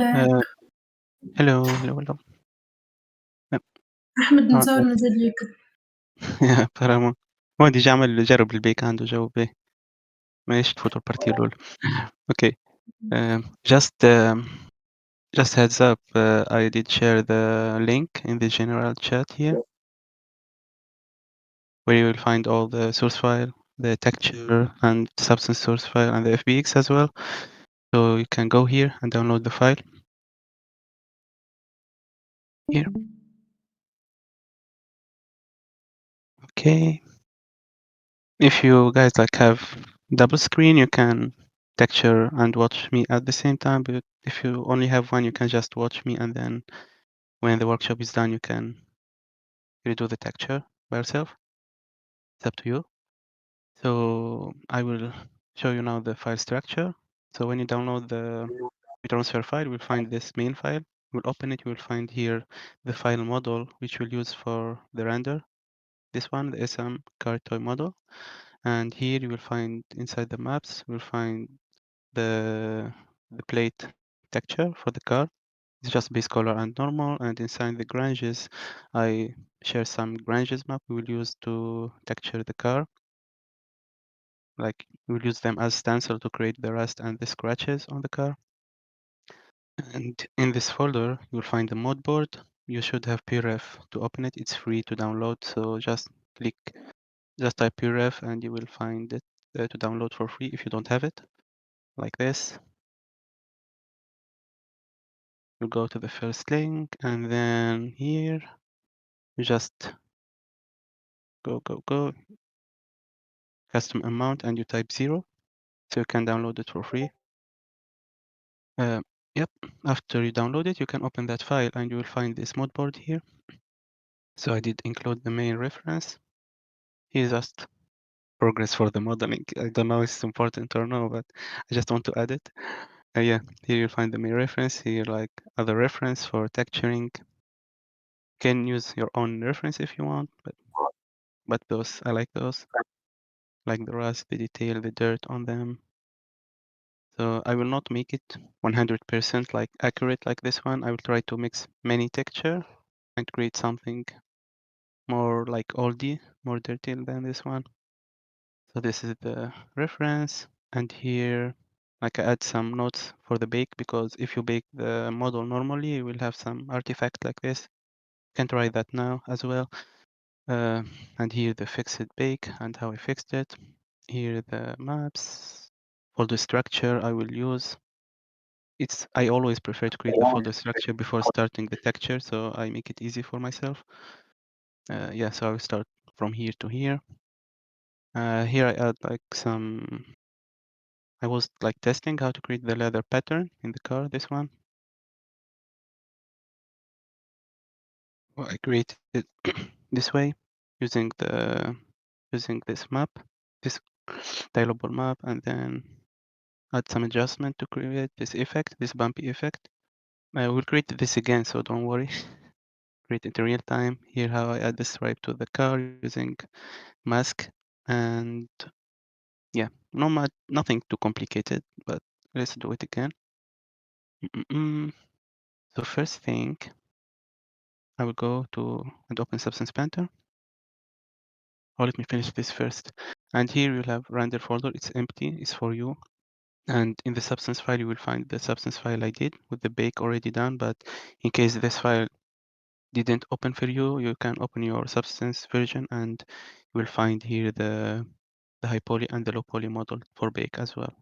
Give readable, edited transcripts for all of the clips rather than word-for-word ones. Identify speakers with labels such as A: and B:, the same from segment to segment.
A: Uh, hello, hello, hello. Yep.
B: أحمد
A: آه،
B: مصور نزل لي كده.
A: ترى هو دي عمل جرب البيك عنده جو به ماشي الفوتو بارتي لول. Okay. Just just heads up, I did share the link in the general chat here, where you will find all the source file, the texture and substance source file, and the FBX as well. So you can go here and download the file here. Okay. If you guys like have double screen, you can texture and watch me at the same time. But if you only have one, you can just watch me, and then when the workshop is done, you can redo the texture by yourself. It's up to you. So I will show you now the file structure. So when you download the transfer file, you will find this main file. We'll open it. You will find here the file model, which we'll use for the render. This one, the SM car toy model. And here you will find inside the maps, you'll find the plate texture for the car. It's just base color and normal, and inside the granges, I share some granges map we will use to texture the car. Like we'll use them as stencil to create the rust and the scratches on the car. And in this folder, you'll find the mod board. You should have PREF to open it. It's free to download, so just type PREF and you will find it to download for free if you don't have it, like this. You go to the first link, and then here you just go, custom amount, and you type 0, so you can download it for free. Yep, after you download it, you can open that file and you will find this mod board here. So I did include the main reference. Here's just progress for the modeling. I don't know if it's important or no, but I just want to add it. Yeah, here you'll find the main reference, here like other reference for texturing. You can use your own reference if you want, but those, I like those. Like the rust, the detail, the dirt on them. So I will not make it 100% like accurate like this one. I will try to mix many texture and create something more like oldie, more dirty than this one. So this is the reference, and here like I add some notes for the bake, because if you bake the model normally, you will have some artifact like this. You can try that now as well. And here the fixed bake and how I fixed it. Here the maps, folder structure I will use. I always prefer to create the folder structure before starting the texture, so I make it easy for myself. Yeah, so I will start from here to here. Here I add like I was like testing how to create the leather pattern in the car, this one. Well, I created it this way using this map, this tileable map, and then add some adjustment to create this effect, this bumpy effect. I will create this again, so don't worry. Create it in real time. Here how I add the stripe to the car using mask, and yeah, nothing too complicated, but let's do it again. So first thing, I will go to and open Substance Painter. Oh, let me finish this first. And here you'll have render folder. It's empty. It's for you. And in the substance file, you will find the substance file I did with the bake already done. But in case this file didn't open for you, you can open your substance version, and you will find here the high poly and the low poly model for bake as well.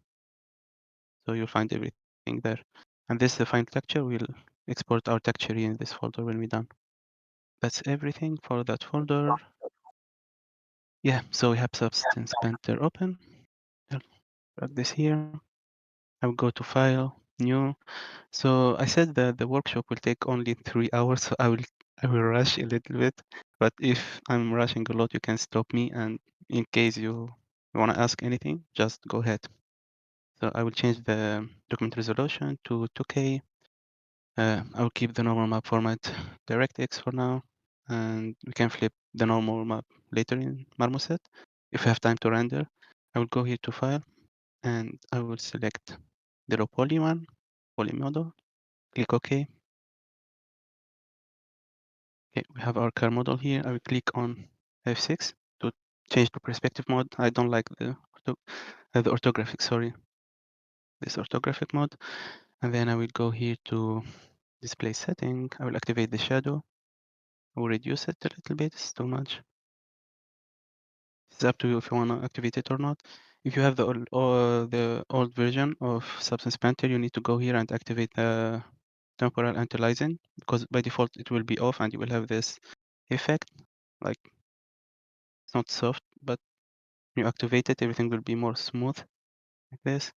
A: So you'll find everything there. And this is the final texture. We'll export our texture in this folder when we're done. That's everything for that folder. Yeah, so we have Substance Painter open. I'll drag this here. I will go to File, New. So I said that the workshop will take only 3 hours, so I will rush a little bit. But if I'm rushing a lot, you can stop me, and in case you want to ask anything, just go ahead. So I will change the document resolution to 2K. I will keep the normal map format DirectX for now, and we can flip the normal map later in Marmoset if we have time to render. I will go here to File, and I will select the low poly one, poly model. Click OK. Okay, we have our car model here. I will click on F6 to change to perspective mode. I don't like the orthographic, sorry, this orthographic mode. And then I will go here to display setting. I will activate the shadow. I will reduce it a little bit. It's too much. It's up to you if you want to activate it or not. If you have the old version of Substance Painter, you need to go here and activate the temporal anti-aliasing, because by default it will be off and you will have this effect. Like, it's not soft, but when you activate it, everything will be more smooth like this.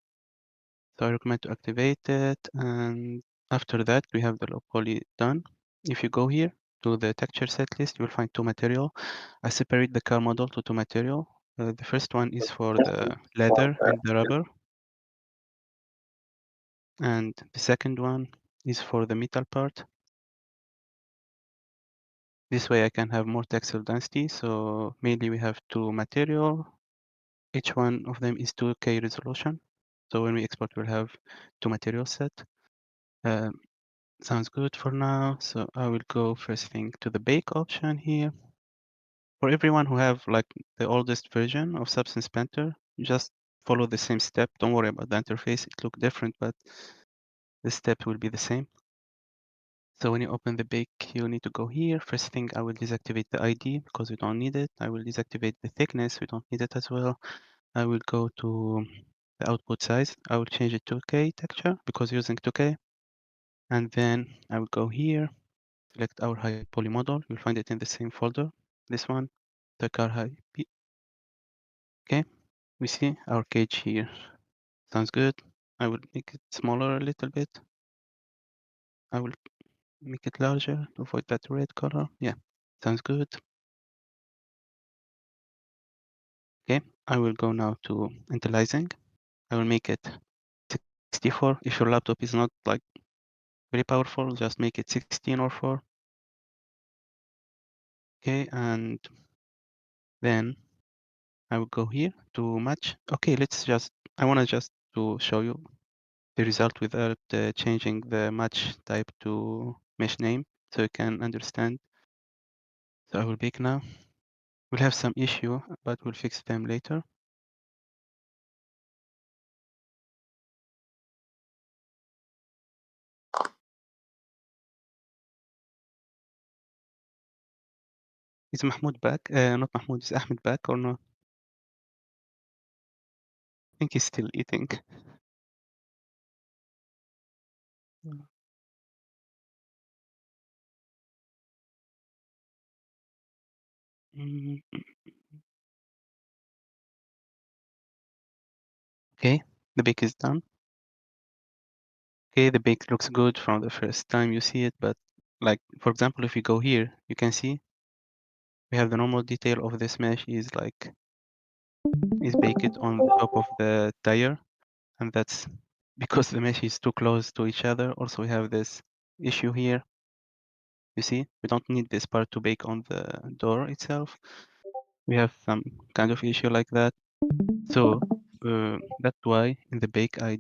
A: So I recommend to activate it, and after that we have the low poly done. If you go here to the texture set list, you will find two material. I separate the car model to two material. The first one is for the leather and the rubber, and the second one is for the metal part. This way I can have more textile density. So mainly we have two material. Each one of them is 2K resolution. So when we export, we'll have two material set. Sounds good for now. So I will go first thing to the bake option here. For everyone who have like the oldest version of Substance Painter, just follow the same step. Don't worry about the interface. It look different, but the step will be the same. So when you open the bake, you need to go here. First thing, I will deactivate the ID because we don't need it. I will deactivate the thickness. We don't need it as well. I will go to the output size. I will change it to 2K texture because using 2K. And then I will go here, select our high poly model. You'll find it in the same folder. This one, the car high P. Okay, we see our cage here. Sounds good. I will make it smaller a little bit. I will make it larger to avoid that red color. Yeah, sounds good. Okay, I will go now to anti-aliasing. I will make it 64. If your laptop is not like very powerful, just make it 16 or 4. Okay, and then I will go here to match. Okay, I want to just to show you the result without changing the match type to mesh name so you can understand. So I will pick now. We'll have some issue, but we'll fix them later. Is Mahmoud back? Not Mahmoud, is Ahmed back or not? I think he's still eating. Mm, Okay, the bake is done. Okay, the bake looks good from the first time you see it, but like, for example, if you go here, you can see we have the normal detail of this mesh is like, is baked on the top of the tire, and that's because the mesh is too close to each other. Also, we have this issue here. You see, we don't need this part to bake on the door itself. We have some kind of issue like that. So that's why in the bake I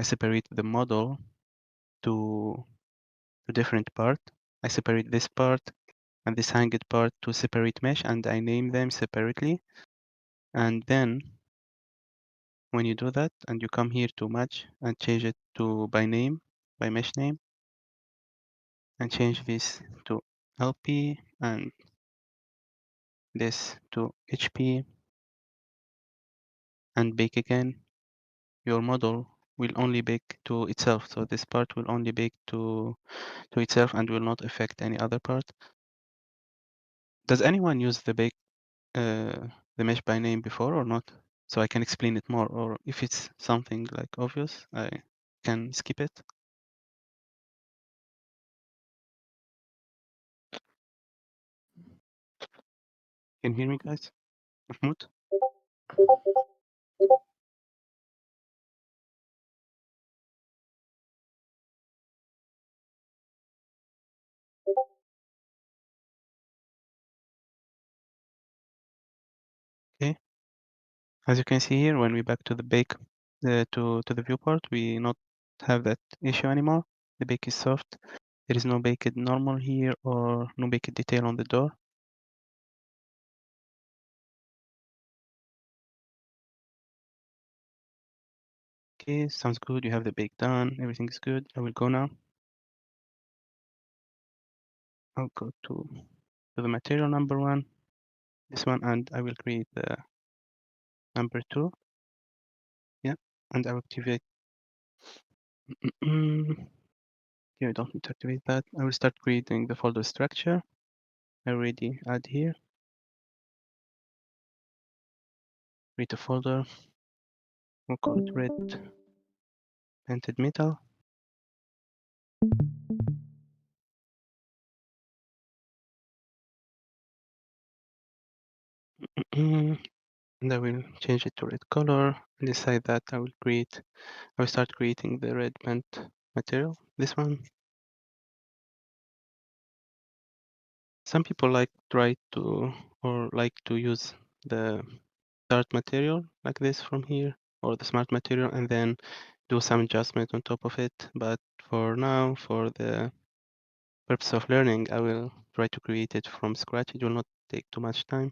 A: separate the model to different part. I separate this part and this hanged part to separate mesh, and I name them separately. And then when you do that and you come here to match and change it to by name, by mesh name, and change this to LP and this to HP and bake again, your model will only bake to itself. So this part will only bake to itself and will not affect any other part. Does anyone use the mesh by name before or not? So I can explain it more, or if it's something like obvious, I can skip it. Can you hear me, guys? Mahmoud? Okay. As you can see here, when we back to the bake, to the viewport, we not have that issue anymore. The bake is soft. There is no baked normal here or no baked detail on the door. Okay, sounds good. You have the bake done. Everything is good. I will go now. I'll go to the material number 1, this one, and I will create the number 2. Yeah, and I will activate. Here, I don't need to activate that. I will start creating the folder structure. I already add here. Create a folder. We'll call it red painted metal. And I will change it to red color. And inside that, I will start creating the red paint material. This one. Some people like to use the start material like this from here, or the smart material, and then do some adjustment on top of it. But for now, for the purpose of learning, I will try to create it from scratch. It will not take too much time.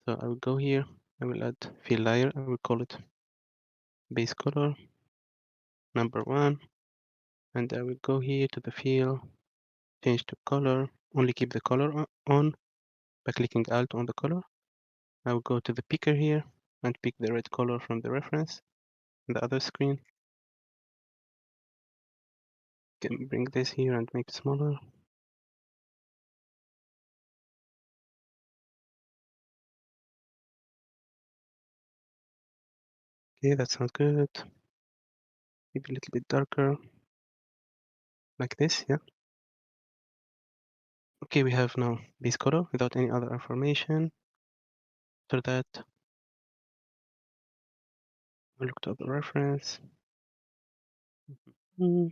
A: So I will go here. I will add fill layer. I will call it base color number 1, and I will go here to the fill, change to color. Only keep the color on by clicking Alt on the color. I will go to the picker here and pick the red color from the reference on the other screen. Can bring this here and make it smaller. Okay, that sounds good. Maybe a little bit darker, like this, yeah. Okay, we have now base color without any other information. After that, we'll look to the reference. I'll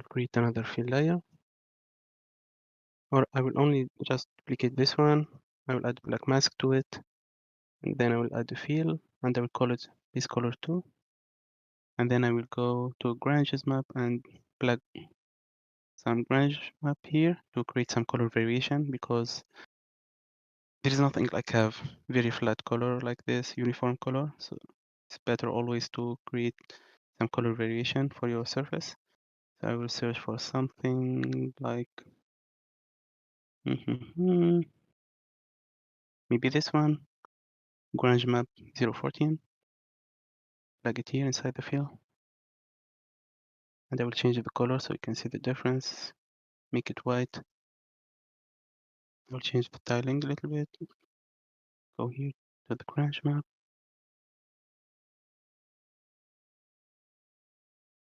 A: create another fill layer, or I will only just duplicate this one. I will add black mask to it, and then I will add the fill, and I will call it base color 2. And then I will go to Grange's map and plug some Grange map here to create some color variation, because there is nothing like have very flat color like this, uniform color. So it's better always to create some color variation for your surface. So I will search for something like maybe this one, Grange map 014. Plug it here inside the fill. And I will change the color so you can see the difference. Make it white. I will change the tiling a little bit. Go here to the Grange map.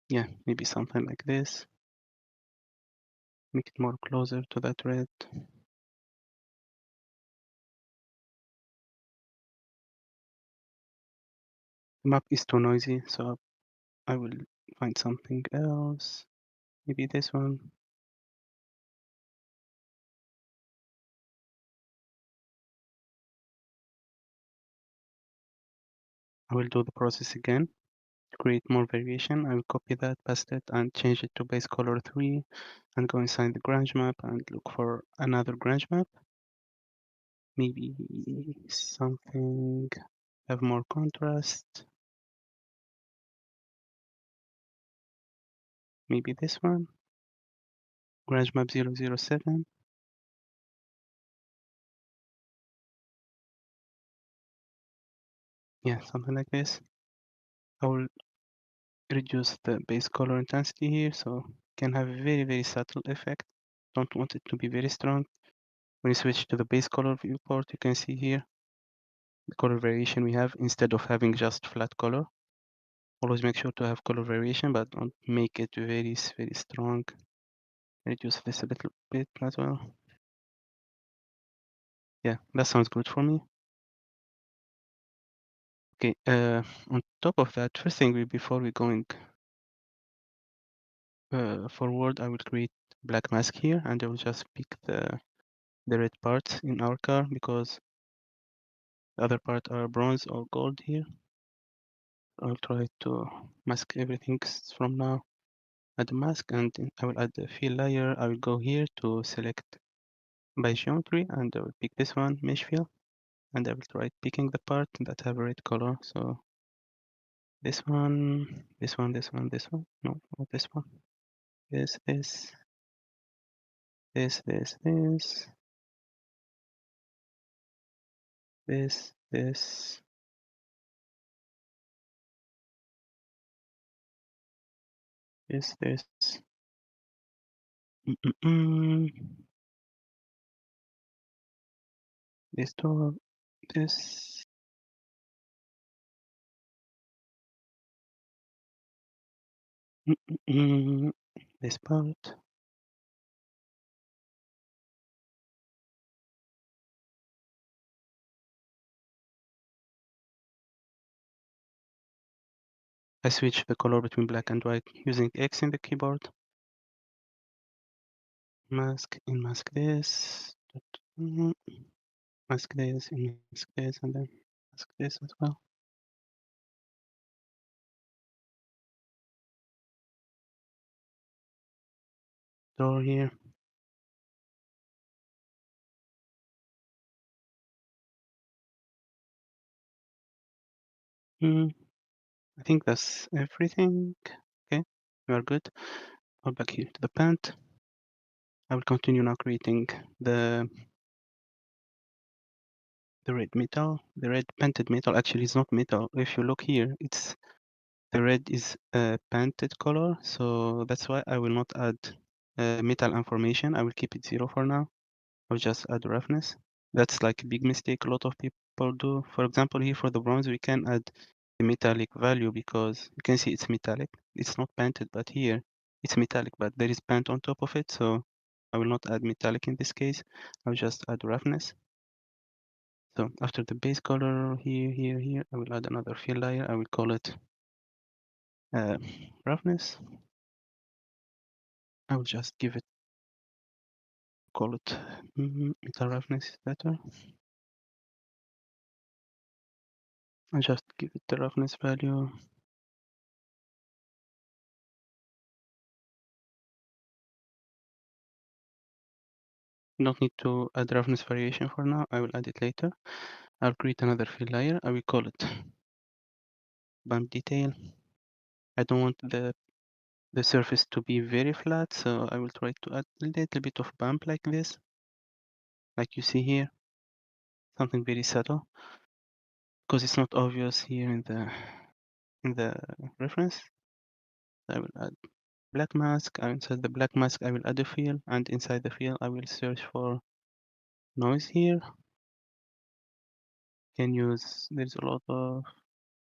A: Yeah, maybe something like this. Make it more closer to that red. The map is too noisy, so I will find something else. Maybe this one. I will do the process again to create more variation. I will copy that, paste it, and change it to base color 3, and go inside the Grange map and look for another Grange map. Maybe something have more contrast. Maybe this one, Grange map 007. Yeah, something like this. I will reduce the base color intensity here, so can have a very subtle effect. Don't want it to be very strong. When you switch to the base color viewport, you can see here the color variation we have instead of having just flat color. Always make sure to have color variation, but don't make it very strong. Reduce this a little bit as well. Yeah, that sounds good for me. Okay, on top of that, first thing before we going forward, I will create black mask here, and I will just pick the red parts in our car, because the other part are bronze or gold here. I'll try to mask everything from now. Add the mask, and I will add the fill layer. I will go here to select by geometry, and I will pick this one, mesh fill, and I will try picking the part that have a red color. So this one, this one, this one, this one. No, not this one. This, this, this, this, this, this, this, this, this. Mm-mm-mm. This door, this. Mm-mm-mm. This part. I switch the color between black and white using X in the keyboard. Mask in mask this. Mm, mask this in mask this, and then mask this as well. Door here. Mm, I think that's everything. Okay, we are good. Go back here to the paint. I will continue now creating the the red metal. The red painted metal actually is not metal. If you look here, it's the red is a painted color, so that's why I will not add metal information. I will keep it 0 for now. I'll just add roughness. That's like a big mistake a lot of people do. For example, here for the bronze, we can add the metallic value because you can see it's metallic. It's not painted, but here it's metallic, but there is paint on top of it. So I will not add metallic in this case. I'll just add roughness. So after the base color here, I will add another fill layer. I will call it uh, roughness. I will just give it, call it metal roughness is better. I just give it the roughness value. Don't need to add roughness variation for now. I will add it later. I'll create another fill layer. I will call it bump detail. I don't want the surface to be very flat, so I will try to add a little bit of bump like this, like you see here, something very subtle, because it's not obvious here in the reference. I will add black mask. Inside the black mask, I will add a fill, and inside the fill, I will search for noise here. Can use. There's a lot of.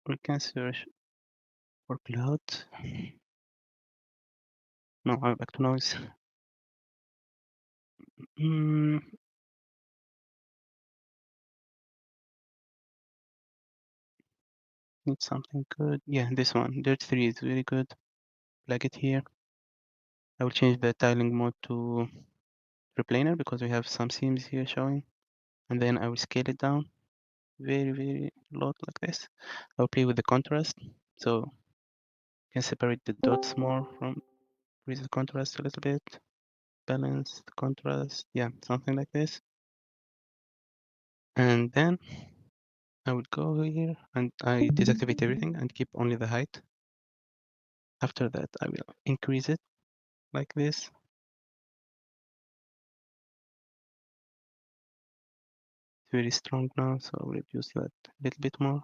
A: We can search for cloud. No, I'm back to noise. Mm, need something good. Yeah, this one. Dirt 3 is very good. Flag it here. I will change the tiling mode to replanar because we have some seams here showing. And then I will scale it down very, very lot like this. I'll play with the contrast. So you can separate the dots more from increase the contrast a little bit. Balance the contrast. Yeah, something like this. And then I will go here and I deactivate everything and keep only the height. After that, I will increase it like this. It's very strong now, so I'll reduce that a little bit more.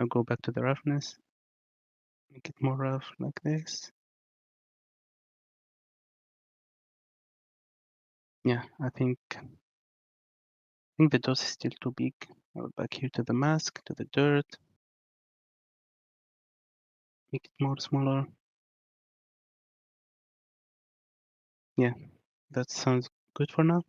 A: I'll go back to the roughness, make it more rough like this. Yeah, I think the dose is still too big. I'll back here to the mask, to the dirt, make it more smaller. Yeah, that sounds good for now.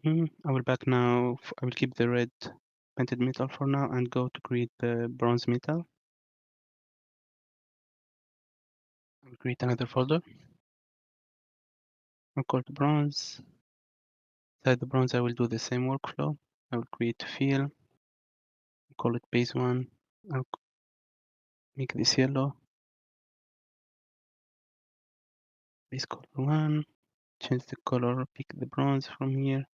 A: I will back now. I will keep the red painted metal for now and go to create the bronze metal. I will create another folder. I'll call it bronze. Inside the bronze, I will do the same workflow. I will create a fill, call it base one. I'll make this yellow, base color one. Change the color, pick the bronze from here.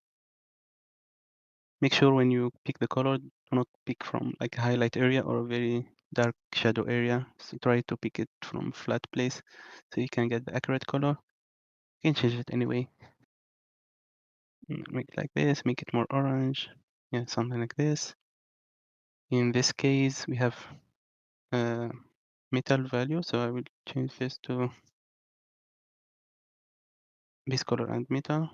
A: Make sure when you pick the color, do not pick from like a highlight area or a very dark shadow area. So try to pick it from flat place so you can get the accurate color. You can change it anyway. Make it like this, make it more orange. Yeah, something like this. In this case, we have metal value, so I will change this to base color and metal.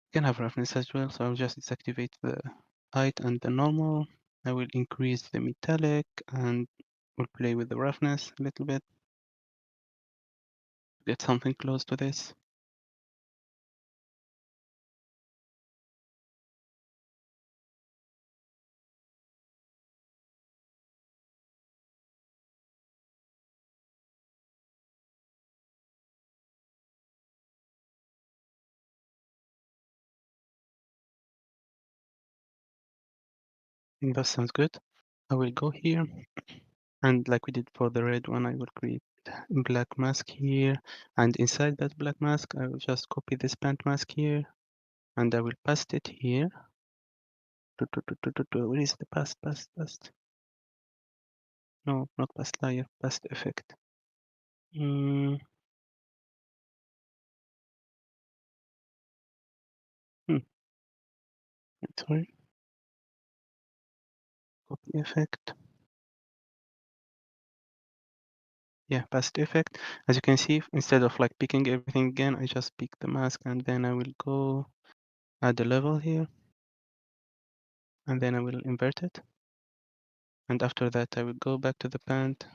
A: You can have roughness as well, so I'll just deactivate the height and the normal. I will increase the metallic and we'll play with the roughness a little bit. Get something close to this. I think that sounds good. I will go here and like we did for the red one, I will create black mask here. And inside that black mask, I will just copy this paint mask here and I will paste it here. Where is the past? No, not past layer, past effect. Hmm. Sorry, copy effect. Yeah, past effect. As you can see, instead of like picking everything again, I just pick the mask and then I will go add a level here and then I will invert it. And after that, I will go back to the paint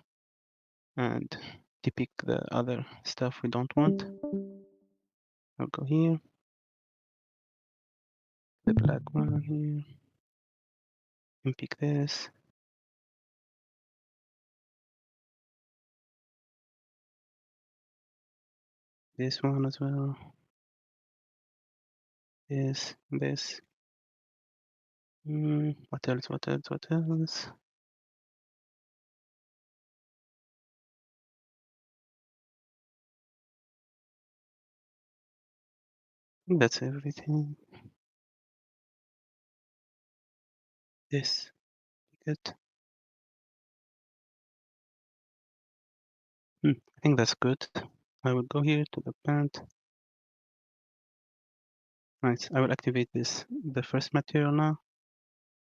A: and depict the other stuff we don't want. I'll go here, the black one here, and pick this. This one as well. This. What else? That's everything. This. Good. I think that's good. I will go here to the paint. Right, I will activate the first material now,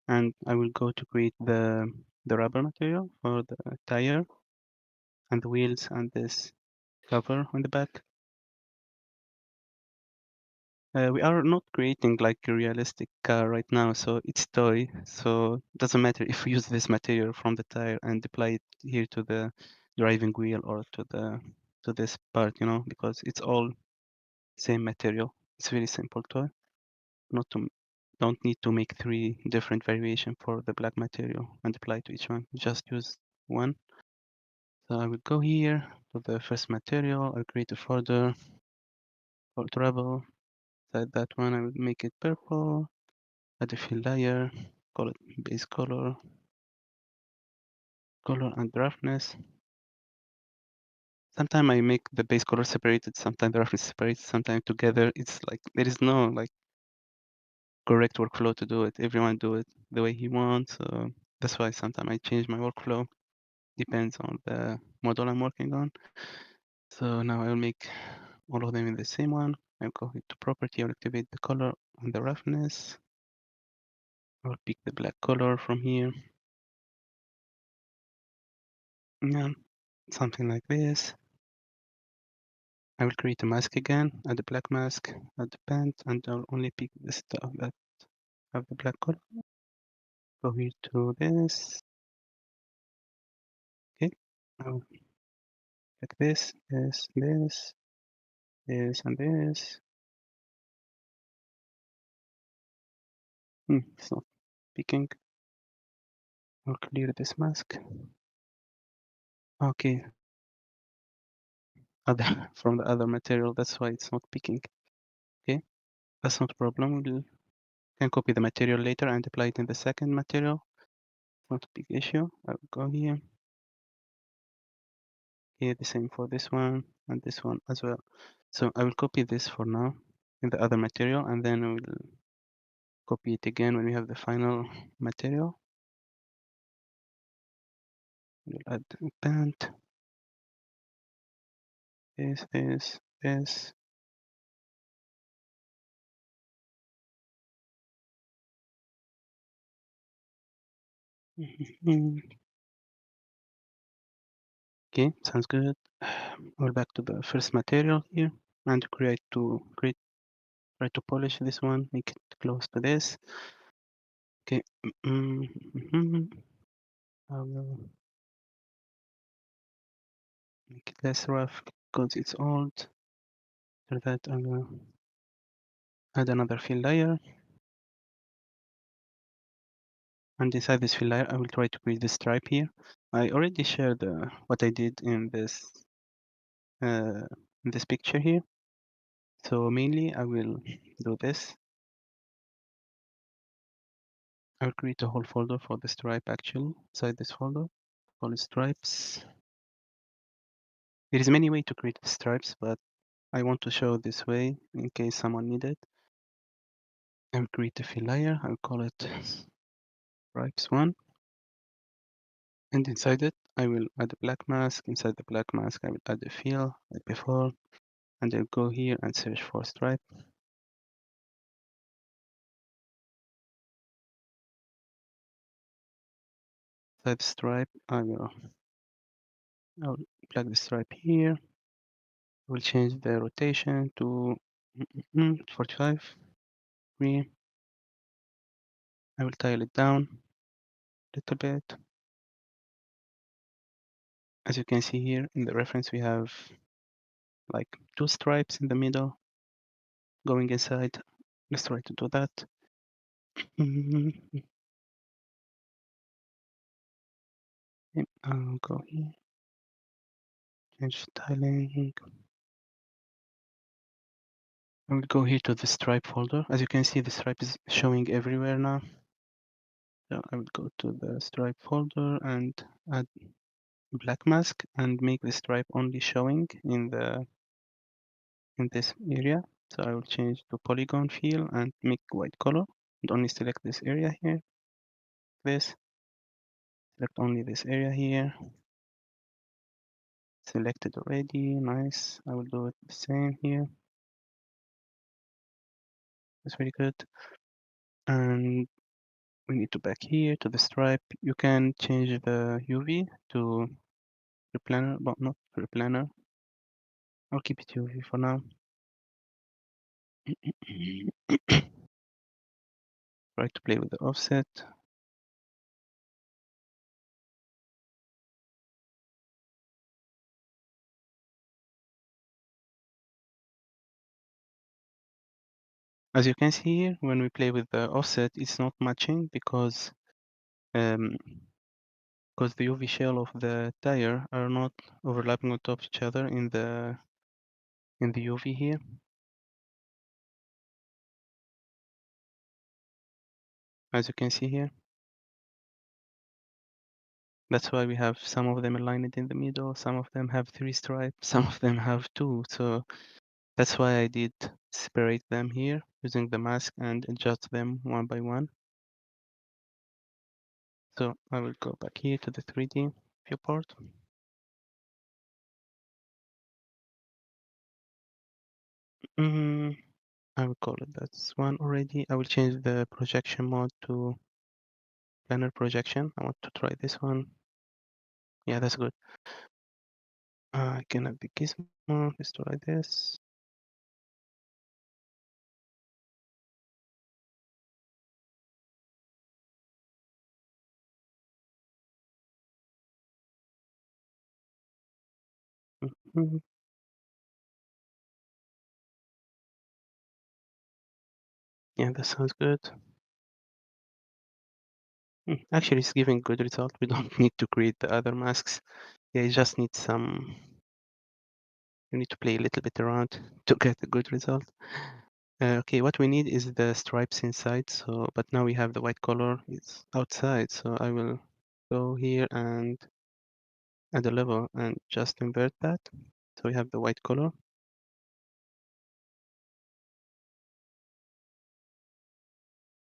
A: and I will go to create the rubber material for the tire and the wheels and this cover on the back. We are not creating like a realistic car right now, so it's toy. So it doesn't matter if we use this material from the tire and apply it here to the driving wheel or to this part, because it's all same material. It's very simple toy. Not to Don't need to make 3 different variation for the black material and apply to each one. Just use one. So I will go here to the first material. I'll create a folder called rubble. Inside that one, I will make it purple. Add a fill layer. Call it base color and roughness. Sometimes I make the base color separated, sometimes the roughness separated, sometimes together. It's like there is no like correct workflow to do it. Everyone do it the way he wants. So that's why sometimes I change my workflow. Depends on the model I'm working on. So now I'll make all of them in the same one. I'll go into property, I'll activate the color and the roughness. I'll pick the black color from here. Yeah, something like this. I will create a mask again, add a black mask, add the paint, and I'll only pick the stuff that have the black color. Go here to this. Okay. Now like this, and this. It's not picking. I'll clear this mask. Okay, from the other material, that's why it's not picking. Okay, that's not a problem. We can copy the material later and apply it in the second material. Not a big issue. I will go here. Here, the same for this one and this one as well. So I will copy this for now in the other material, and then we'll copy it again when we have the final material. We'll add the band. This. Okay, sounds good. We're back to the first material here and try to polish this one, make it close to this. Okay. I will make it less rough because it's old. After that, I will add another fill layer. And inside this fill layer, I will try to create the stripe here. I already shared what I did in this picture here. So mainly, I will do this. I'll create a whole folder for the stripe actually inside this folder. Call it stripes. There is many ways to create stripes, but I want to show this way in case someone need it. I will create a fill layer. I'll call it stripes 1. And inside it, I will add a black mask. Inside the black mask, I will add a fill like before. And I'll go here and search for stripe. Inside stripe, I'll plug the stripe here. I will change the rotation to 45 degree. I will tile it down a little bit. As you can see here in the reference, we have like 2 stripes in the middle going inside. Let's try to do that. I'll go here, change styling. I will go here to the stripe folder. As you can see, the stripe is showing everywhere now. So I will go to the stripe folder and add black mask and make the stripe only showing in this area. So I will change to polygon fill and make white color and only select this area here. Select only this area here. Selected already, nice. I will do it the same here. That's very good. And we need to back here to the stripe. You can change the UV to replanar, but not replanar. I'll keep it UV for now. Try to play with the offset. As you can see here, when we play with the offset, it's not matching because the UV shell of the tire are not overlapping on top of each other in the UV here. As you can see here. That's why we have some of them aligned in the middle, some of them have 3 stripes, some of them have 2. So that's why I did separate them here using the mask and adjust them one by one. So I will go back here to the 3D viewport. I will call it that's one already. I will change the projection mode to planar projection. I want to try this one. Yeah, that's good. I can have the gizmo. Let's try this. Mhm. Yeah, that sounds good. Actually, it's giving good result. We don't need to create the other masks. Yeah, you just need some. You need to play a little bit around to get a good result. Okay, what we need is the stripes inside. So, but now we have the white color. It's outside. So I will go here and add a level and just invert that. So we have the white color.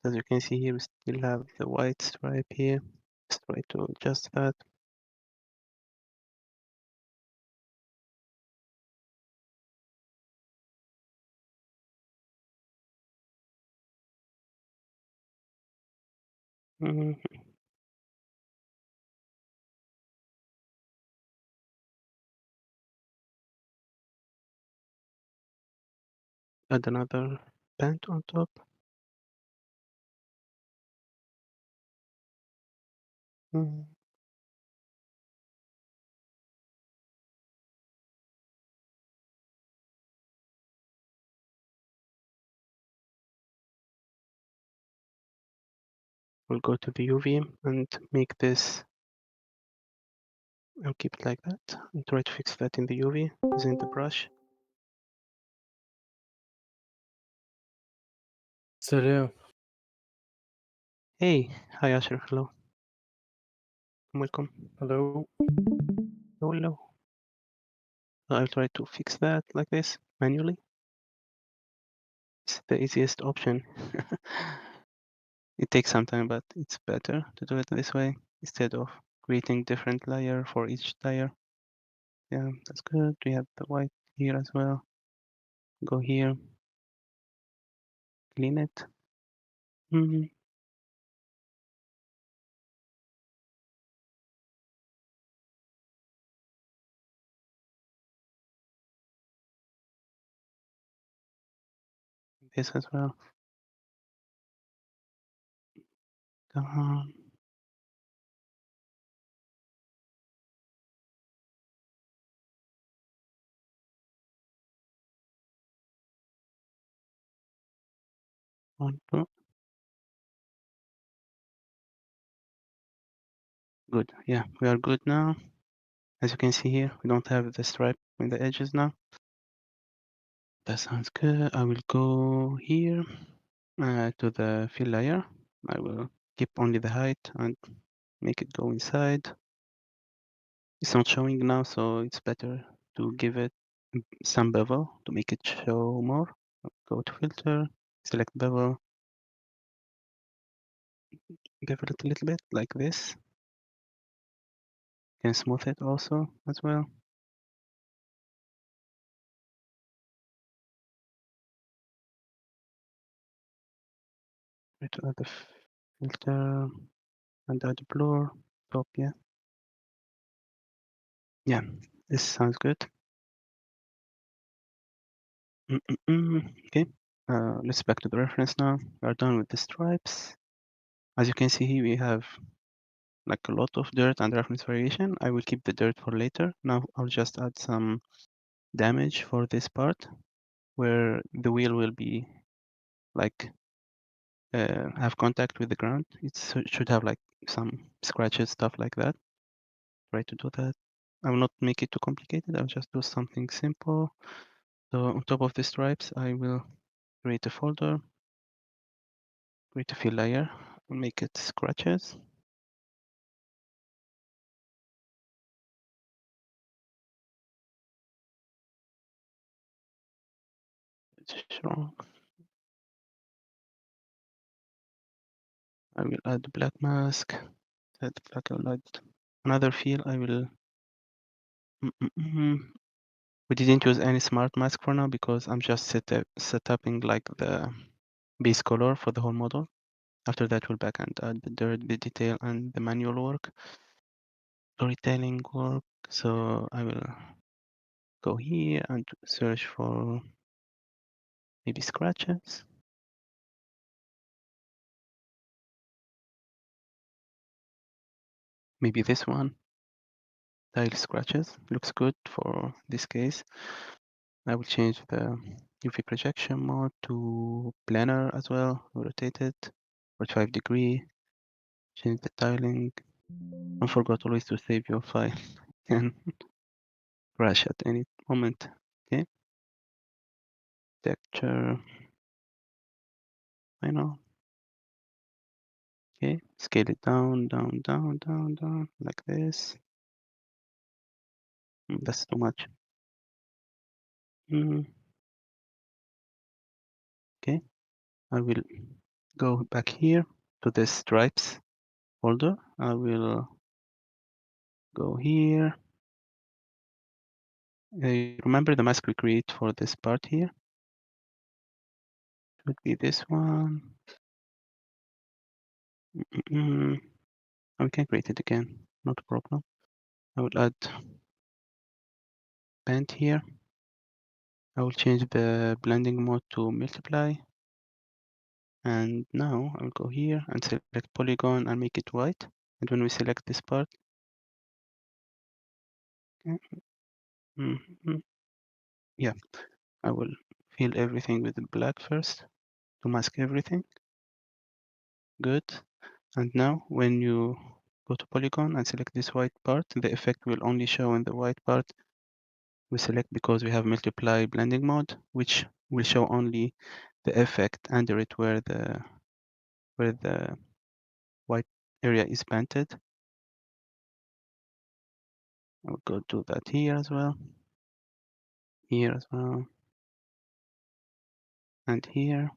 A: As you can see here, we still have the white stripe here. Let's try to adjust that. Mhm. Add another band on top. Mhm. We'll go to the UV and make this. I'll keep it like that and try to fix that in the UV using the brush.
B: Salut.
A: Hey, hi Asher, hello, welcome.
B: Hello.
A: Hello. I'll try to fix that like this manually. It's the easiest option. It takes some time, but it's better to do it this way instead of creating different layer for each layer. Yeah, that's good. We have the white here as well. Go here, clean it. Mhm. This as well. Um, one, two. Good. Yeah, we are good now. As you can see here, we don't have the stripe in the edges now. That sounds good. I will go here to the fill layer. I will keep only the height and make it go inside. It's not showing now, so it's better to give it some bevel to make it show more. Go to filter, select bevel, bevel it a little bit like this. Can smooth it also as well. Try to add the filter and add blur top, yeah. Yeah, this sounds good. Okay, let's back to the reference now. We are done with the stripes. As you can see here, we have like a lot of dirt and reference variation. I will keep the dirt for later. Now I'll just add some damage for this part where the wheel will be like have contact with the ground. It should have like some scratches, stuff like that. Try to do that. I will not make it too complicated. I'll just do something simple. So on top of the stripes, I will create a folder, create a fill layer, make it scratches. It's strong. I will add black mask. Add black. I will add another fill. I will. We didn't use any smart mask for now because I'm just setuping like the base color for the whole model. After that, we'll back and add the dirt, the detail, and the manual work, storytelling work. So I will go here and search for maybe scratches. Maybe this one, tile scratches, looks good for this case. I will change the UV projection mode to planar as well, rotate it 45 degree, change the tiling. Don't forget always to save your file. Can crash at any moment. Okay, texture, I know. Okay, scale it down, down, down, down, down, like this. That's too much. Okay, I will go back here to the stripes folder. I will go here. Remember the mask we create for this part here? Should be this one. We can create it again, not a problem. I will add paint here. I will change the blending mode to multiply. And now I will go here and select polygon and make it white. And when we select this part, yeah, I will fill everything with black first to mask everything. Good. And now when you go to polygon and select this white part, the effect will only show in the white part. We select because we have multiply blending mode, which will show only the effect under it where the white area is painted. I'll go do that here as well, and here.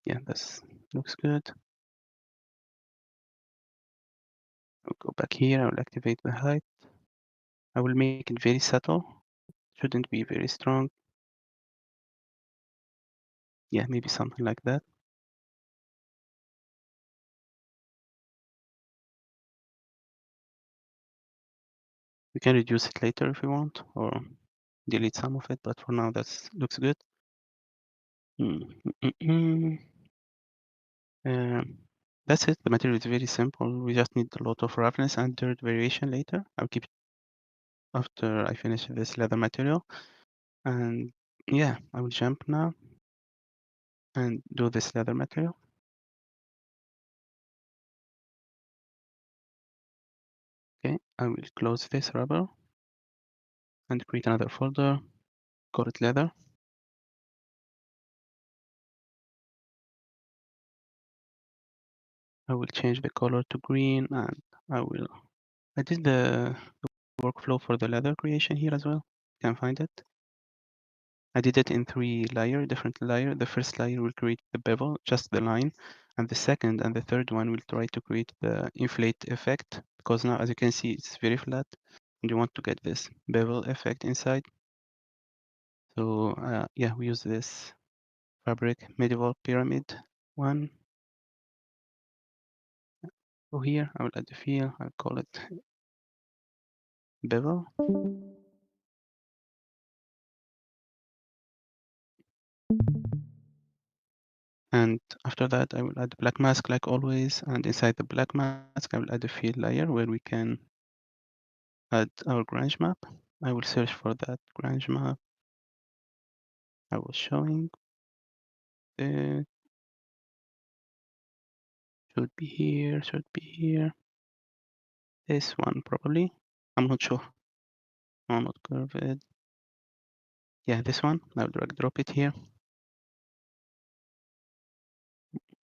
A: Yeah, this looks good. I'll go back here. I will activate the height. I will make it very subtle. Shouldn't be very strong. Yeah, maybe something like that. We can reduce it later if we want, or delete some of it, but for now that looks good. That's it. The material is very simple. We just need a lot of roughness and dirt variation later. I'll keep it after I finish this leather material. And yeah, I will jump now and do this leather material. Okay, I will close this rubber and create another folder, call it leather. I will change the color to green and I did the workflow for the leather creation here as well. You can find it. I did it in 3 different layer. The first layer will create the bevel, just the line, and the second and the third one will try to create the inflate effect, because now as you can see it's very flat and you want to get this bevel effect inside. So yeah, we use this fabric medieval pyramid one. So here I will add the fill, I'll call it bevel. And after that I will add the black mask like always, and inside the black mask I will add a fill layer where we can add our Grange map. I will search for that Grange map I was showing. It should be here. This one probably. I'm not sure. No, not curved. Yeah, this one. I will drag drop it here.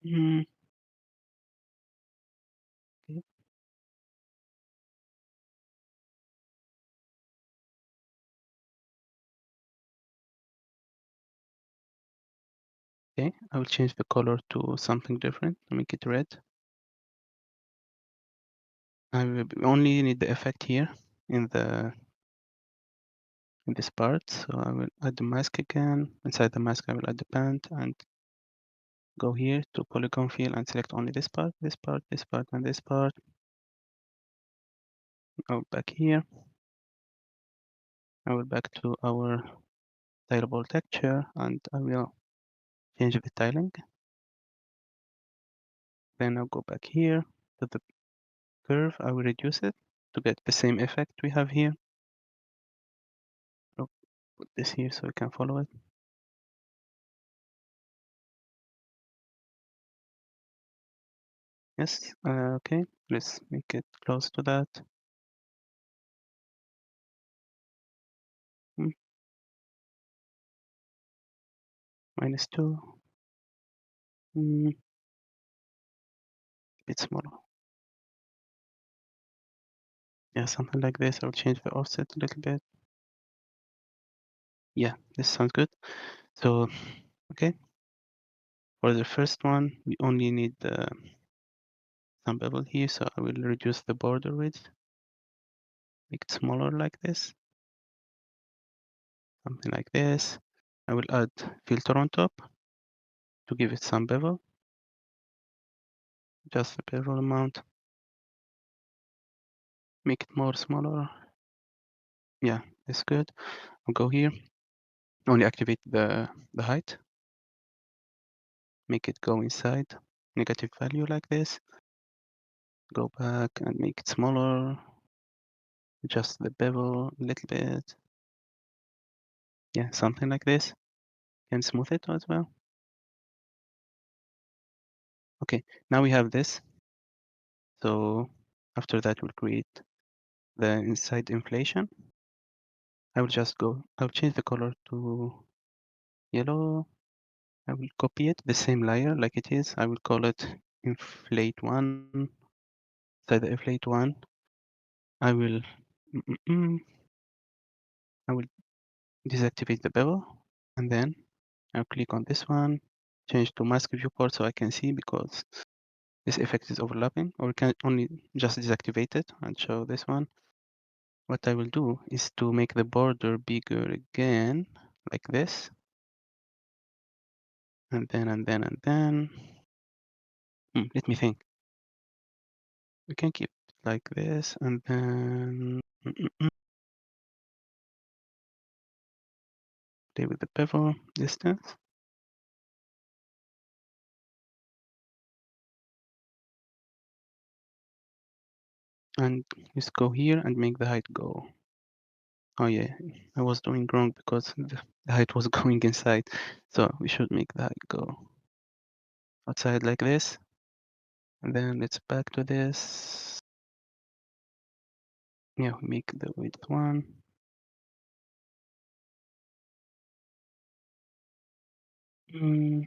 A: Mm, okay. Okay, I will change the color to something different to make it red. I will only need the effect here in this part. So I will add the mask again. Inside the mask I will add the paint and go here to polygon fill and select only this part, and this part. Go back here. I will back to our tileable texture and I will change the tiling. Then I'll go back here to the curve. I will reduce it to get the same effect we have here. I'll put this here so we can follow it. Yes, okay, let's make it close to that. Mm, -2. A bit smaller. Yeah, something like this. I'll change the offset a little bit. Yeah, this sounds good. So, okay, for the first one, we only need some bevel here, so I will reduce the border width, make it smaller like this, something like this. I will add filter on top to give it some bevel, just the bevel amount, make it more smaller. Yeah, it's good. I'll go here, only activate the height, make it go inside, negative value like this, go back and make it smaller, adjust the bevel a little bit. Yeah, something like this. Can smooth it as well. Okay, now we have this. So after that, we'll create the inside inflation. I will just go, I'll change the color to yellow. I will copy it, the same layer like it is. I will call it inflate one. So the inflate one, I will, I will deactivate the bevel, and then I'll click on this one, change to mask viewport so I can see because this effect is overlapping, or we can only just deactivate it and show this one. What I will do is to make the border bigger again, like this, and then. Let me think. We can keep it like this, and then play with the bevel distance. And just go here and make the height go. Oh yeah, I was doing wrong because the height was going inside. So we should make the height go outside like this. And then let's back to this. Yeah, we make the width 1. Mm,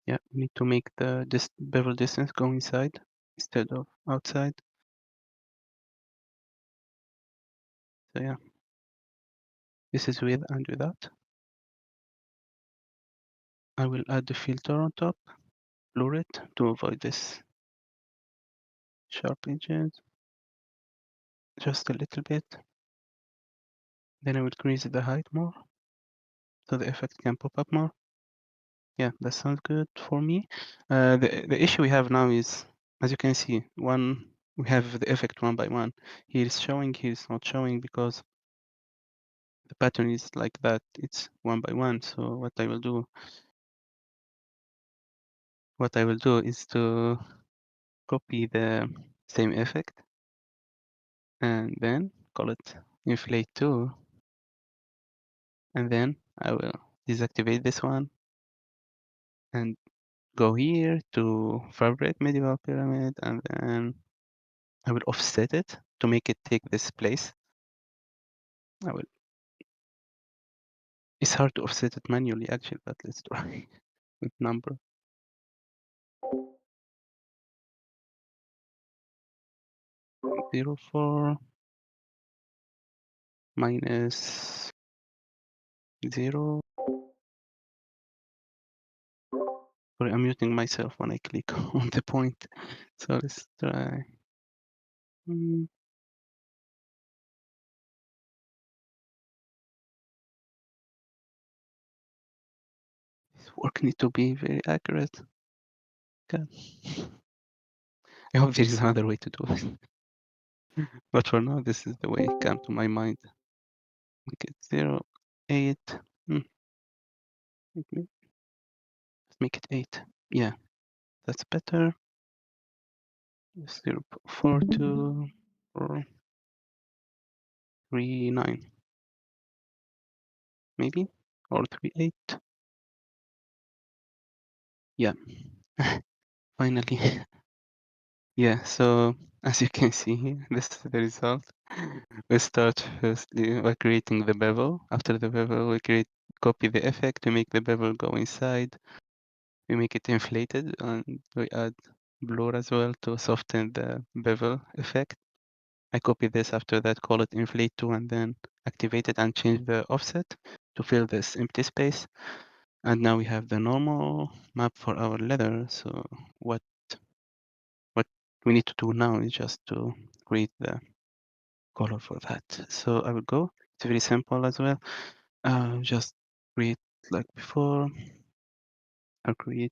A: yeah, we need to make this bevel distance go inside instead of outside. So yeah, this is with and without. I will add the filter on top, blur it to avoid this sharp edges, just a little bit. Then I will increase the height more so the effect can pop up more. Yeah, that sounds good for me. The issue we have now is, as you can see, we have the effect one by one. Here is showing, here is not showing because the pattern is like that. It's one by one. So what I will do is to copy the same effect and then call it inflate 2, and then I will deactivate this one and go here to fabric medieval pyramid, and then I will offset it to make it take this place. I will. It's hard to offset it manually actually, but let's try with number. 0.04 minus 0. Sorry, I'm muting myself when I click on the point. So let's try. Mm, This work need to be very accurate. God. I hope there is another way to do it. But for now, this is the way it came to my mind. Make it 0.8. Let me make it 8. Yeah, that's better. 0.42. 439 maybe, or 38. Yeah, finally. Yeah, so as you can see here, this is the result. We start firstly by creating the bevel. After the bevel, we copy the effect to make the bevel go inside. We make it inflated and we add blur as well to soften the bevel effect. I copy this after that, call it inflate to, and then activate it and change the offset to fill this empty space. And now we have the normal map for our leather. So what we need to do now is just to create the color for that. So I will go. It's very simple as well. Just create like before. I'll create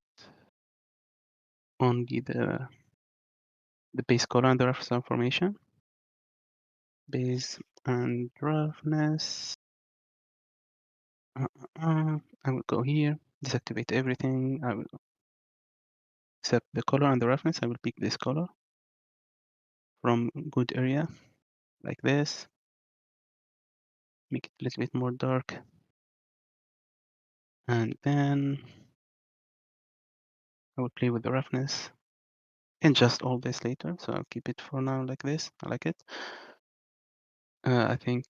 A: only the base color and the roughness information. Base and roughness. I will go here, deactivate everything. I will set the color and the roughness. I will pick this color from good area like this. Make it a little bit more dark. And then I will play with the roughness and just all this later. So I'll keep it for now like this. I like it. I think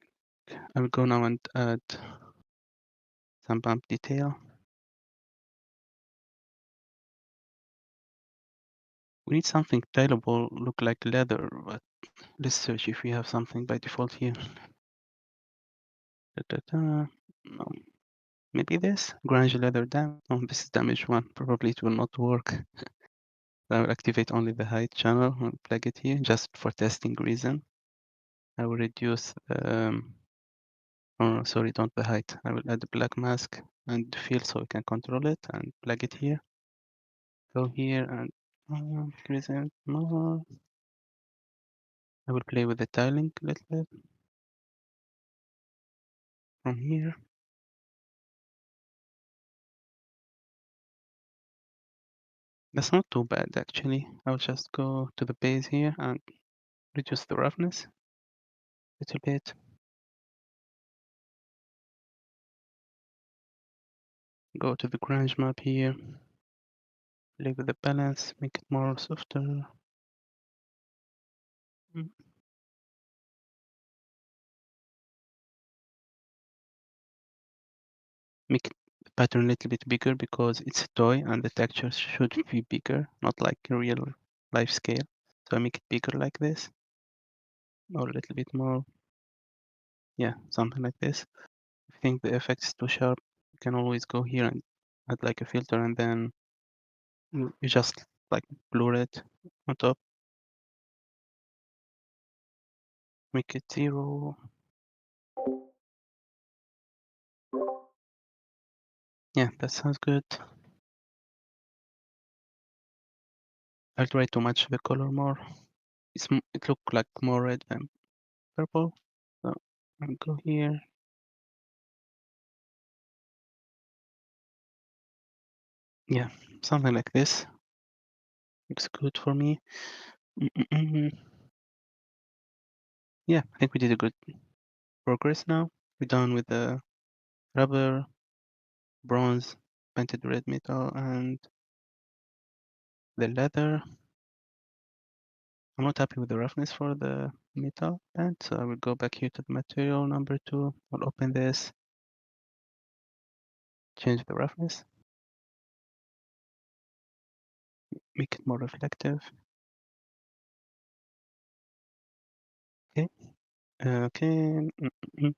A: I will go now and add some bump detail. We need something tailable, look like leather, but let's search if we have something by default here. No, maybe this grunge leather dam. Oh, this is damage one. Probably it will not work. I will activate only the height channel and plug it here just for testing reason. I will reduce oh, sorry, don't the height. I will add the black mask and the field so we can control it and plug it here. Go here and increase it more. I will play with the tiling a little bit from here. That's not too bad actually. I'll just go to the base here and reduce the roughness a little bit. Go to the grunge map here. Play with the balance, make it more softer. Mm. Make the pattern a little bit bigger because it's a toy and the texture should be bigger, not like a real life scale. So I make it bigger like this, or a little bit more. Yeah, something like this. If you think the effect is too sharp, you can always go here and add like a filter and then you just like blur it on top. Make it 0. Yeah, that sounds good. I'll try to match the color more. It look like more red than purple. So I'll go here. Yeah, something like this. Looks good for me. Mm-mm-mm. Yeah, I think we did a good progress now. We're done with the rubber, bronze, painted red metal, and the leather. I'm not happy with the roughness for the metal band, so I will go back here to the material number 2. I'll open this, change the roughness, make it more reflective. Okay. Okay. Mm-mm.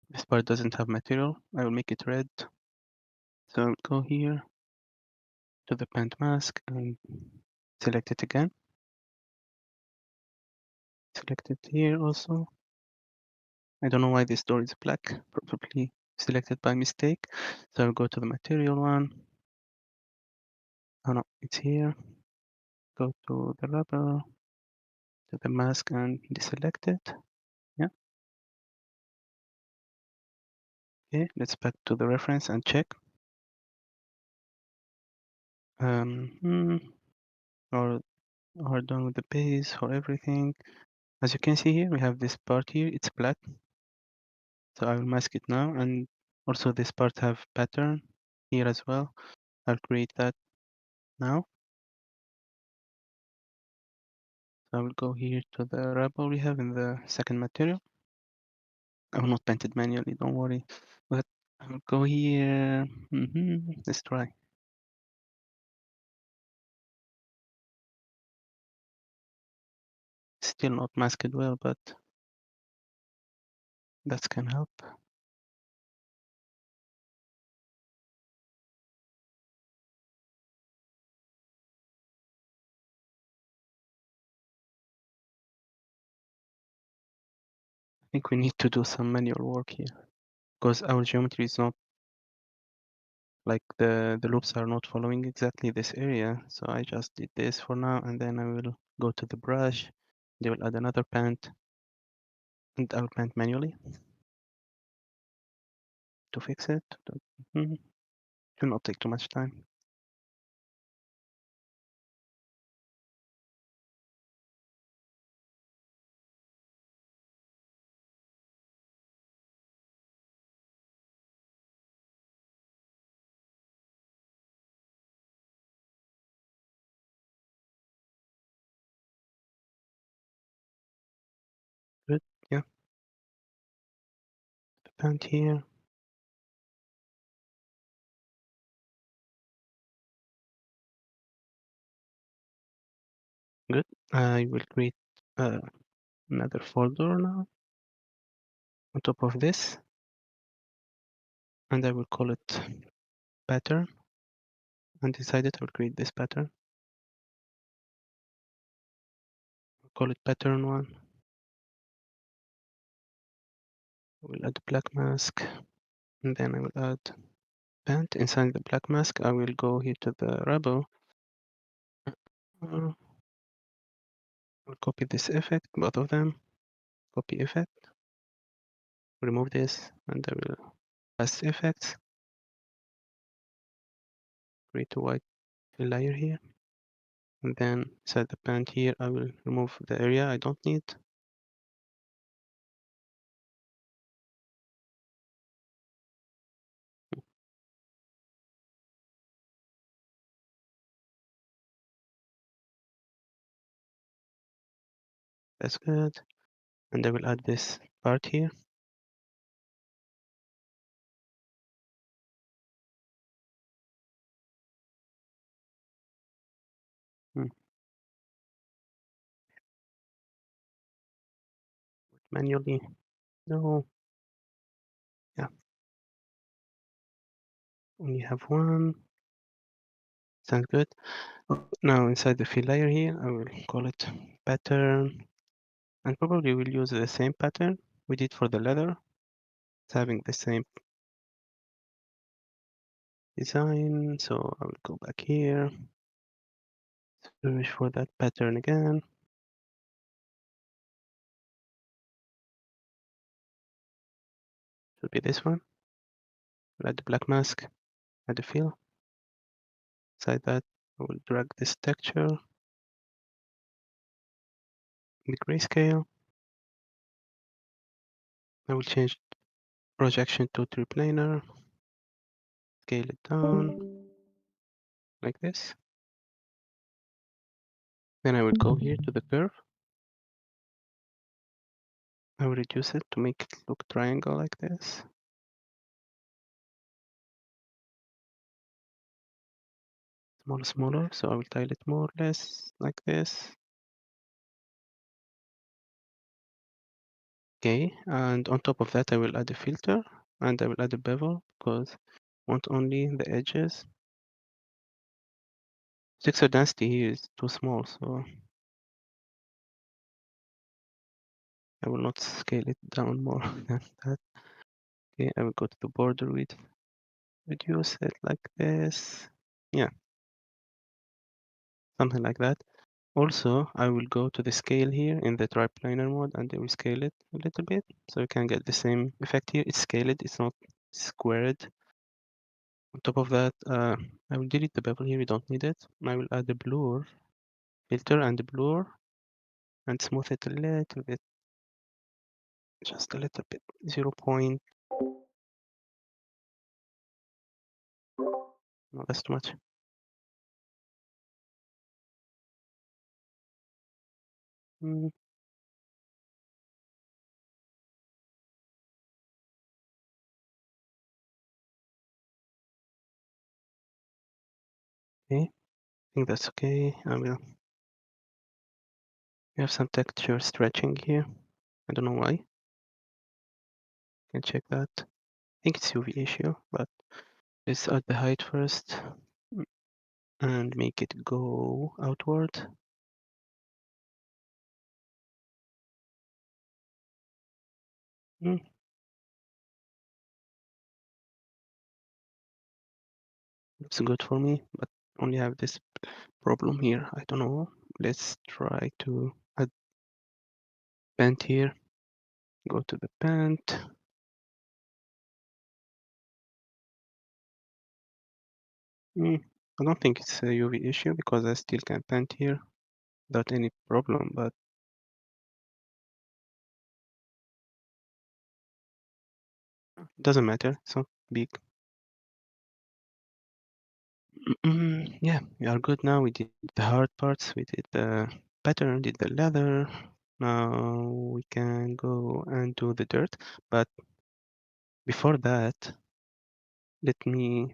A: This part doesn't have material. I will make it red. So I'll go here to the paint mask and select it again. Select it here also. I don't know why this door is black, probably selected by mistake. So I'll go to the material one. Oh no, it's here. Go to the rubber, to the mask and deselect it. Yeah. Okay, let's back to the reference and check. Um, hmm, or done with the base for everything. As you can see here, we have this part here, it's flat. So I will mask it now, and also this part have pattern here as well. I'll create that now. So I will go here to the wrapper we have in the second material. I will not paint it manually, don't worry. But I will go here. Let's try. Still not masked well, but that can help. I think we need to do some manual work here because our geometry is not like the loops are not following exactly this area. So I just did this for now, and then I will go to the brush. They will add another paint, and I will paint manually to fix it. It will not take too much time. Good. Yeah. The paint here. Good. I will create another folder now on top of this, and I will call it pattern. And inside it, I will create this pattern. Call it pattern one. I will add black mask, and then I will add paint. Inside the black mask, I will go here to the rebel. I'll copy this effect, both of them. Copy effect. Remove this, and I will pass effects. Create a white layer here. And then inside the paint here, I will remove the area I don't need. That's good. And I will add this part here. Manually. No. Yeah. Only have one. Sounds good. Now inside the fill layer here, I will call it pattern. And probably we'll use the same pattern we did for the leather. It's having the same design. So I will go back here. Search for that pattern again. Should be this one. Add the black mask, add the fill. Inside that, I will drag this texture, the grayscale. I will change projection to triplanar, scale it down like this. Then I will go here to the curve. I will reduce it to make it look triangle like this. Smaller, so I will tile it more or less like this. Okay, and on top of that I will add a filter and I will add a bevel because I want only the edges. Texture density here is too small, so I will not scale it down more than that. Okay, I will go to the border width, reduce it like this. Yeah, something like that. Also, I will go to the scale here in the triplanar mode and I will scale it a little bit so you can get the same effect here. It's scaled, it's not squared. On top of that, I will delete the bevel here, we don't need it. I will add the blur filter and the blur. and smooth it a little bit, just a little bit, 0 point, no, that's too much. Mm, okay, I think that's okay. We have some texture stretching here. I don't know why. You can check that. I think it's UV issue, but let's add the height first and make it go outward. Mm, looks good for me, but only have this problem here. I don't know. Let's try to add paint here. Go to the paint. I don't think it's a UV issue because I still can paint here without any problem, but it doesn't matter. It's not big. Yeah, we are good now. We did the hard parts. We did the pattern, did the leather. Now we can go and do the dirt. But before that, let me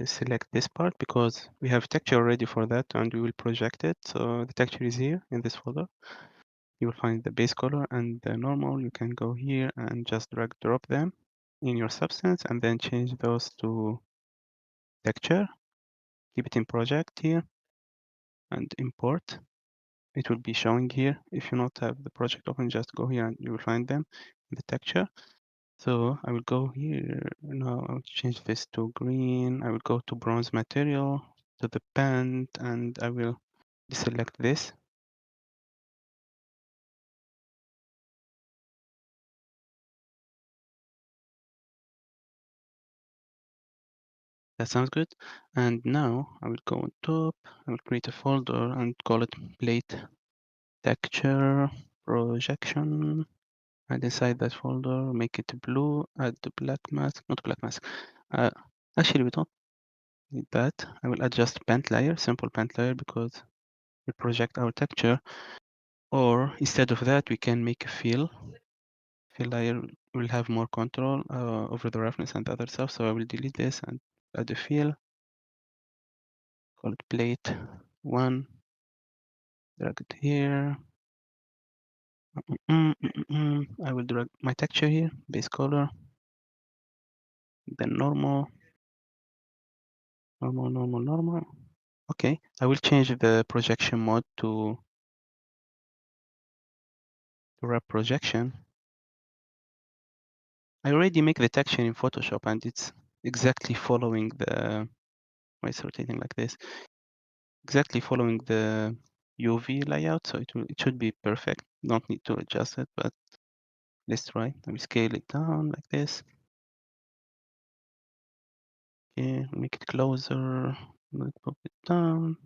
A: select this part because we have texture already for that and we will project it. So the texture is here in this folder. You will find the base color and the normal. You can go here and just drag drop them in your substance and then change those to texture. Keep it in project here and import. It will be showing here. If you not have the project open, just go here and you will find them in the texture. So I will go here now. I'll change this to green. I will go to bronze material to the paint and I will deselect this. That sounds good. And now I will go on top. I will create a folder and call it plate texture projection. And inside that folder, make it blue. Add the black mask, not black mask. Uh, Actually, we don't need that. I will add just paint layer, simple paint layer, because we project our texture. Or instead of that, we can make a fill. Fill layer will have more control over the roughness and other stuff. So I will delete this and add a fill. Call it plate 1. Drag it here. I will drag my texture here, base color, then normal, normal. Okay, I will change the projection mode to wrap projection. I already make the texture in Photoshop and it's exactly following the, why it's rotating like this, exactly following the UV layout, so it should be perfect. Don't need to adjust it, but let's try. I will scale it down like this. Okay, make it closer, pop it down.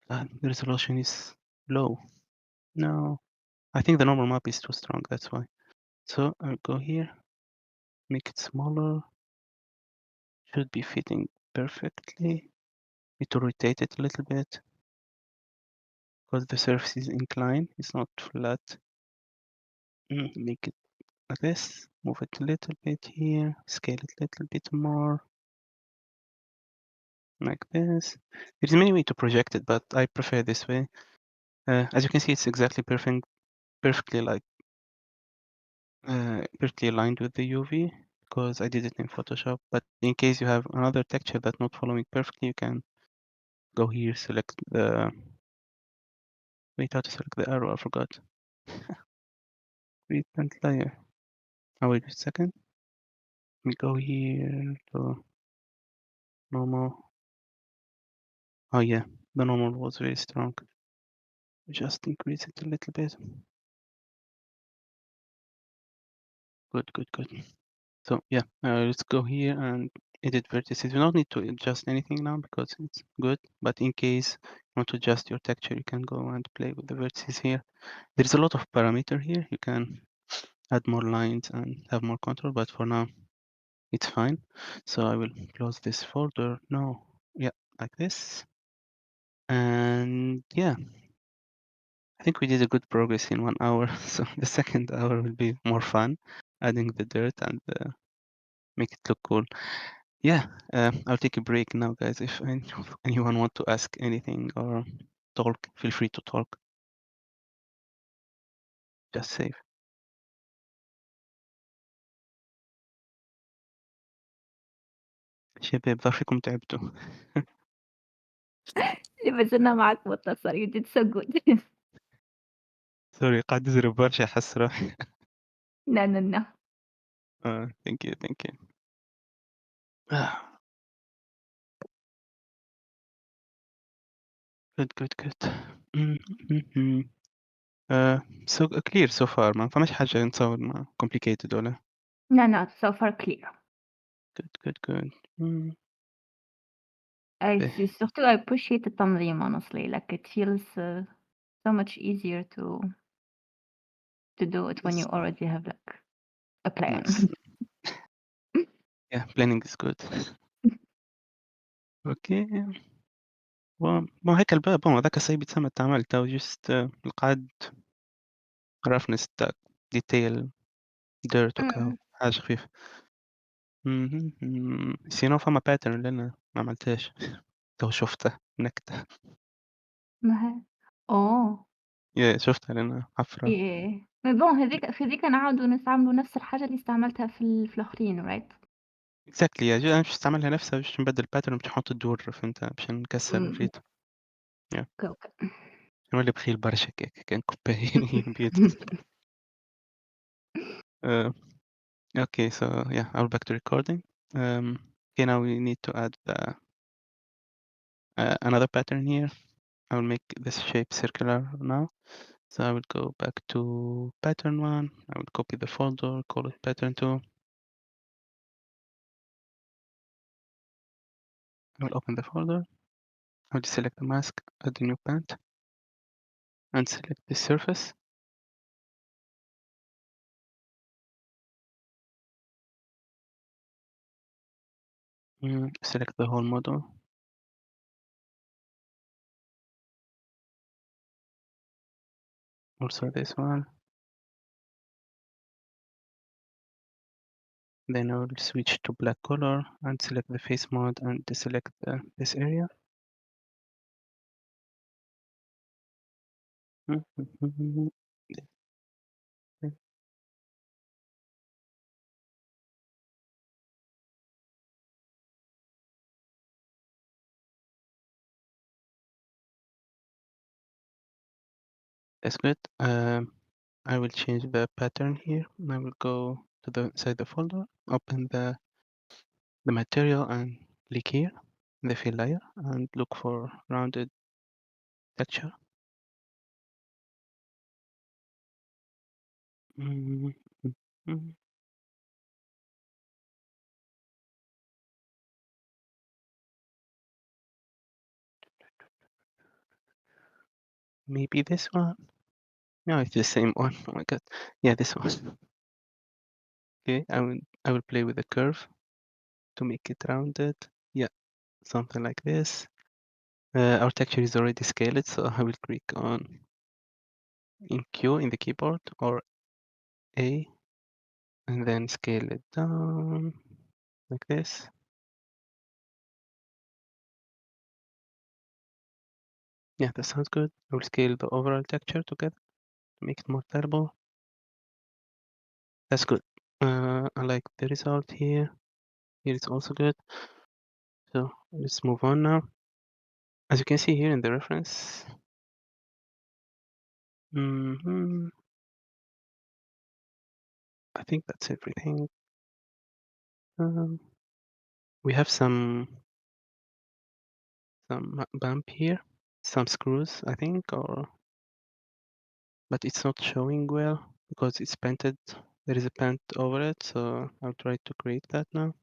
A: The resolution is low. No, I think the normal map is too strong, that's why. So I'll go here, make it smaller. Should be fitting perfectly. Need to rotate it a little bit because the surface is inclined, it's not flat. Make it like this, move it a little bit here, scale it a little bit more, like this. There's many ways to project it, but I prefer this way. As you can see, it's exactly perfectly like perfectly aligned with the UV because I did it in Photoshop. But in case you have another texture that's not following perfectly, you can go here, select the, wait, how to select the arrow, I forgot. Create paint layer. Oh, wait a second. We go here to normal. Oh yeah, the normal was very strong. Just increase it a little bit. Good. So yeah, let's go here and edit vertices. You don't need to adjust anything now because it's good, but in case you want to adjust your texture, you can go and play with the vertices here. There's a lot of parameter here. You can add more lines and have more control, but for now, it's fine. So I will close this folder. No, yeah, like this. And yeah, I think we did a good progress in 1 hour. So the second hour will be more fun, adding the dirt and make it look cool. Yeah, I'll take a break now, guys. If anyone want to ask anything or talk, feel free to talk. Just save. شباب ظرفكم تعبتوا.
B: بس أنا معاك متصل you did so good.
A: سوري قاعد أضرب برشا أحس روحي.
B: No, no, no.
A: Thank you, thank you. Good, good, good. Mhm. So clear so far ما فماش حاجة نتصور complicated ولا.
B: No, no, so far clear.
A: Good, good, good. Mm.
B: Surtout I appreciate التنظيم honestly, like it feels so much easier to do it when you
A: Yes,
B: already have like a
A: yes.
B: plan.
A: Yeah, planning is good. Okay. Bon هيك الباب bon هذاك السايب يتسمى تعمل تو just القعد roughness تاع detail dirt وكا
B: إمم.
A: حاجة خفيفة. سينو فما pattern اللي أنا ما عملتهاش تو شفتها نكتة.
B: ما هي
A: يا شفتها لأنها حفرة.
B: ياه! mais bon هذيك نعاودوا نستعملوا نفس الحاجة اللي استعملتها في الآخرين right؟
A: exactly أنا باش نستعملها نفسها باش نبدل pattern باش نحط الدور فهمت باش نكسر
B: إمم.
A: الريتم. yeah.
B: أوكي.
A: نولي بخيل برشا كان كوباية بيت. uh, okay so yeah I'll back to recording. Okay now we need to add another pattern here. I'll make this shape circular now. So I will go back to pattern 1. I will copy the folder, call it pattern 2. I will open the folder. I will select the mask, add a new paint, and select the surface. Select the whole model. Also this one. Then I will switch to black color and select the face mode and deselect this area. That's good. I will change the pattern here. I will go to the inside the folder, open the material and click here in the fill layer and look for rounded texture. Mm, mm, mm. Maybe this one. No, it's the same one. Oh my god. Yeah, this one. Okay, I will play with the curve to make it rounded. Yeah, something like this. Our texture is already scaled, so I will click on in Q in the keyboard or A and then scale it down like this. Yeah, that sounds good. I will scale the overall texture together to make it more terrible. That's good. I like the result here. Here it's also good. So let's move on now. As you can see here in the reference, I think that's everything. We have some bump here, some screws, I think, but it's not showing well because it's painted. There is a paint over it, so I'll try to create that now.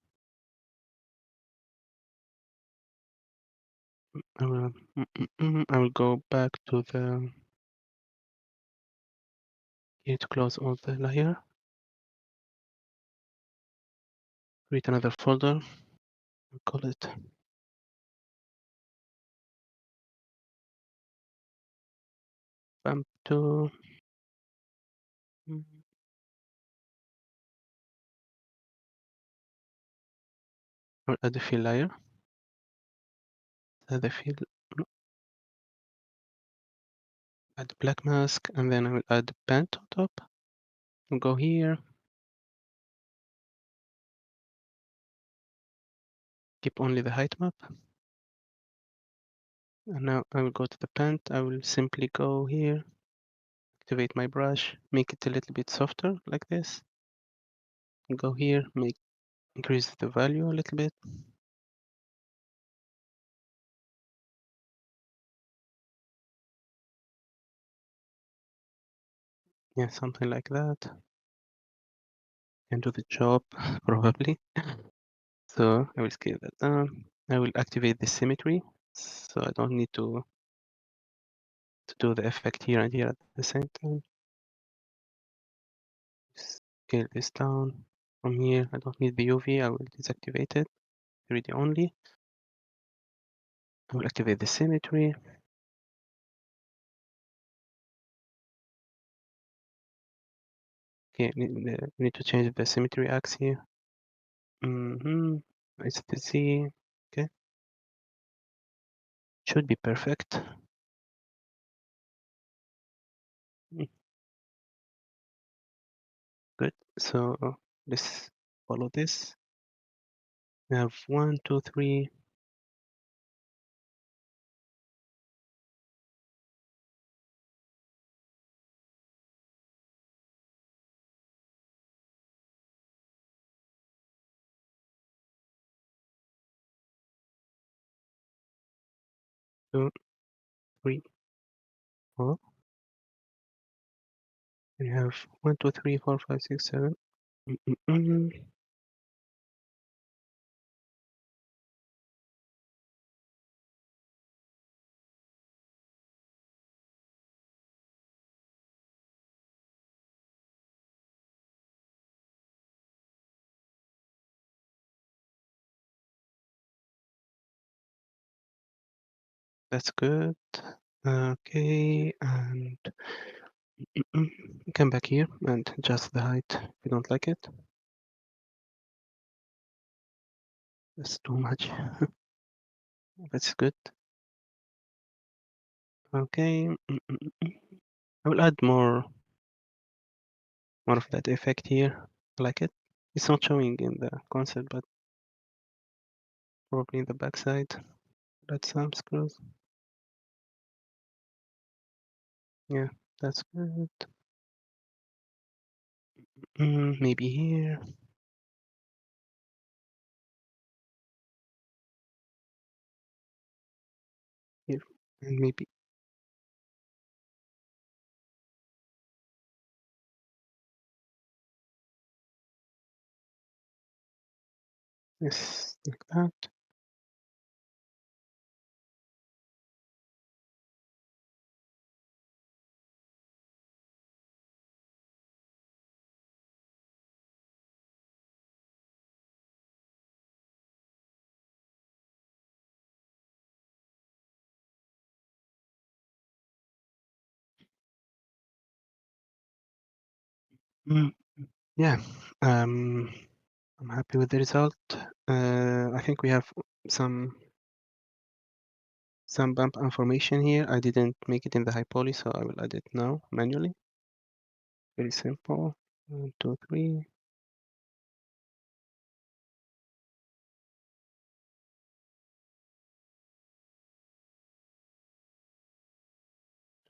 A: I will go back to the here to close all the layer. Create another folder. Call it bump2. Or add a fill layer. Add a fill. Add black mask, and then I will add paint on top. I'll go here. Keep only the height map. And now I will go to the paint. I will simply go here, activate my brush, make it a little bit softer like this. Go here, increase the value a little bit. Yeah, something like that. Can do the job probably. So I will scale that down. I will activate the symmetry, so I don't need to do the effect here and here at the same time. Scale this down. From here, I don't need the UV. I will deactivate it. 3D only. I will activate the symmetry. Okay, need to change the symmetry axis here. It's the Z. Okay, should be perfect. Good. So let's follow this. We have 1, 2, 3. 2, 3, 4. We have 1, 2, 3, 4, 5, 6, 7. That's good. Okay, and come back here and adjust the height if you don't like it. That's too much. That's good. Okay. I will add more of that effect here. I like it. It's not showing in the concept, but probably in the backside. Add some screws. Yeah, that's good. Maybe here. Here. And maybe. Yes, like that. Mm, yeah. I'm happy with the result. I think we have some bump information here. I didn't make it in the high poly, so I will add it now manually. Very simple. 1, 2, 3.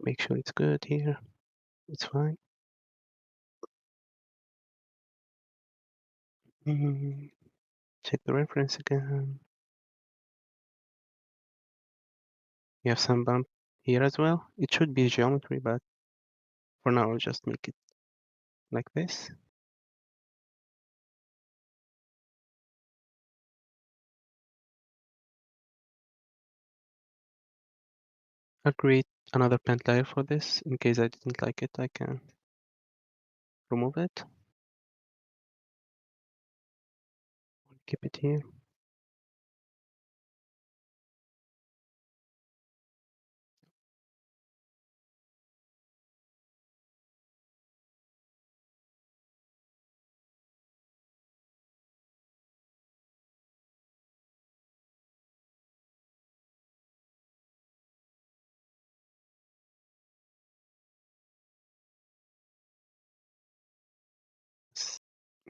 A: Make sure it's good here. It's fine. Check the reference again. You have some bump here as well. It should be geometry, but for now I'll just make it like this. I'll create another paint layer for this. In case I didn't like it, I can remove it. Keep it here.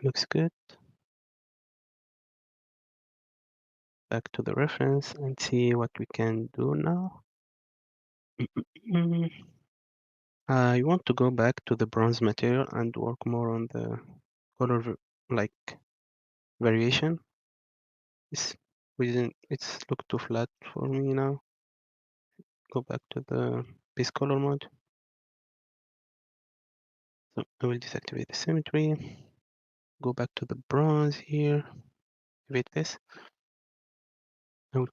A: Looks good. Back to the reference and see what we can do now. I want to go back to the bronze material and work more on the color like variation. It's look too flat for me now. Go back to the base color mode. So I will deactivate the symmetry. Go back to the bronze here. Activate this. I will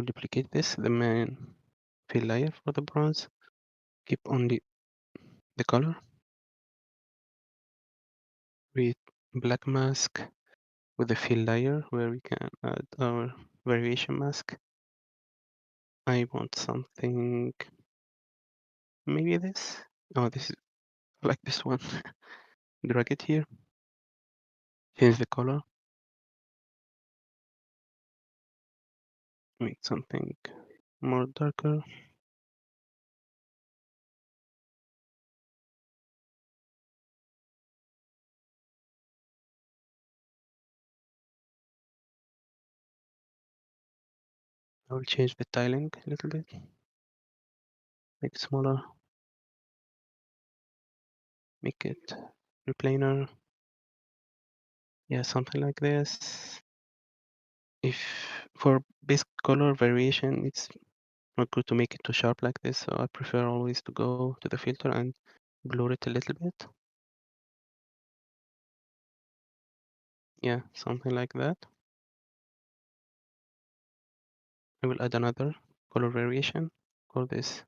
A: duplicate this, the main fill layer for the bronze. Keep only the color. Create black mask with the fill layer where we can add our variation mask. I want something, maybe this. Oh, this is like this one. Drag it here. Change the color. Make something more darker. I will change the tiling a little bit. Make it smaller. Make it replanar. Yeah, something like this. If for base color variation, it's not good to make it too sharp like this, so I prefer always to go to the filter and blur it a little bit. Yeah, something like that. I will add another color variation. Call this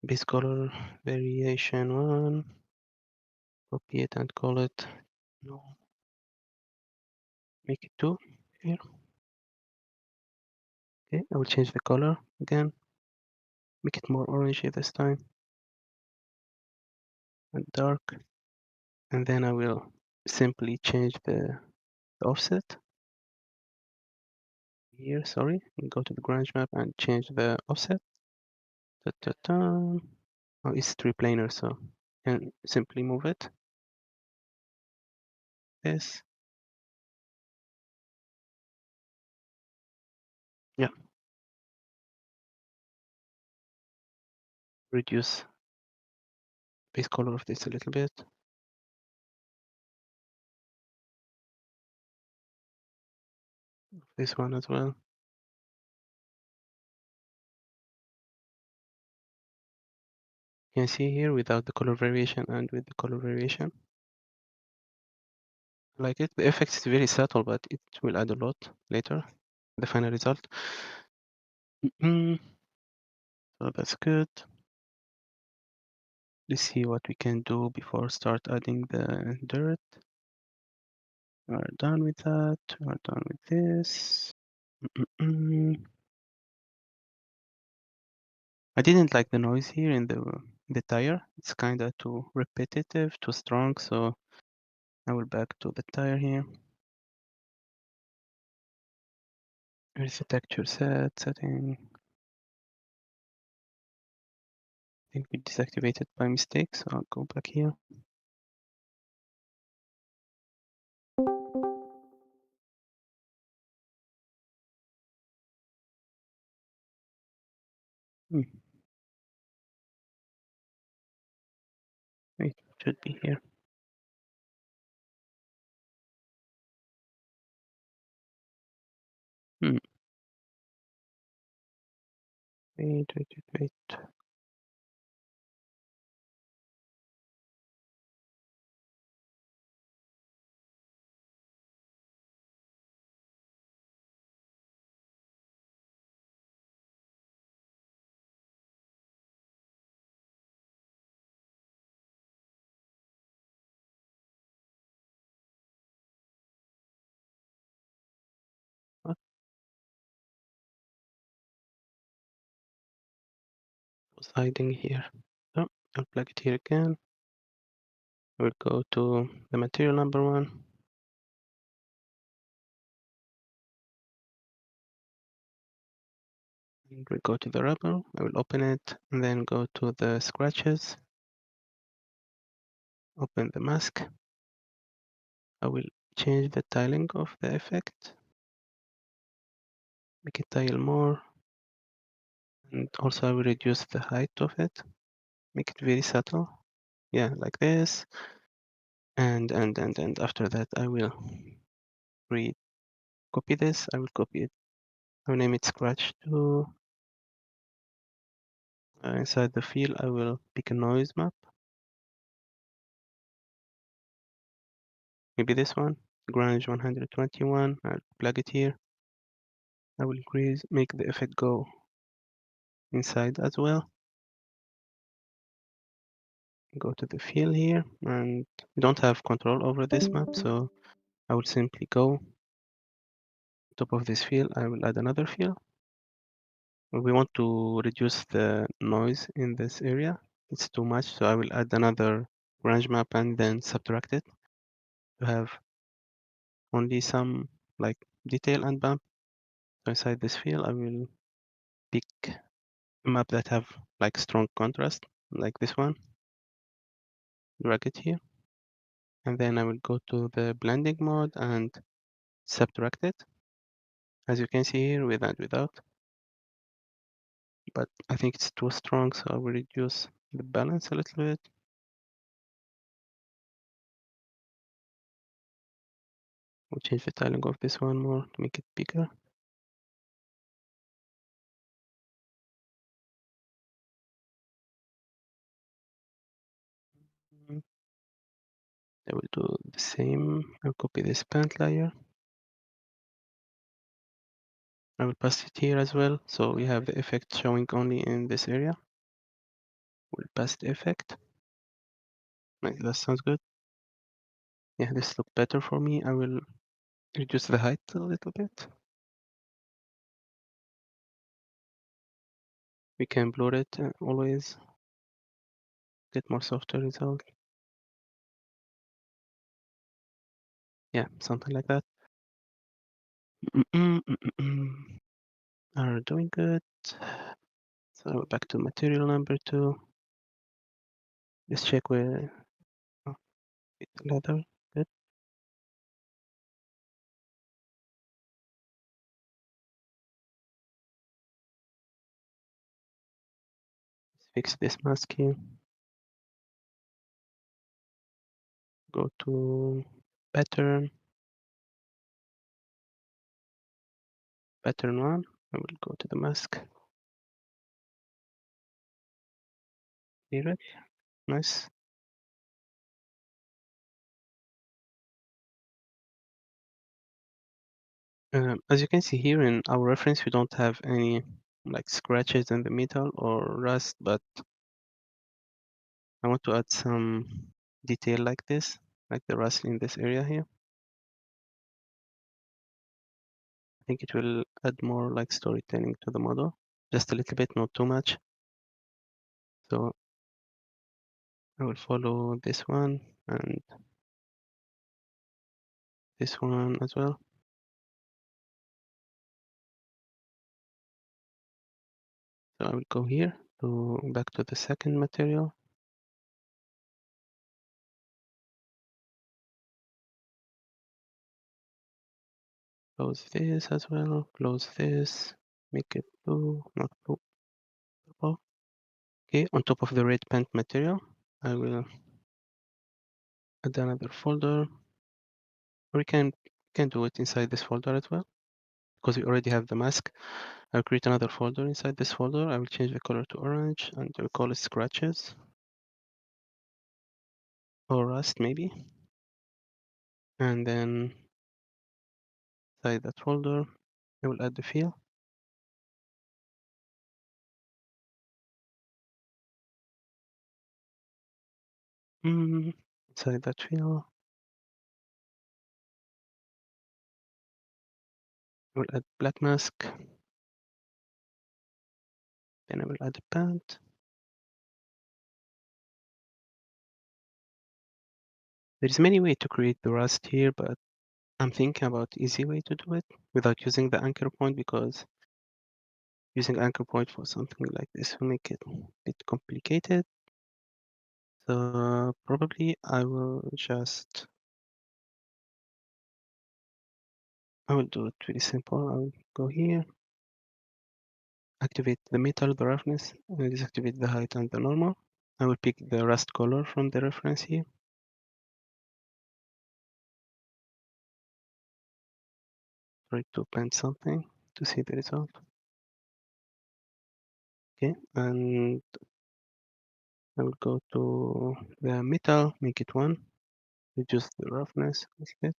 A: base color variation 1. Copy it and call it, no, make it 2 here. Okay, I will change the color again. Make it more orangey this time. And dark. And then I will simply change the offset. Here, sorry, go to the Grunge map and change the offset. Oh, it's triplanar, so and simply move it. This. Yeah. Reduce base color of this a little bit. This one as well. You can see here without the color variation and with the color variation. Like it, the effect is very subtle, but it will add a lot later. The final result. So that's good. Let's see what we can do before start adding the dirt. We're done with that. We're done with this. I didn't like the noise here in the tire. It's kind of too repetitive, too strong. So I will back to the tire here. Here's the texture setting. I think we deactivated by mistake, so I'll go back here. Wait, it should be here. Wait. hiding here. So I'll plug it here again. We'll go to the material number one. And we'll go to the rubber. I will open it and then go to the scratches. Open the mask. I will change the tiling of the effect. Make it tile more. And also I will reduce the height of it. Make it very subtle. Yeah, like this. And after that I will copy this. I will copy it. I will name it scratch 2. Inside the field I will pick a noise map. Maybe this one. Grunge 121. I'll plug it here. I will increase, make the effect go inside as well. Go to the field here, and we don't have control over this map, so I will simply go top of this field. I will add another field. We want to reduce the noise in this area. It's too much, so I will add another grunge map and then subtract it to have only some like detail and bump. So inside this field, I will pick a map that have like strong contrast, like this one. Drag it here, and then I will go to the blending mode and subtract it, as you can see here, with and without. But I think it's too strong, so I will reduce the balance a little bit. We'll change the tiling of this one more to make it bigger. Mm, I will do the same. I'll copy this paint layer. I will pass it here as well, so we have the effect showing only in this area. We'll pass the effect. Like, that sounds good. Yeah, this look better for me. I will reduce the height a little bit. We can blur it always. Get more softer result. Yeah, something like that. Are doing good. So back to material number 2. Let's check where with leather. Good. Let's fix this mask here. Go to pattern. Pattern 1. I will go to the mask. Clear it. Nice. As you can see here in our reference, we don't have any like scratches in the metal or rust, but I want to add some detail like this, like the rust in this area here. I think it will add more like storytelling to the model, just a little bit, not too much. So I will follow this one and this one as well. So I will go here to back to the second material. Close this as well. Close this. Make it blue, not blue, purple. Okay, on top of the red paint material, I will add another folder. Or we can do it inside this folder as well, because we already have the mask. I'll create another folder inside this folder. I will change the color to orange and I will call it scratches or rust maybe. And then inside that folder, I will add the field. Inside that field, I will add black mask. Then I will add a paint. There's many ways to create the rust here, but I'm thinking about easy way to do it without using the anchor point, because using anchor point for something like this will make it a bit complicated. So probably I will do it really simple. I will go here, activate the metal, the roughness, and disactivate the height and the normal. I will pick the rust color from the reference here. Try to paint something to see the result. Okay, and I will go to the metal, make it 1, reduce the roughness a bit.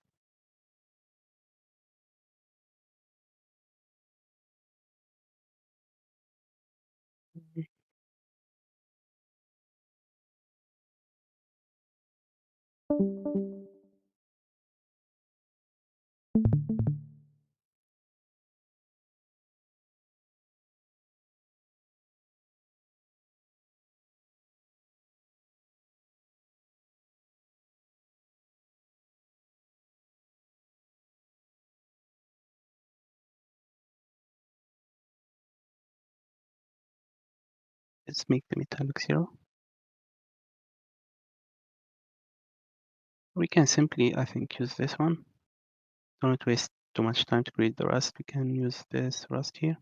A: Let's make the metallic 0. We can simply, I think, use this one. Don't waste too much time to create the rust. We can use this rust here.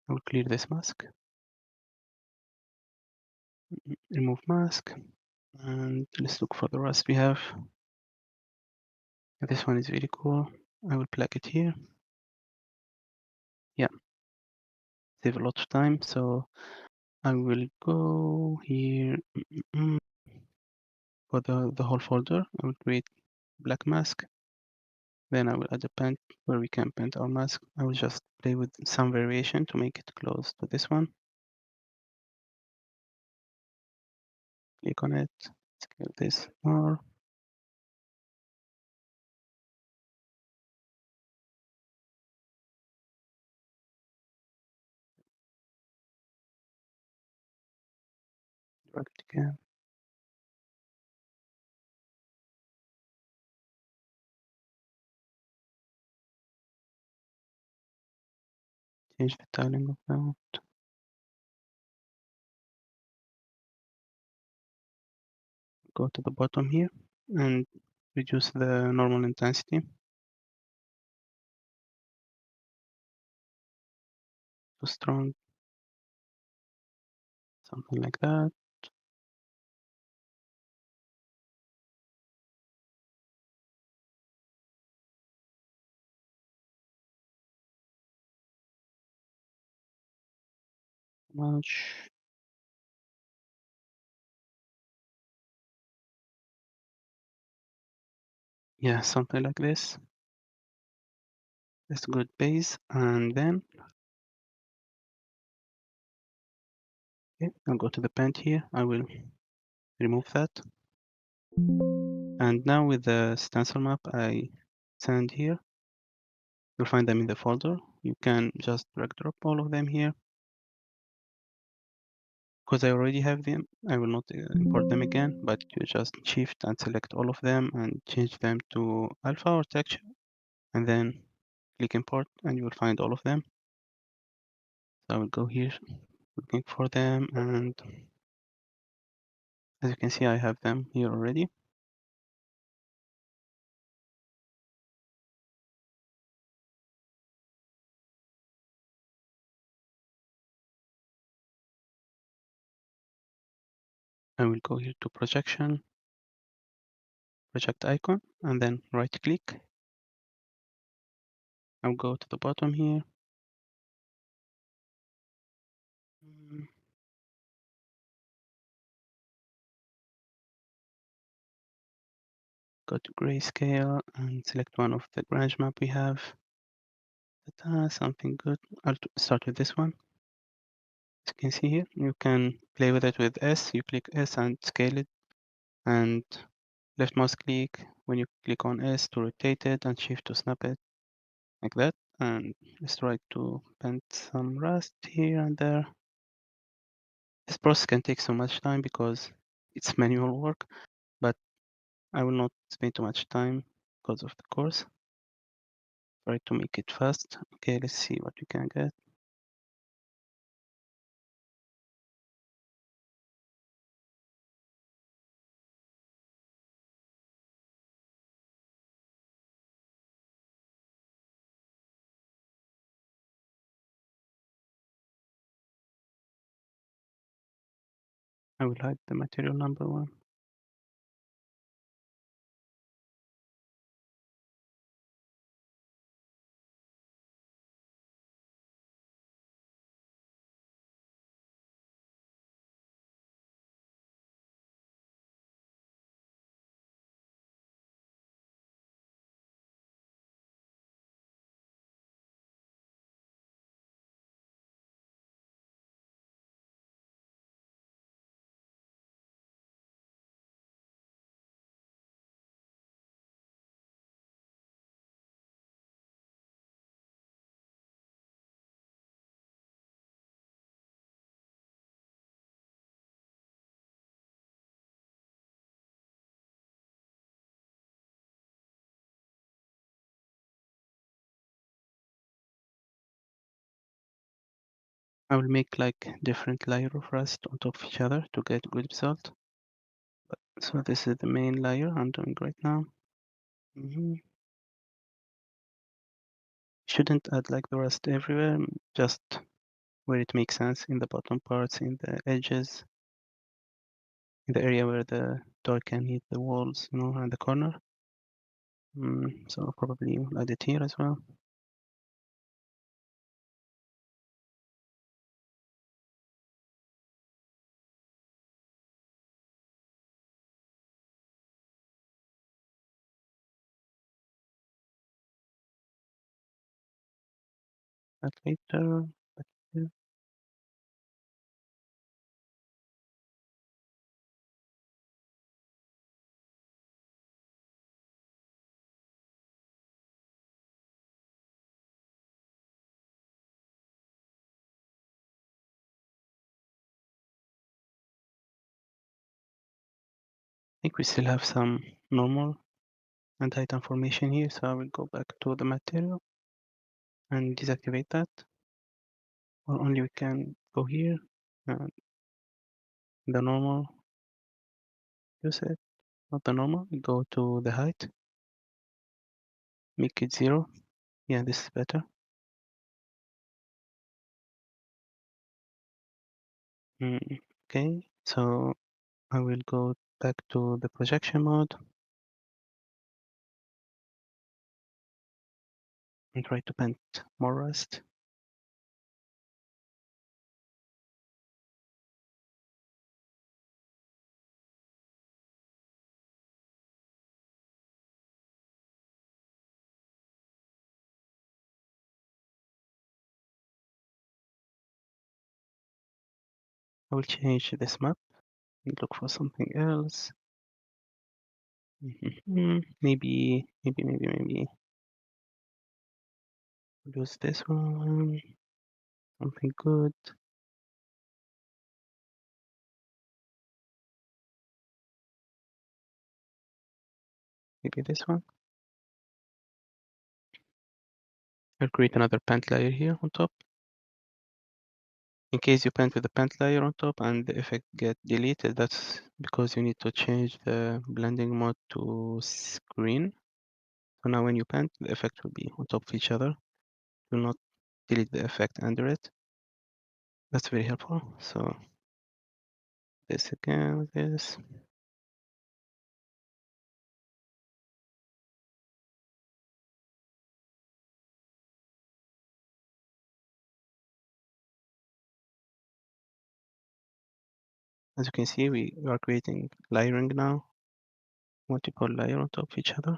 A: I will clear this mask. Remove mask. And let's look for the rust we have. This one is very cool. I will plug it here. Yeah, save a lot of time. So I will go here for the whole folder. I will create black mask. Then I will add a paint where we can paint our mask. I will just play with some variation to make it close to this one. Click on it, scale this more. Drag it again. Change the tiling of that. Go to the bottom here and reduce the normal intensity. Too strong. Something like that. Much. Yeah, something like this. That's good base. And then okay, I'll go to the paint here. I will remove that. And now with the stencil map I send here, you'll find them in the folder. You can just drag drop all of them here. Because I already have them, I will not import them again, but you just shift and select all of them and change them to alpha or texture, and then click import and you will find all of them. So I will go here looking for them, and as you can see I have them here already. I will go here to projection, project icon, and then right click. I'll go to the bottom here. Go to grayscale and select one of the branch map we have. Something good. I'll start with this one. As you can see here, you can play with it with S. You click S and scale it, and left mouse click when you click on S to rotate it, and shift to snap it like that. And let's try to paint some rust here and there. This process can take so much time because it's manual work, but I will not spend too much time because of the course. Try to make it fast. Okay, let's see what we can get. I will hide the material number 1. I will make like different layer of rust on top of each other to get good result. So this is the main layer I'm doing right now. Shouldn't add like the rust everywhere, just where it makes sense, in the bottom parts, in the edges, in the area where the door can hit the walls, and the corner. So probably we'll add it here as well. That later. But yeah. I think we still have some normal and height information here, so I will go back to the material and deactivate that. Or only we can go here and the normal, use it, not the normal, we go to the height, make it 0. Yeah, this is better. Okay, so I will go back to the projection mode and try to paint more rust. I will change this map and look for something else. Maybe use this one. Something good. Maybe this one. I'll create another paint layer here on top. In case you paint with the paint layer on top and the effect get deleted, that's because you need to change the blending mode to screen. So now when you paint, the effect will be on top of each other. Do not delete the effect under it. That's very helpful. So this again, this. As you can see, we are creating layering now. Multiple layer on top of each other.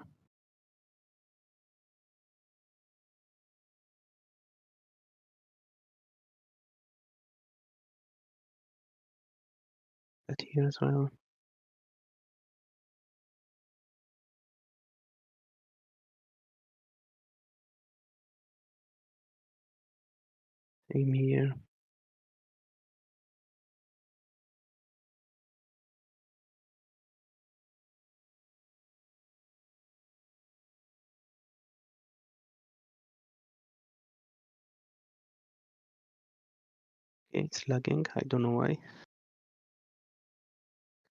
A: That here as well. Same here. Okay, it's lagging. I don't know why.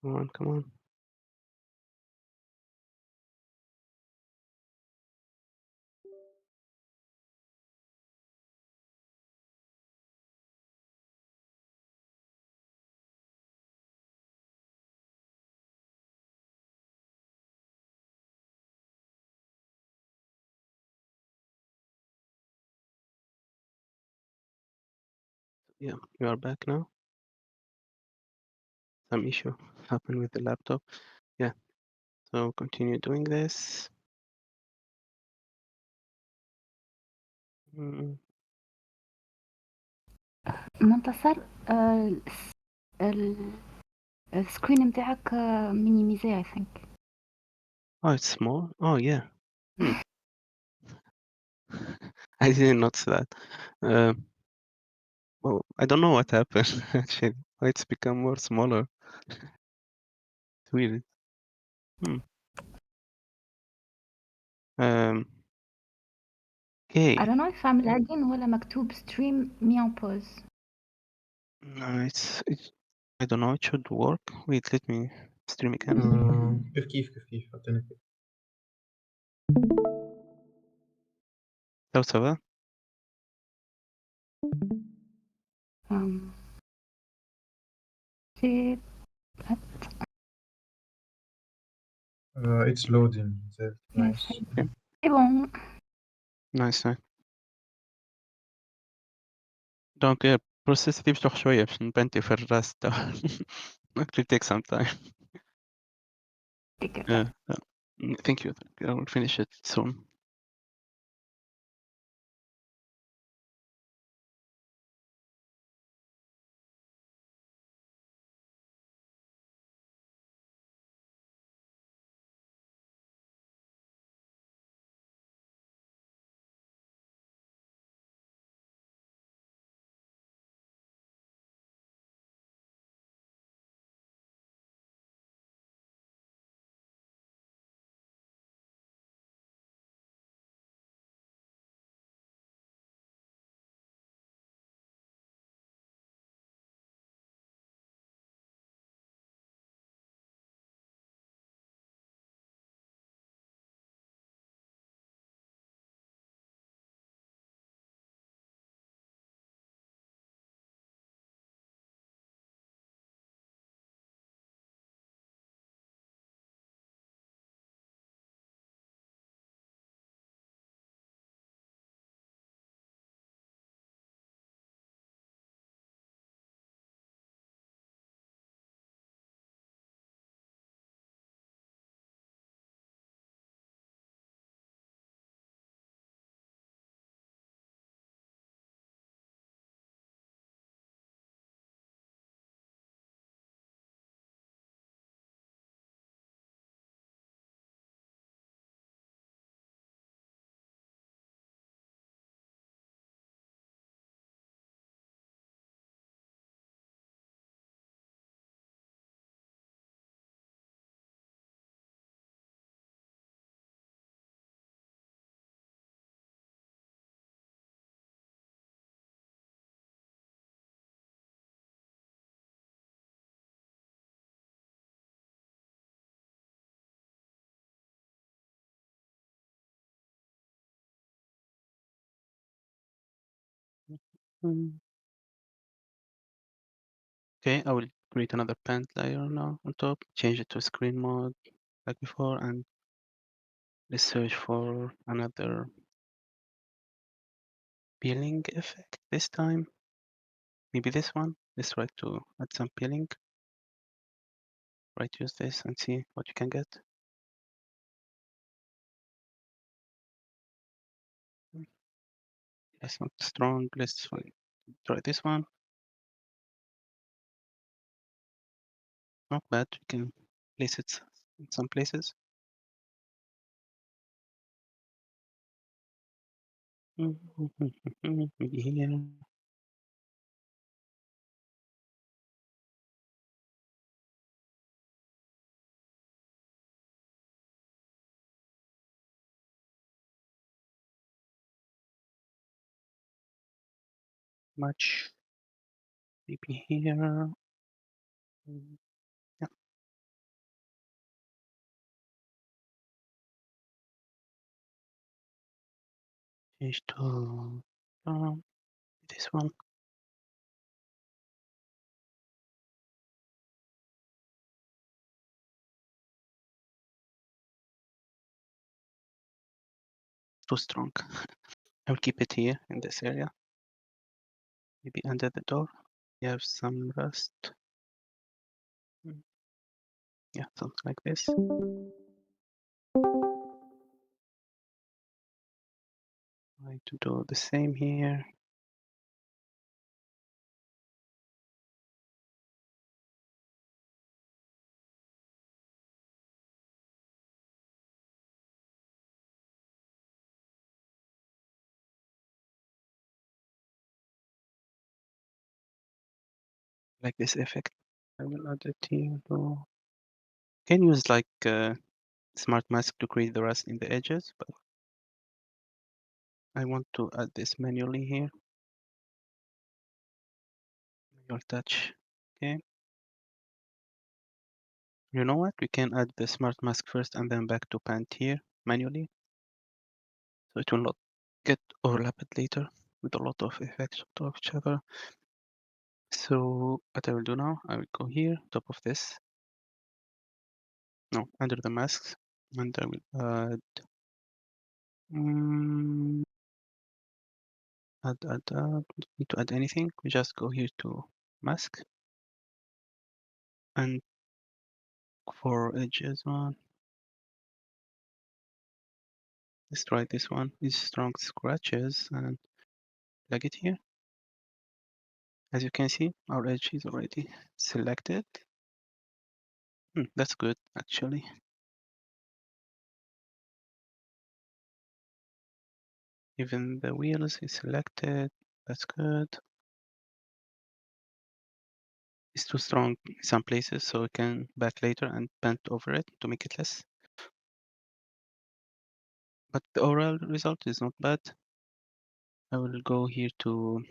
A: Come on, come on. Yeah, you are back now. Some issue happened with the laptop. Yeah, so continue doing this. Mm,
B: منتصر السكرين متاعك minimiser I think.
A: Oh, it's small. Oh, yeah. Hmm. I didn't notice that. Well, I don't know what happened actually. Why it's become more smaller. It's weird. Hmm. Um,
B: I
A: okay.
B: don't know if I'm lagging ولا مكتوب stream me on pause.
A: No, it's I don't know. It should work. Wait, let me stream again.
C: كيف عطينا كيف.
A: So, ça va?
B: C'est
C: It's loading. That's nice.
A: Okay.
B: c'est bon.
A: Nice, nice. Donc, process دي بتروح شوية باش نبنتي في الراس ده. It will take some time.
B: Take it.
A: Thank you. I will finish it soon. Mm. Okay, I will create another paint layer now on top, change it to screen mode like before, and let's search for another peeling effect this time. Maybe this one. Let's try to add some peeling. Right, use this and see what you can get. That's not strong. Let's try this one. Not bad. You can place it in some places. Maybe here. Much. maybe here. Yeah. Change to this one. Too strong. I will keep it here in this area. Maybe under the door. You have some rust. Yeah, something like this. Try to do the same here. Like this effect. I will add it here. Can use like smart mask to create the rust in the edges, but I want to add this manually here. Manual touch. Okay. You know what? We can add the smart mask first and then back to paint here manually. So it will not get overlapped later with a lot of effects on top of each other. So what I will do now, I will go here, top of this. No, under the masks, and I will add don't need to add anything. We just go here to mask and for edges one. Let's try this one. These strong scratches and plug it here. As you can see, our edge is already selected. That's good actually. Even the wheels is selected. That's good. It's too strong in some places, so we can back later and paint over it to make it less. But the overall result is not bad. I will go here to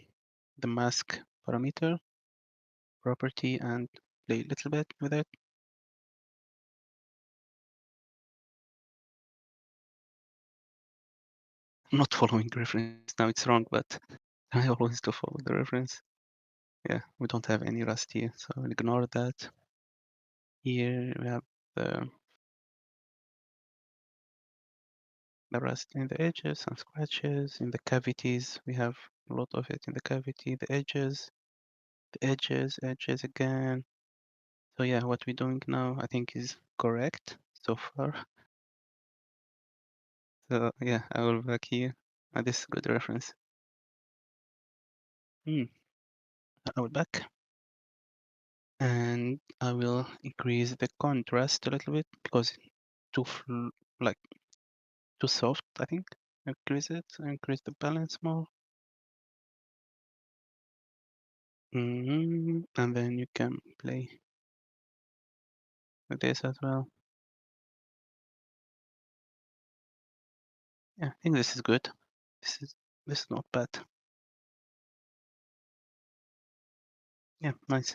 A: the mask parameter, property, and play a little bit with it. I'm not following reference. Now it's wrong, but I always do follow the reference. Yeah, we don't have any rust here, so I'll ignore that. Here we have the rust in the edges and scratches. In the cavities, we have a lot of it in the cavity, the edges again. So yeah, what we're doing now, I think is correct so far. So yeah, I will back here. This is a good reference. I will back. And I will increase the contrast a little bit because too like too soft, I think. Increase it, increase the balance more. And then you can play with this as well. Yeah, I think this is good. This is not bad. Yeah, nice.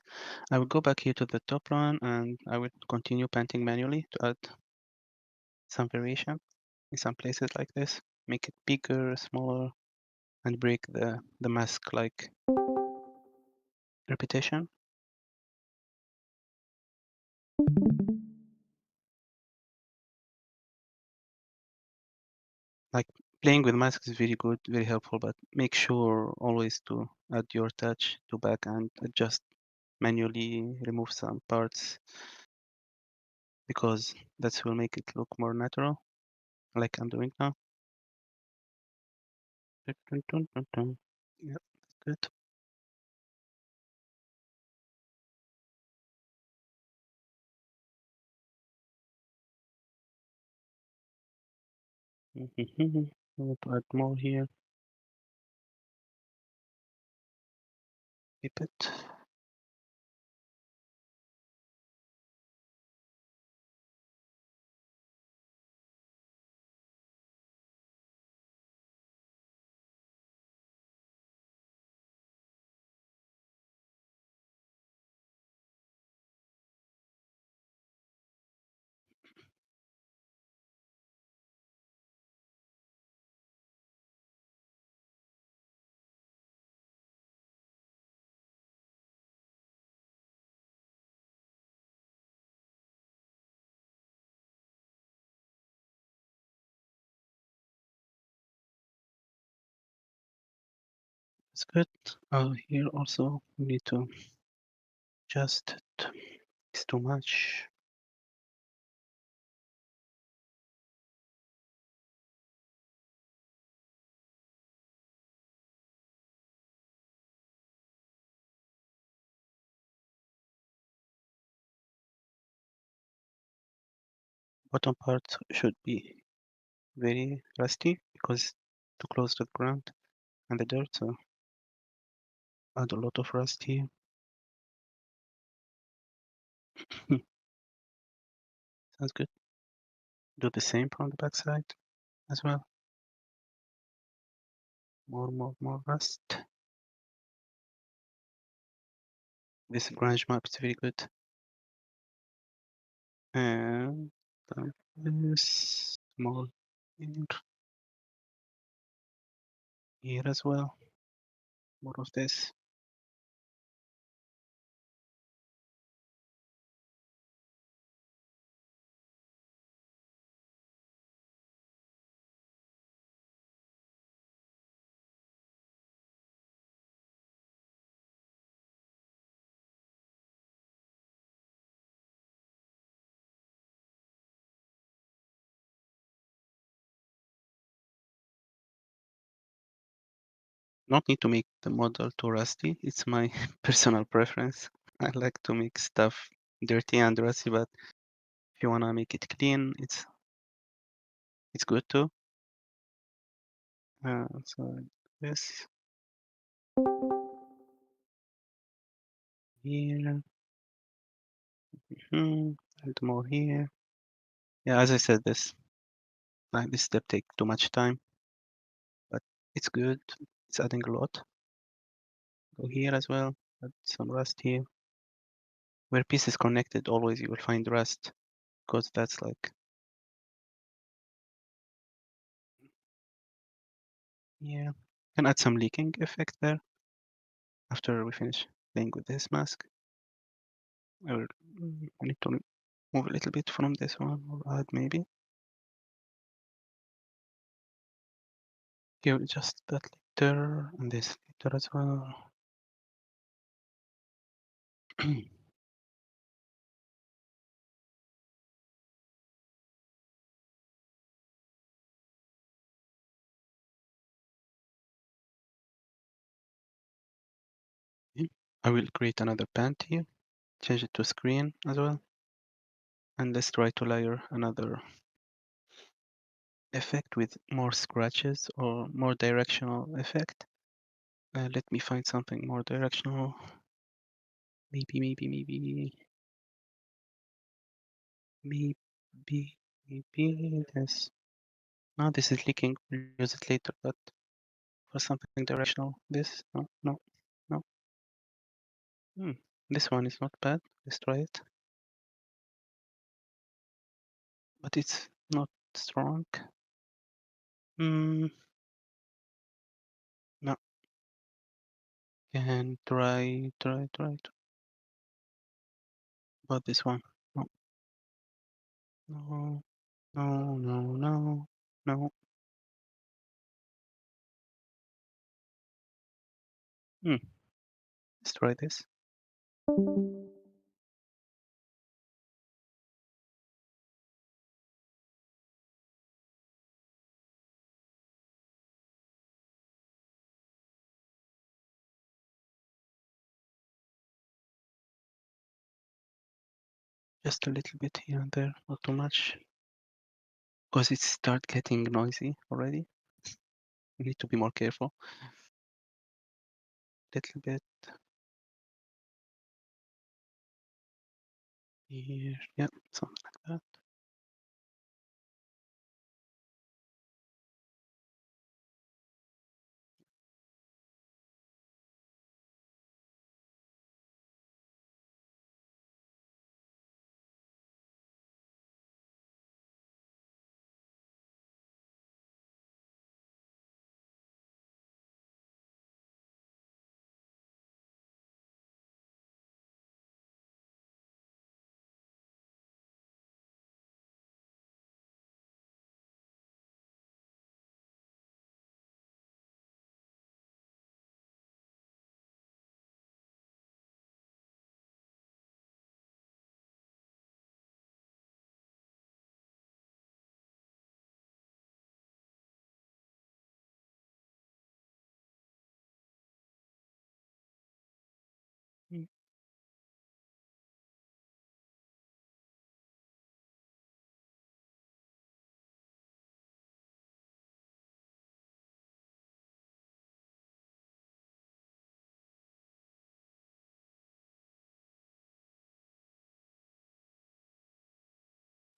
A: I will go back here to the top one and I will continue painting manually to add some variation in some places like this. Make it bigger, smaller, and break the mask like repetition. Like playing with masks is very good, very helpful, but make sure always to add your touch to back and adjust manually, remove some parts because that will make it look more natural, like I'm doing now. Yeah, good. I want to add more here. Keep it. That's good. Here also we need to adjust it. It's too much. Bottom part should be very rusty because too close to the ground and the dirt, so add a lot of rust here. Sounds good. Do the same from the backside as well. More rust. This grunge map is very good. And this small here as well. More of this. Not need to make the model too rusty. It's my personal preference. I like to make stuff dirty and rusty, but if you wanna make it clean, it's good too. So this here, and more here. Yeah, as I said, this step take too much time, but it's good. It's adding a lot. Go here as well. Add some rust here. Where piece is connected, always you will find rust because that's like yeah. Can add some leaking effect there after we finish playing with this mask. I need to move a little bit from this one or add maybe. Here just that later and this later as well. I will create another paint here, change it to screen as well. And let's try to layer another effect with more scratches or more directional effect. Let me find something more directional. Maybe this. No, this is leaking. We'll use it later, but for something directional, this, no. This one is not bad. Let's try it. But it's not strong. No. Can try. About this one. No. Let's try this. Just a little bit here and there, not too much. Because it start getting noisy already. We need to be more careful. Little bit here. Yeah, something like that.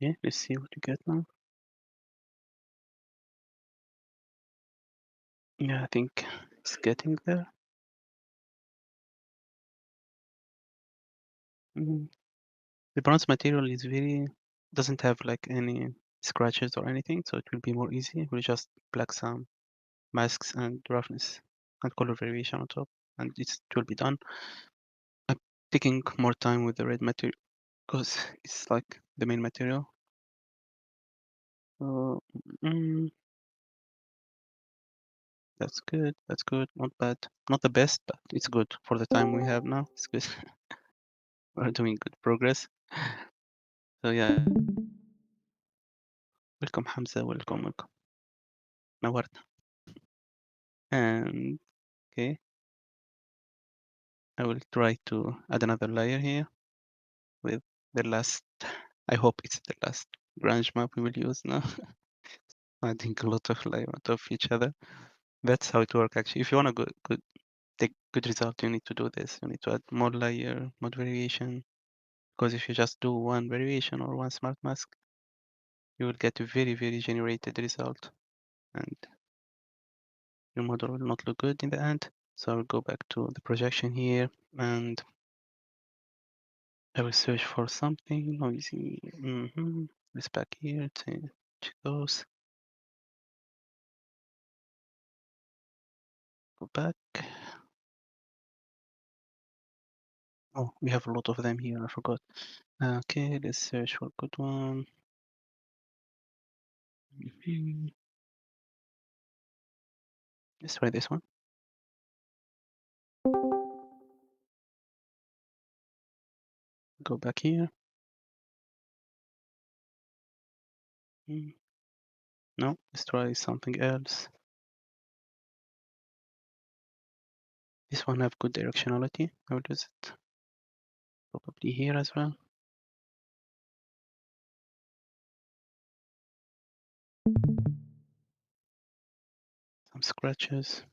A: Okay, let's see what you get now. Yeah, I think it's getting there. Mm. The bronze material is doesn't have like any scratches or anything, so it will be more easy. We'll just plug some masks and roughness and color variation on top, and it will be done. I'm taking more time with the red material because it's like the main material. So, that's good. That's good. Not bad. Not the best, but it's good for the time we have now. It's good. We're doing good progress. So yeah, welcome Hamza. Welcome. نورتنا. And okay, I will try to add another layer here with the last. I hope it's the last grunge map we will use now. Adding a lot of layer on top of each other. That's how it works actually. If you want a take good result, you need to do this. You need to add more layer, more variation. Because if you just do one variation or one smart mask, you will get a very generated result, and your model will not look good in the end. So I will go back to the projection here, and I will search for something noisy. Let's back here to check those. Go back. Oh, we have a lot of them here. I forgot. Okay, let's search for a good one. Let's try this one. Go back here. No, let's try something else. This one have good directionality. I will use it probably here as well. Some scratches.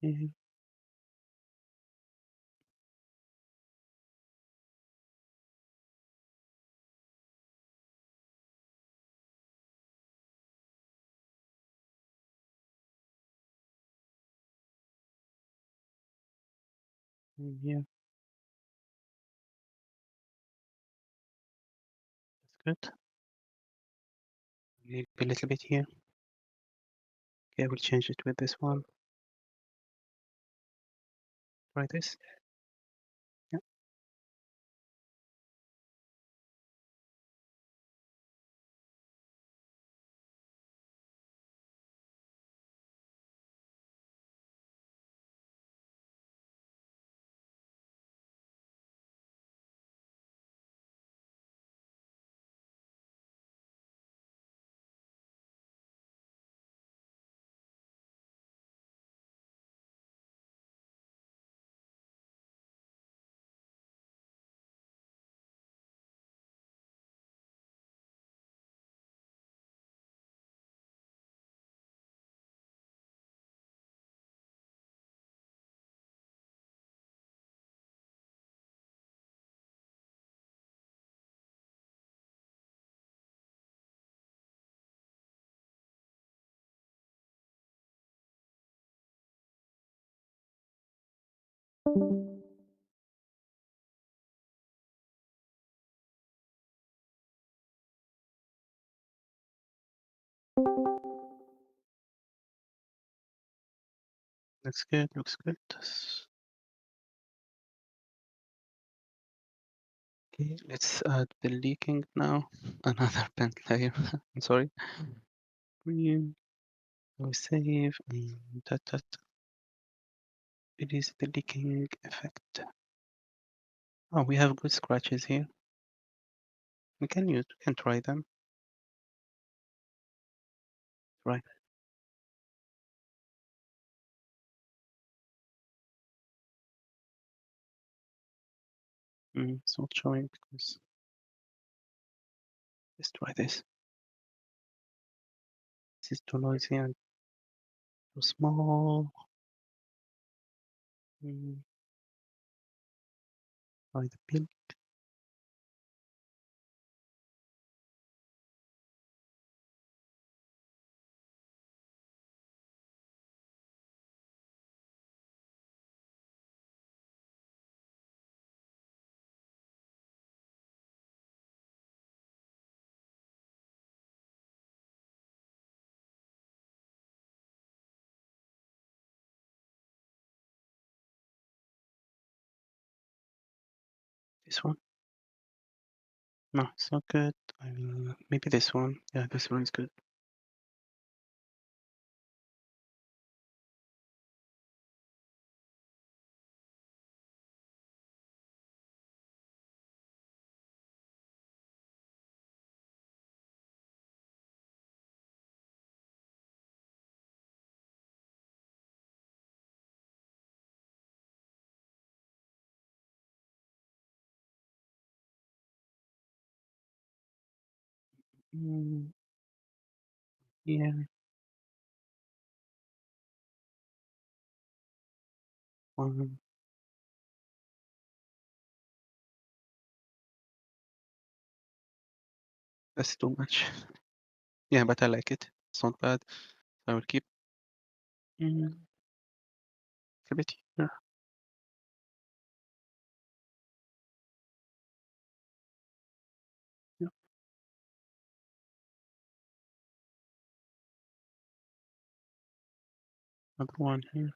A: Yeah, yeah, that's good. Maybe a little bit here. Okay, I will change it with this one. Try this. Yeah. Looks good. Looks good. Okay, let's add the leaking now. Another bent layer. I'm sorry. We save. That it is the leaking effect. Oh, we have good scratches here. We can try them. Right. It's not showing because let's try this. This is too noisy and too small. Try the build. This one. No, it's not good. I will maybe this one. Yeah, this one is good. Yeah, one. That's too much. Yeah, but I like it. It's not bad. I will keep a bit here. Yeah, another one here.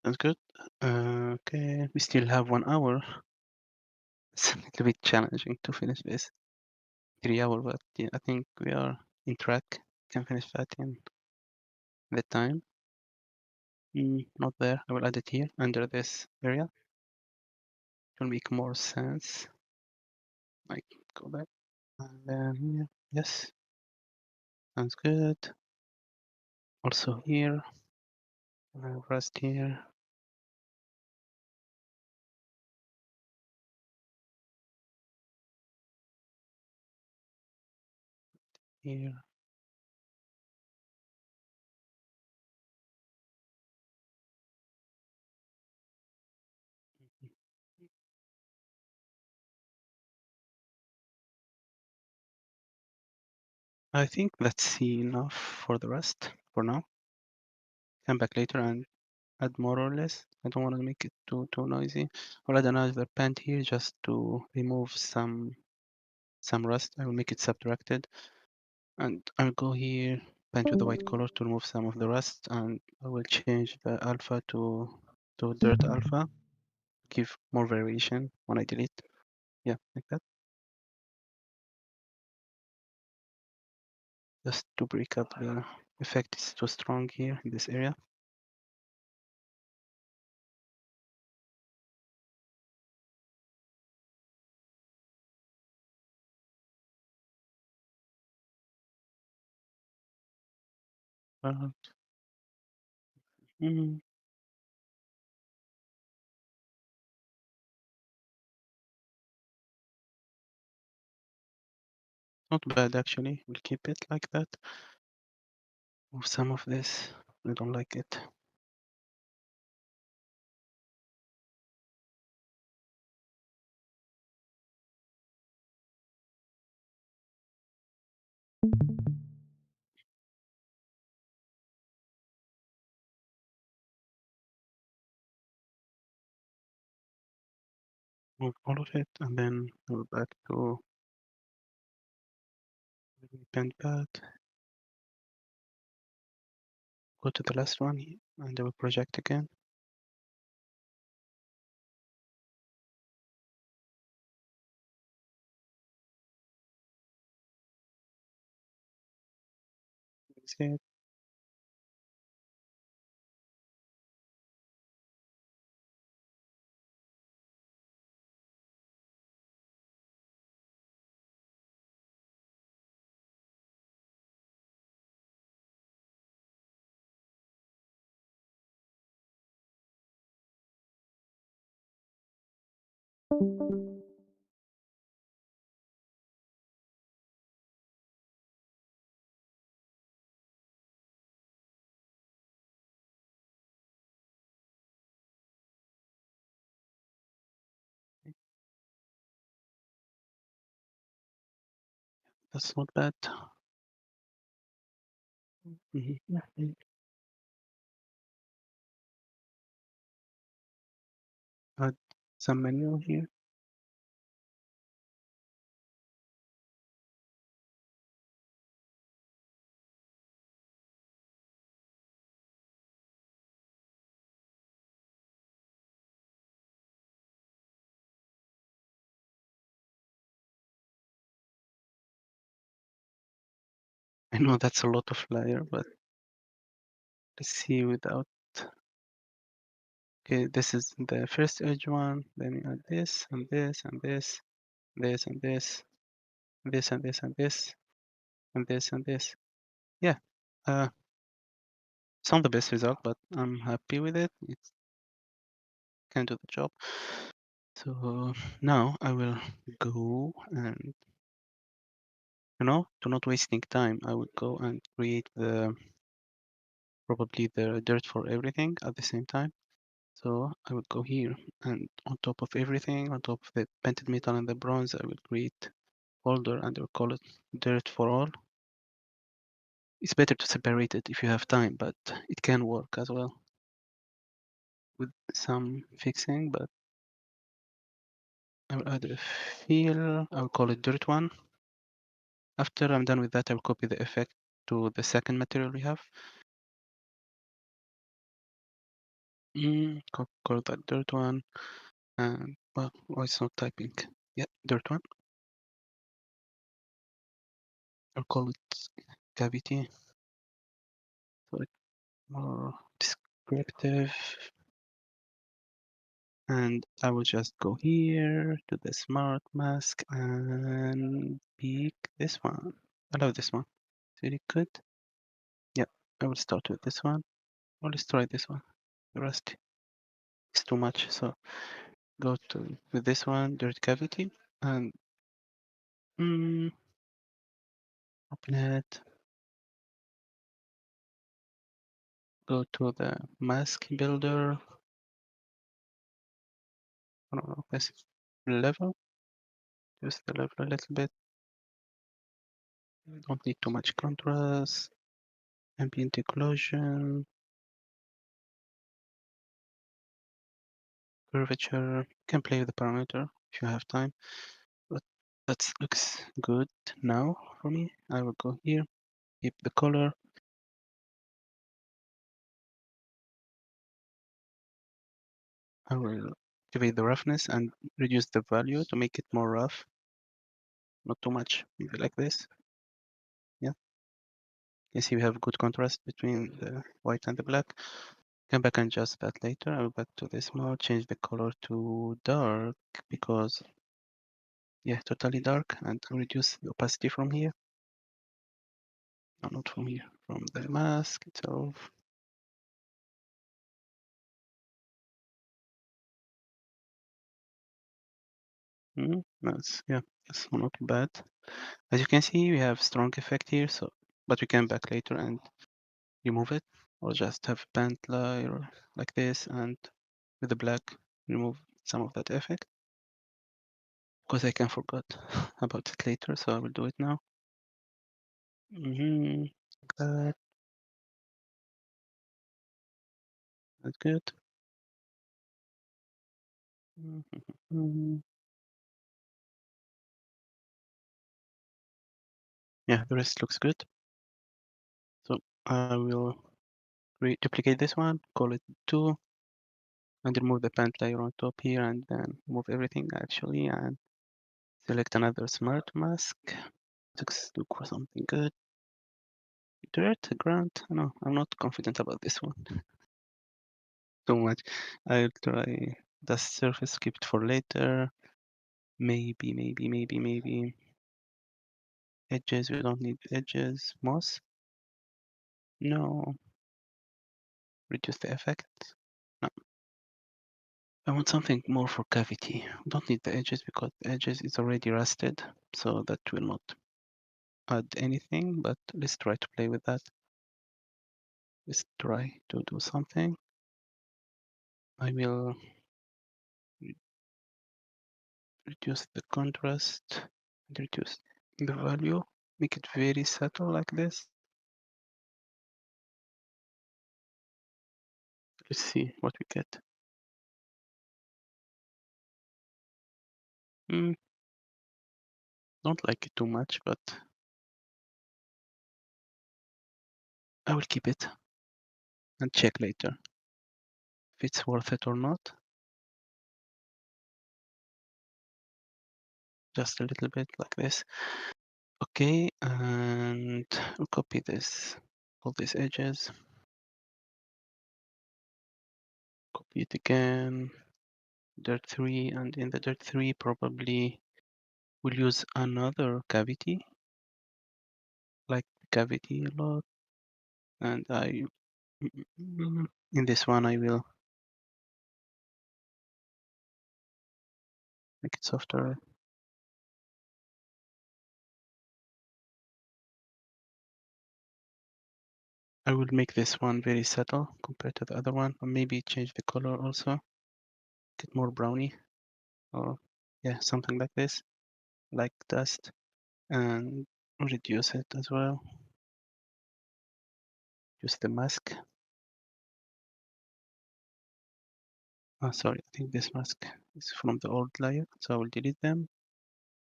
A: That's good. Okay, we still have 1 hour. It's a little bit challenging to finish this. 3 hour, but yeah, I think we are in track. Can finish that in the time. Not there. I will add it here under this area. It will make more sense. Like go back and then here. Yes, sounds good. Also here, rest here. Here. I think that's enough for the rest for now. Come back later and add more or less. I don't want to make it too noisy. I'll add another paint here just to remove some rust. I will make it subtracted, and I'll go here, paint with the white color to remove some of the rust, and I will change the alpha to dirt alpha, give more variation when I delete. Yeah, like that. Just to break up the effect is too strong here in this area. But, not bad actually. We'll keep it like that. Move some of this. I don't like it. Move all of it and then go back to pen pad. Go to the last one and I will project again. That's it. That's not bad. Mhm. Add some menu here. I know that's a lot of layer, but let's see without. Okay, this is the first edge one. Then you add this and this and this, this and this, this and this and this, and this and this. Yeah, it's not the best result, but I'm happy with it. It can do the job. So now I will go and, to not wasting time, I will go and create probably the dirt for everything at the same time. So I will go here and on top of everything, on top of the painted metal and the bronze, I will create folder and I will call it dirt for all. It's better to separate it if you have time, but it can work as well with some fixing, but I will add a fill. I will call it dirt one. After I'm done with that, I will copy the effect to the second material we have. Call that dirt one. And well, why it's not typing? Yeah, dirt one. I'll call it cavity. So it's more descriptive. And I will just go here to the smart mask and pick this one. I love this one. It's really good. Yeah, I will start with this one. Well, let's try this one. The rest is too much. So go to with this one, dirt cavity, and open it. Go to the mask builder. I don't know, this level. Use the level a little bit. Don't need too much contrast. Ambient occlusion. Curvature. You can play with the parameter if you have time. But that looks good now for me. I will go here, keep the color. I will activate the roughness and reduce the value to make it more rough. Not too much, maybe like this. Yeah. You see we have good contrast between the white and the black. Come back and adjust that later. I will back to this mode, change the color to dark because, yeah, totally dark, and reduce the opacity from here. No, not from here, from the mask itself. That's, yeah, that's not bad. As you can see, we have strong effect here, so but we can back later and remove it, or just have band layer like this, and with the black remove some of that effect. Because I can forget about it later, so I will do it now. Like that. That's good. Yeah, the rest looks good. So I will duplicate this one, call it 2, and remove the paint layer on top here, and then move everything actually, and select another smart mask. Let's look for something good. Dirt, ground. No, I'm not confident about this one. Too much. I'll try dust surface, keep it for later. Maybe. Edges, we don't need edges. Moss? No. Reduce the effect? No. I want something more for cavity. We don't need the edges because the edges is already rusted, so that will not add anything, but let's try to play with that. Let's try to do something. I will reduce the contrast and reduce the value, make it very subtle like this. Let's see what we get. Don't like it too much, but I will keep it and check later if it's worth it or not. Just a little bit like this. Okay, and we'll copy this, all these edges. Copy it again, dirt 3, and in the dirt 3 probably we'll use another cavity, like cavity a lot. And in this one I will make it softer. I will make this one very subtle compared to the other one, or maybe change the color also, get more browny, or yeah, something like this, like dust, and reduce it as well. Use the mask. Oh, sorry, I think this mask is from the old layer, so I will delete them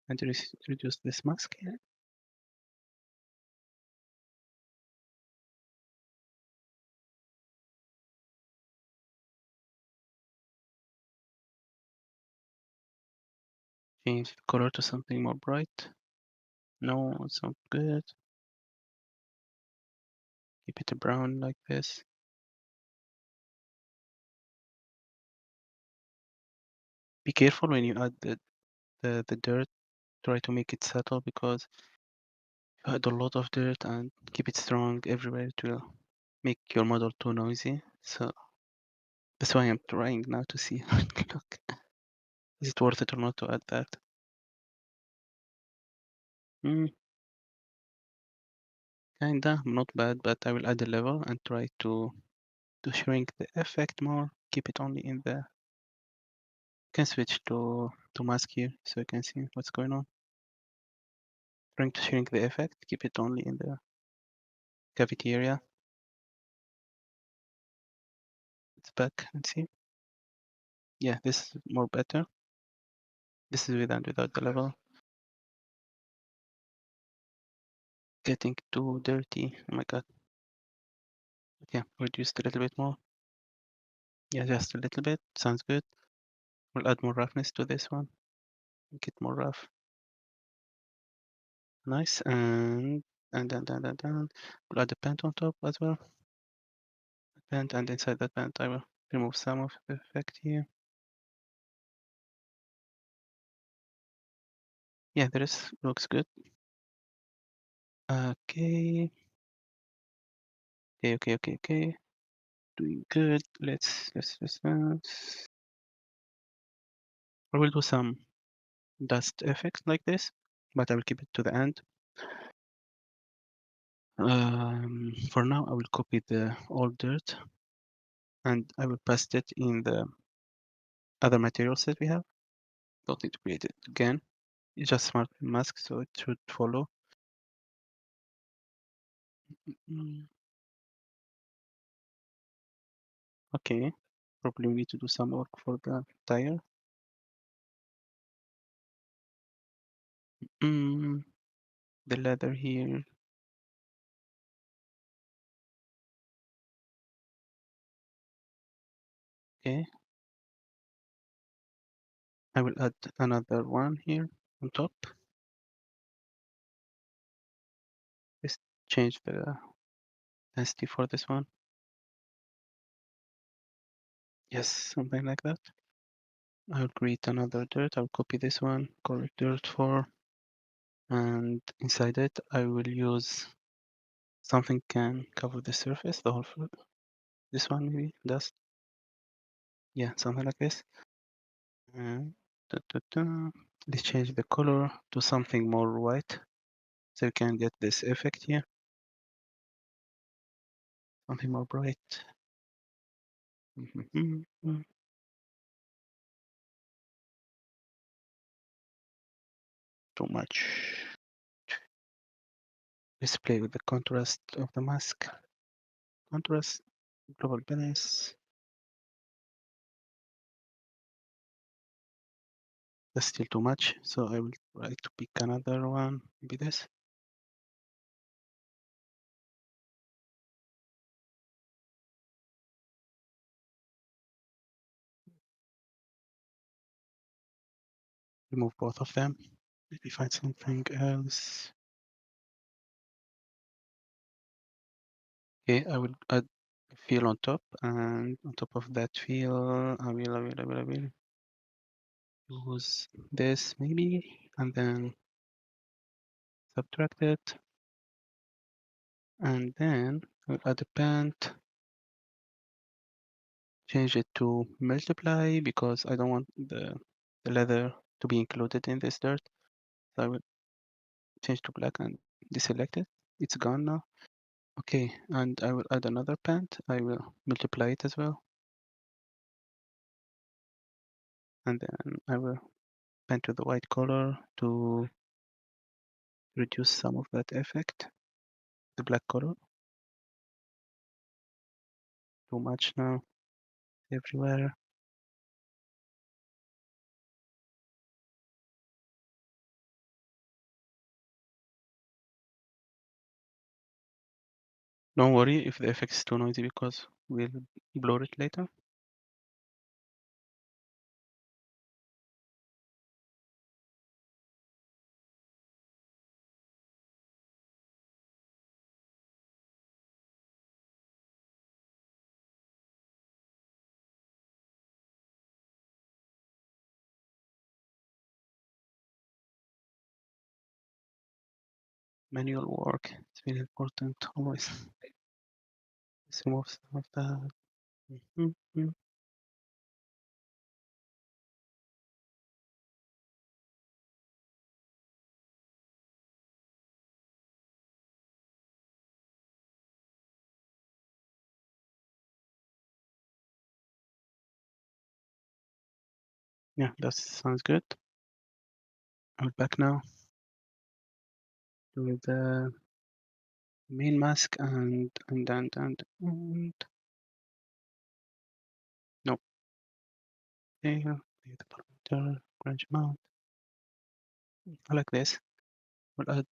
A: and reduce this mask here. Change the color to something more bright. No, it's not good. Keep it brown like this. Be careful when you add the dirt. Try to make it subtle because if you add a lot of dirt and keep it strong everywhere, it will make your model too noisy. So that's why I'm trying now to see. Look, is it worth it or not to add that? Kinda, not bad, but I will add a level and try to shrink the effect more. Keep it only in the. Can switch to mask here so you can see what's going on. Trying to shrink the effect, keep it only in the cavity area. It's back and see. Yeah, this is more better. This is with and without the level. Getting too dirty. Oh my god. Yeah, reduce it a little bit more. Yeah, just a little bit. Sounds good. We'll add more roughness to this one. Make it more rough. Nice. And we'll add a paint on top as well. Paint, and inside that paint I will remove some of the effect here. Yeah, this looks good. Okay. Okay. Doing good. Let's I will do some dust effects like this, but I will keep it to the end. For now, I will copy the old dirt and I will paste it in the other materials that we have. Don't need to create it again. It's just smart mask, so it should follow. Okay, probably we need to do some work for the tire. The leather here. Okay. I will add another one here on top. Let's change the density for this one. Yes, something like that. I'll create another dirt. I'll copy this one, call it dirt 4. And inside it, I will use something can cover the surface, the whole, this one maybe, dust. Yeah, something like this. And let's change the color to something more white, so you can get this effect here. Something more bright. Too much. Let's play with the contrast of the mask. Contrast, global balance. That's still too much, so I will try to pick another one. Maybe this. Remove both of them. Maybe find something else. Okay, I will add a fill on top, and on top of that fill, I will use this maybe, and then subtract it, and then I'll add a pant, change it to multiply because I don't want the leather to be included in this dirt. So I will change to black and deselect it. It's gone now. Okay, and I will add another pant. I will multiply it as well. And then I will paint with the white color to reduce some of that effect. The black color. Too much now. Everywhere. Don't worry if the effect is too noisy because we'll blur it later. Manual work. It's really important always. Let's remove some of that. Mhm. Yeah, that sounds good. I'm back now with the main mask and no. There, the parameter, branch mount. I like this. We'll add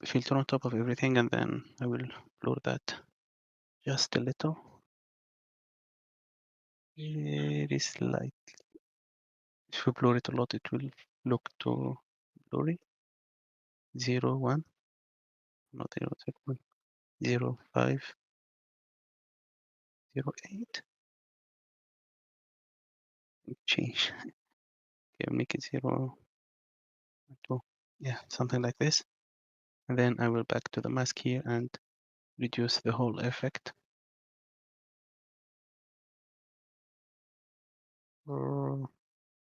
A: filter on top of everything and then I will blur that just a little. Very slight. If you blur it a lot, it will look too blurry. 0, 1, not 0, 0, 0, 5, 0, 8. Change. Okay, make it 0, 2. Yeah, something like this. And then I will back to the mask here and reduce the whole effect.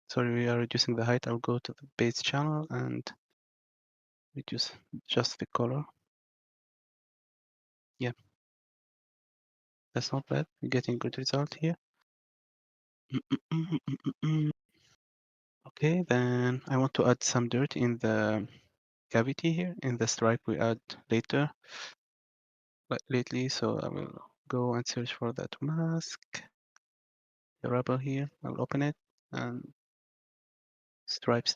A: Sorry, we are reducing the height. I'll go to the base channel and reduce just the color. Yeah, that's not bad. We're getting good result here. Okay, then I want to add some dirt in the cavity here, in the stripe we add later, like lately. So I will go and search for that mask, the rubber here. I'll open it and stripes.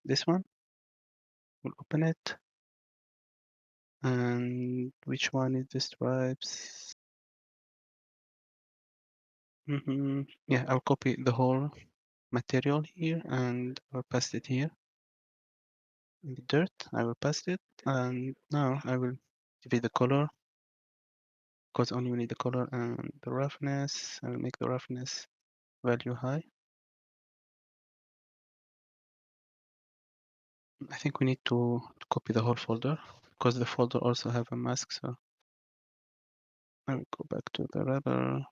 A: This one, we'll open it. And which one is the stripes? Yeah, I'll copy the whole material here and I'll paste it here in the dirt. I will paste it and now I will give it the color because only we need the color and the roughness. I will make the roughness value high. I think we need to copy the whole folder because the folder also have a mask. So I will go back to the rubber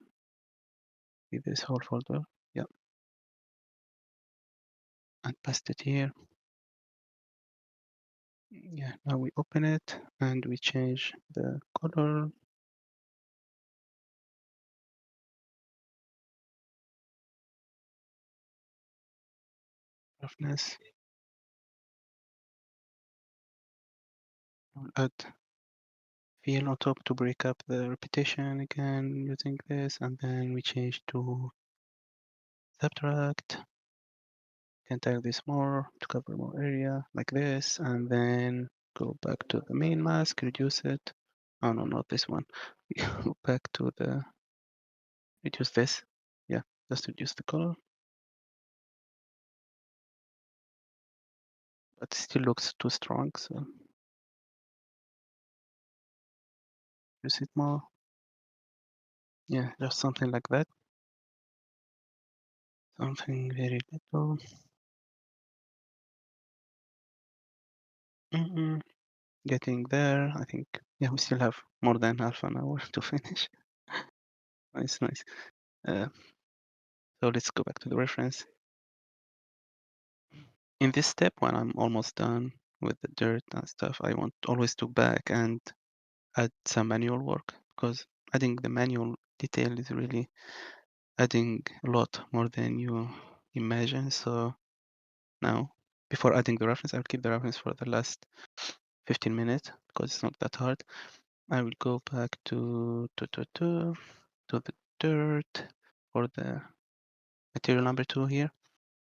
A: with this whole folder. Yeah. and paste it here. Yeah, now we open it and we change the color. Roughness. I'll add fill on top to break up the repetition again using this, and then we change to subtract. Can tag this more to cover more area like this, and then go back to the main mask, reduce it. Oh no, not this one. Go back to the reduce this. Yeah, just reduce the color. But it still looks too strong, so use it more. Yeah, just something like that. Something very little. Getting there, I think. Yeah, we still have more than half an hour to finish. Nice, nice. So let's go back to the reference. In this step, when I'm almost done with the dirt and stuff, I want always to back and add some manual work, because adding the manual detail is really adding a lot more than you imagine. So now, before adding the reference, I'll keep the reference for the last 15 minutes because it's not that hard. I will go back to the dirt for the material number 2 here,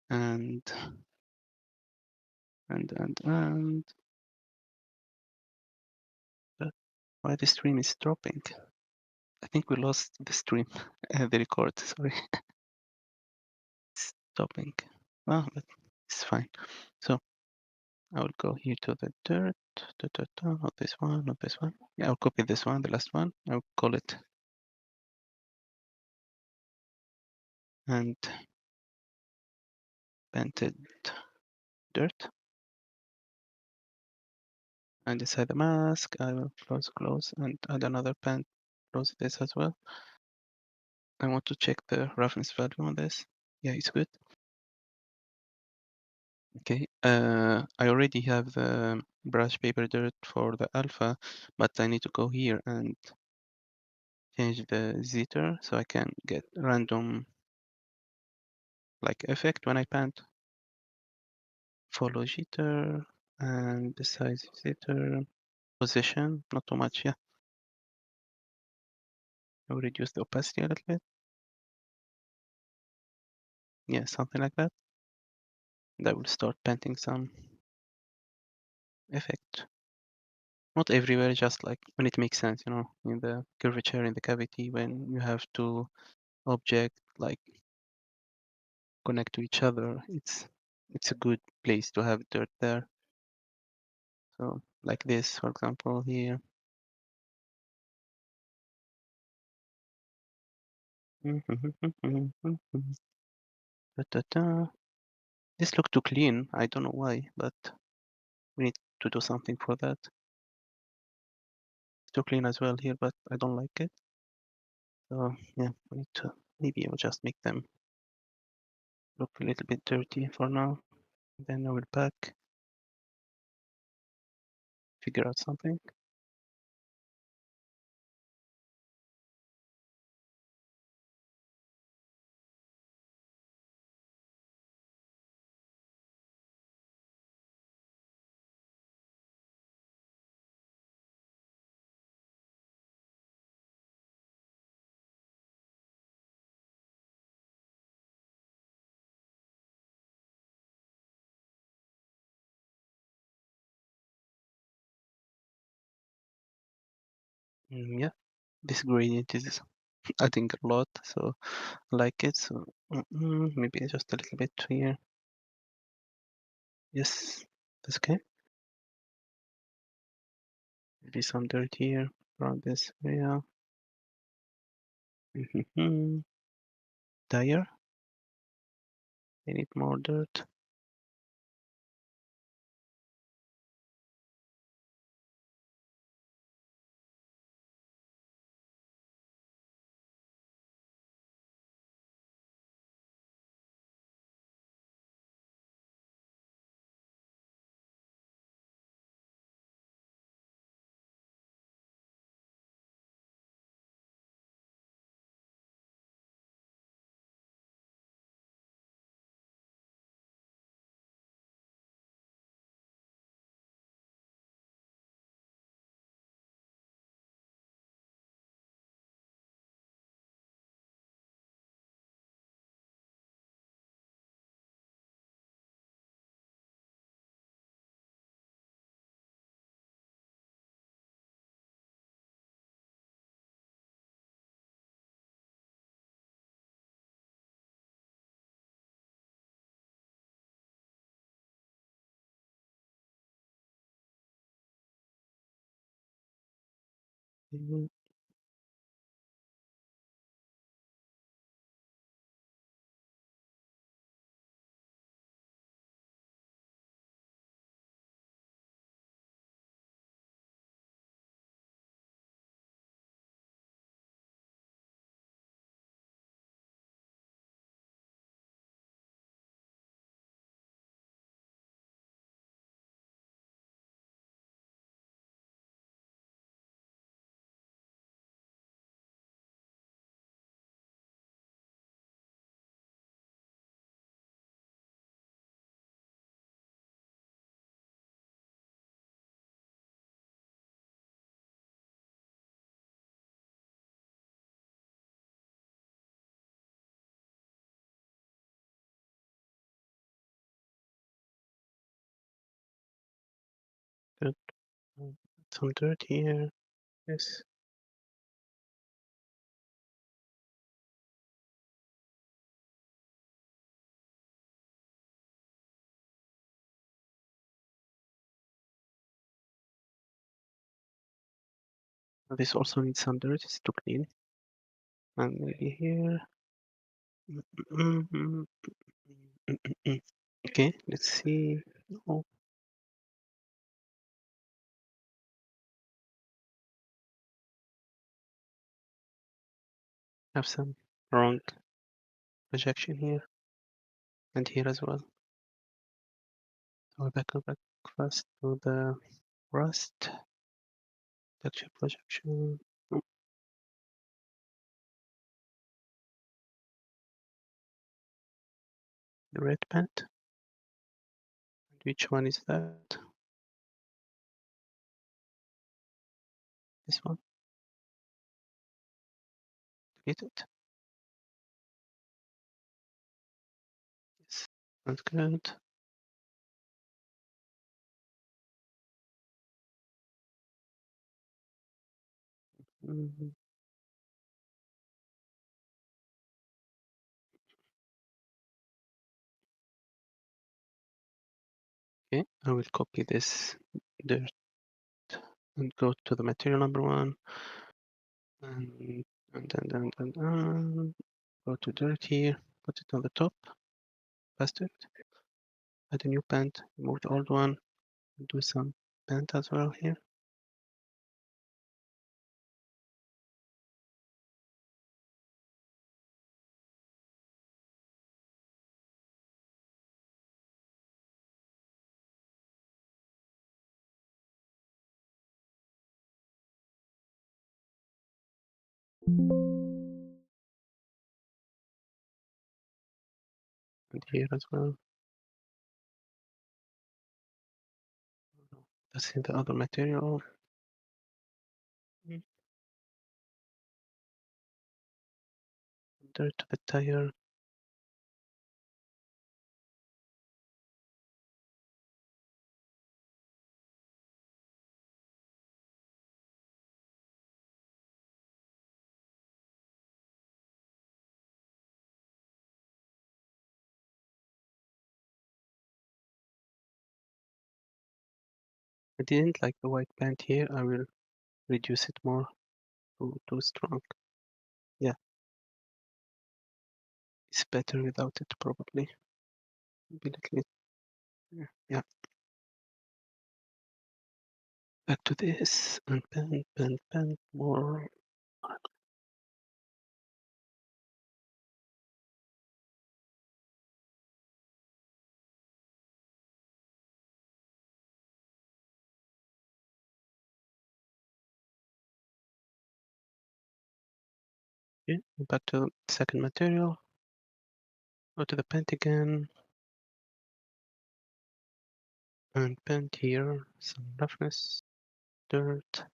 A: and why the stream is dropping? I think we lost the stream, the record. Sorry, it's stopping. Well, but it's fine. So I will go here to the dirt. Not this one, not this one. Yeah, I'll copy this one, the last one. I'll call it and painted dirt. And inside the mask, I will close and add another pen. Close this as well. I want to check the reference value on this. Yeah, it's good. Okay. I already have the brush paper dirt for the alpha, but I need to go here and change the jitter so I can get random like effect when I paint. Follow jitter and the size jitter. Position, not too much, yeah. I will reduce the opacity a little bit. Yeah, something like that. And I will start painting some effect. Not everywhere, just like when it makes sense, you know, in the curvature in the cavity, when you have two objects like connect to each other, it's a good place to have dirt there. So like this, for example, here. This look too clean. I don't know why, but we need to do something for that. It's too clean as well here, but I don't like it. So yeah, we need to maybe I'll just make them look a little bit dirty for now. Then I will back, figure out something. Yeah, this gradient is adding a lot, so I like it. So maybe just a little bit here. Yes, that's okay. Maybe some dirt here around this area. Tire. I need more dirt. Mm, good. Some dirt here. Yes. This also needs some dirt. It's to clean. And maybe here. Mhm. Okay, let's see. Oh, have some wrong projection here and here as well. So go back first to the rust texture projection. Oh, the red paint. Which one is that? This one. Delete it. Yes, that's good. Mhm. Okay, I will copy this dirt and go to the material number one and then go to dirt here, put it on the top, paste it, add a new paint, remove the old one, do some paint as well here. And here as well. That's in the other material. Dirt to the tire. I didn't like the white paint here. I will reduce it more too strong. Yeah, it's better without it probably. Maybe yeah. Back to this and paint more. Okay, back to the second material. Go to the paint again. And paint here, some roughness, dirt.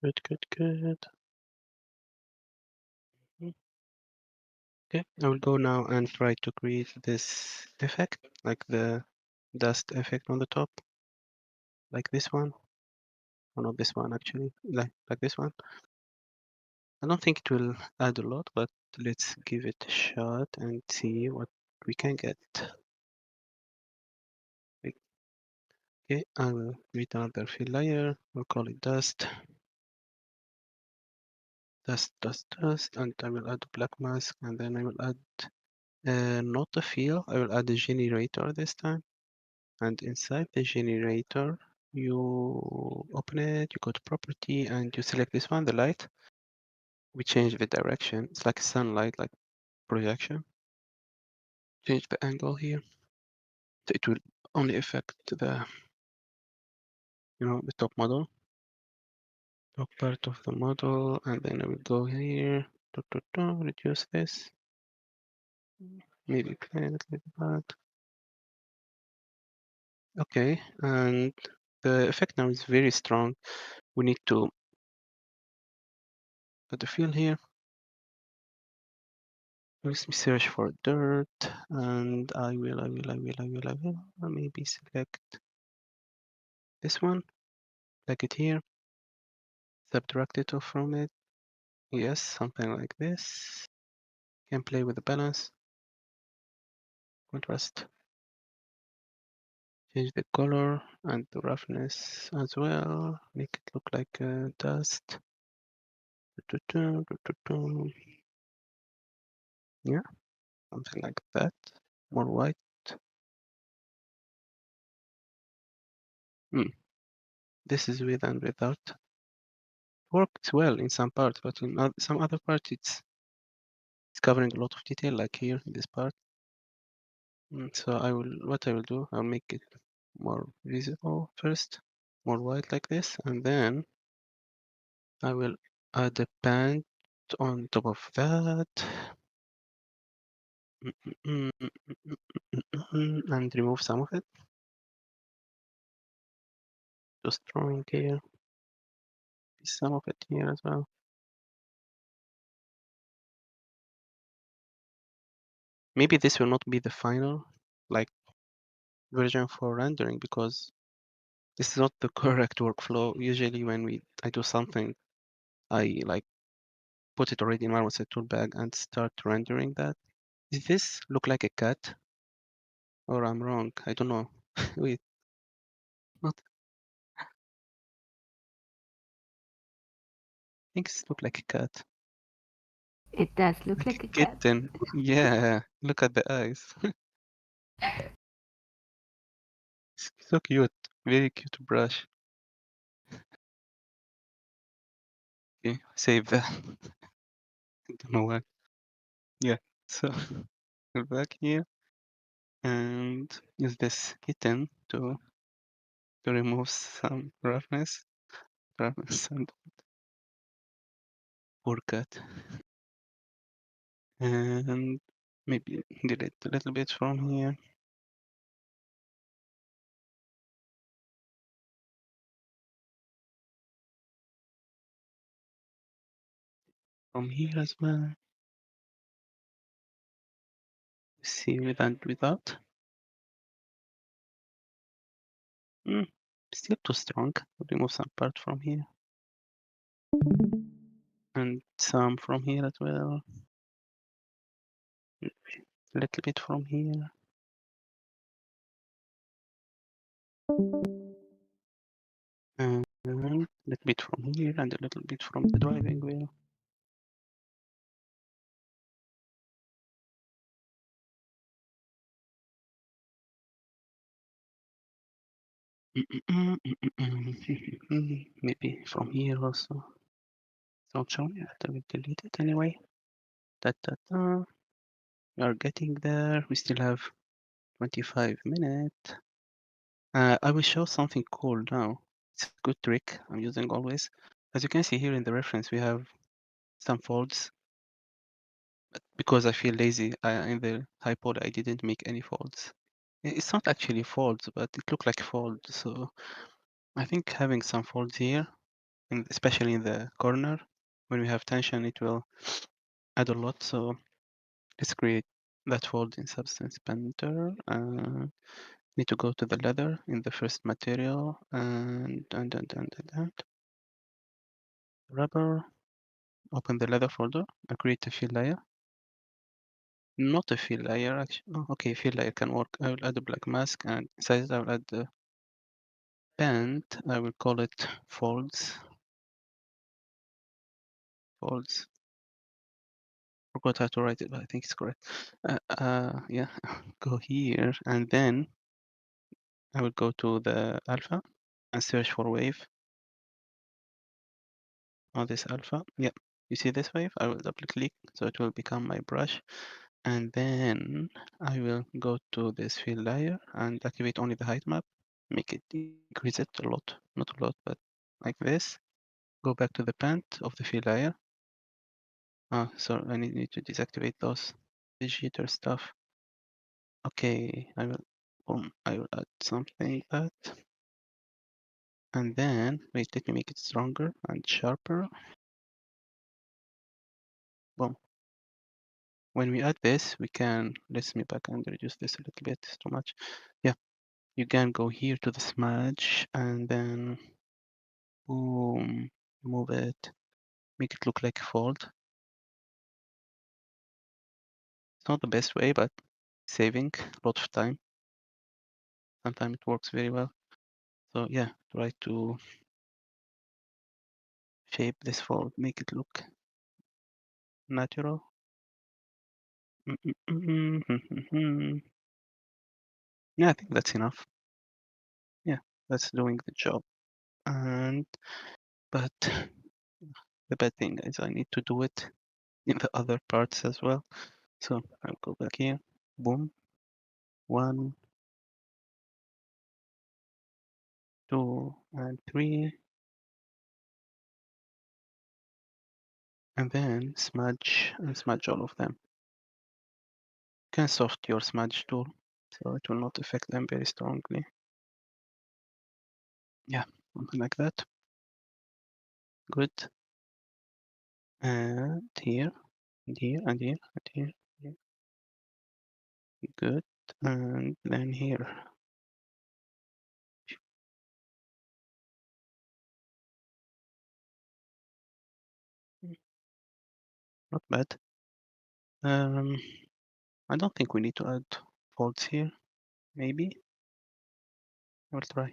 A: Good. Okay, I will go now and try to create this effect, like the dust effect on the top, like this one. Or not this one actually, like this one. I don't think it will add a lot, but let's give it a shot and see what we can get. Okay, I will create another fill layer. We'll call it dust. Dust, and I will add a black mask, and then I will add not a fill, I will add a generator this time. And inside the generator, you open it, you go to property, and you select this one, the light. We change the direction. It's like sunlight, like projection. Change the angle here. It will only affect the, the top model, top part of the model, and then I will go here, reduce this, maybe play a little bit back. Okay, and the effect now is very strong. We need to add the fill here. Let me search for dirt, and I will maybe select this one, like it here, subtract it from it. Yes, something like this. Can play with the balance, contrast, change the color and the roughness as well. Make it look like dust. Yeah, something like that. More white. This is with and without. Works well in some parts, but in some other parts it's covering a lot of detail, like here in this part. So what I will do, I'll make it more visible first, more white like this, and then I will add a band on top of that. And remove some of it. Just drawing here. Some of it here as well. Maybe this will not be the final like version for rendering, because this is not the correct workflow. Usually when I do something, I like put it already in Marmoset toolbag and start rendering that. Does this look like a cat? Or I'm wrong? I don't know. Wait. Not. Things look like a cat.
B: It does look
A: Like
B: like
A: a
B: a cat.
A: kitten. Yeah. Look at the eyes. So cute. Very cute brush. Okay, save that. I don't know why. Yeah. So we're back here and use this kitten to remove some roughness. Roughness and poor cat. And maybe delete a little bit from here. From here as well. See with and without. Still too strong. Remove some part from here. And some from here as well. A little bit from here. And a little bit from here and a little bit from the driving wheel. Maybe from here also. Not sure yet. I will delete it anyway. We are getting there. We still have 25 minutes. I will show something cool now. It's a good trick I'm using always. As you can see here in the reference, we have some folds. But because I feel lazy, in the hypod, I didn't make any folds. It's not actually folds, but it looked like folds. So I think having some folds here, especially in the corner, when we have tension, it will add a lot. So Let's create that fold in Substance Painter. Need to go to the leather in the first material and rubber. Open the leather folder and create a fill layer. Not a fill layer, actually. Oh, okay, fill layer can work. I will add a black mask, and inside it I will add the paint. I will call it folds. Folds. Forgot how to write it, but I think it's correct. Yeah, go here, and then I will go to the alpha and search for wave. On this alpha, yep. You see this wave? I will double click so it will become my brush. And then I will go to this fill layer and activate only the height map. Make it increase it a lot, not a lot, but like this. Go back to the paint of the fill layer. So I need to deactivate those jitter stuff. Okay, I will add something like that. And then wait, let me make it stronger and sharper. Boom. When we add this, we can, let's me back and reduce this a little bit, it's too much. Yeah, you can go here to the smudge and then boom, move it, make it look like a fold. It's not the best way, but saving a lot of time. Sometimes it works very well. So yeah, try to shape this fold, make it look natural. Yeah, I think that's enough. Yeah, that's doing the job. And but the bad thing is I need to do it in the other parts as well. So I'll go back here. Boom. 1, 2, and 3. And then smudge and smudge all of them. You can soft your smudge tool so it will not affect them very strongly. Yeah, something like that. Good. And here, and here, and here, and here, here. Good. And then here. Not bad. I don't think we need to add folds here. Maybe. I will try.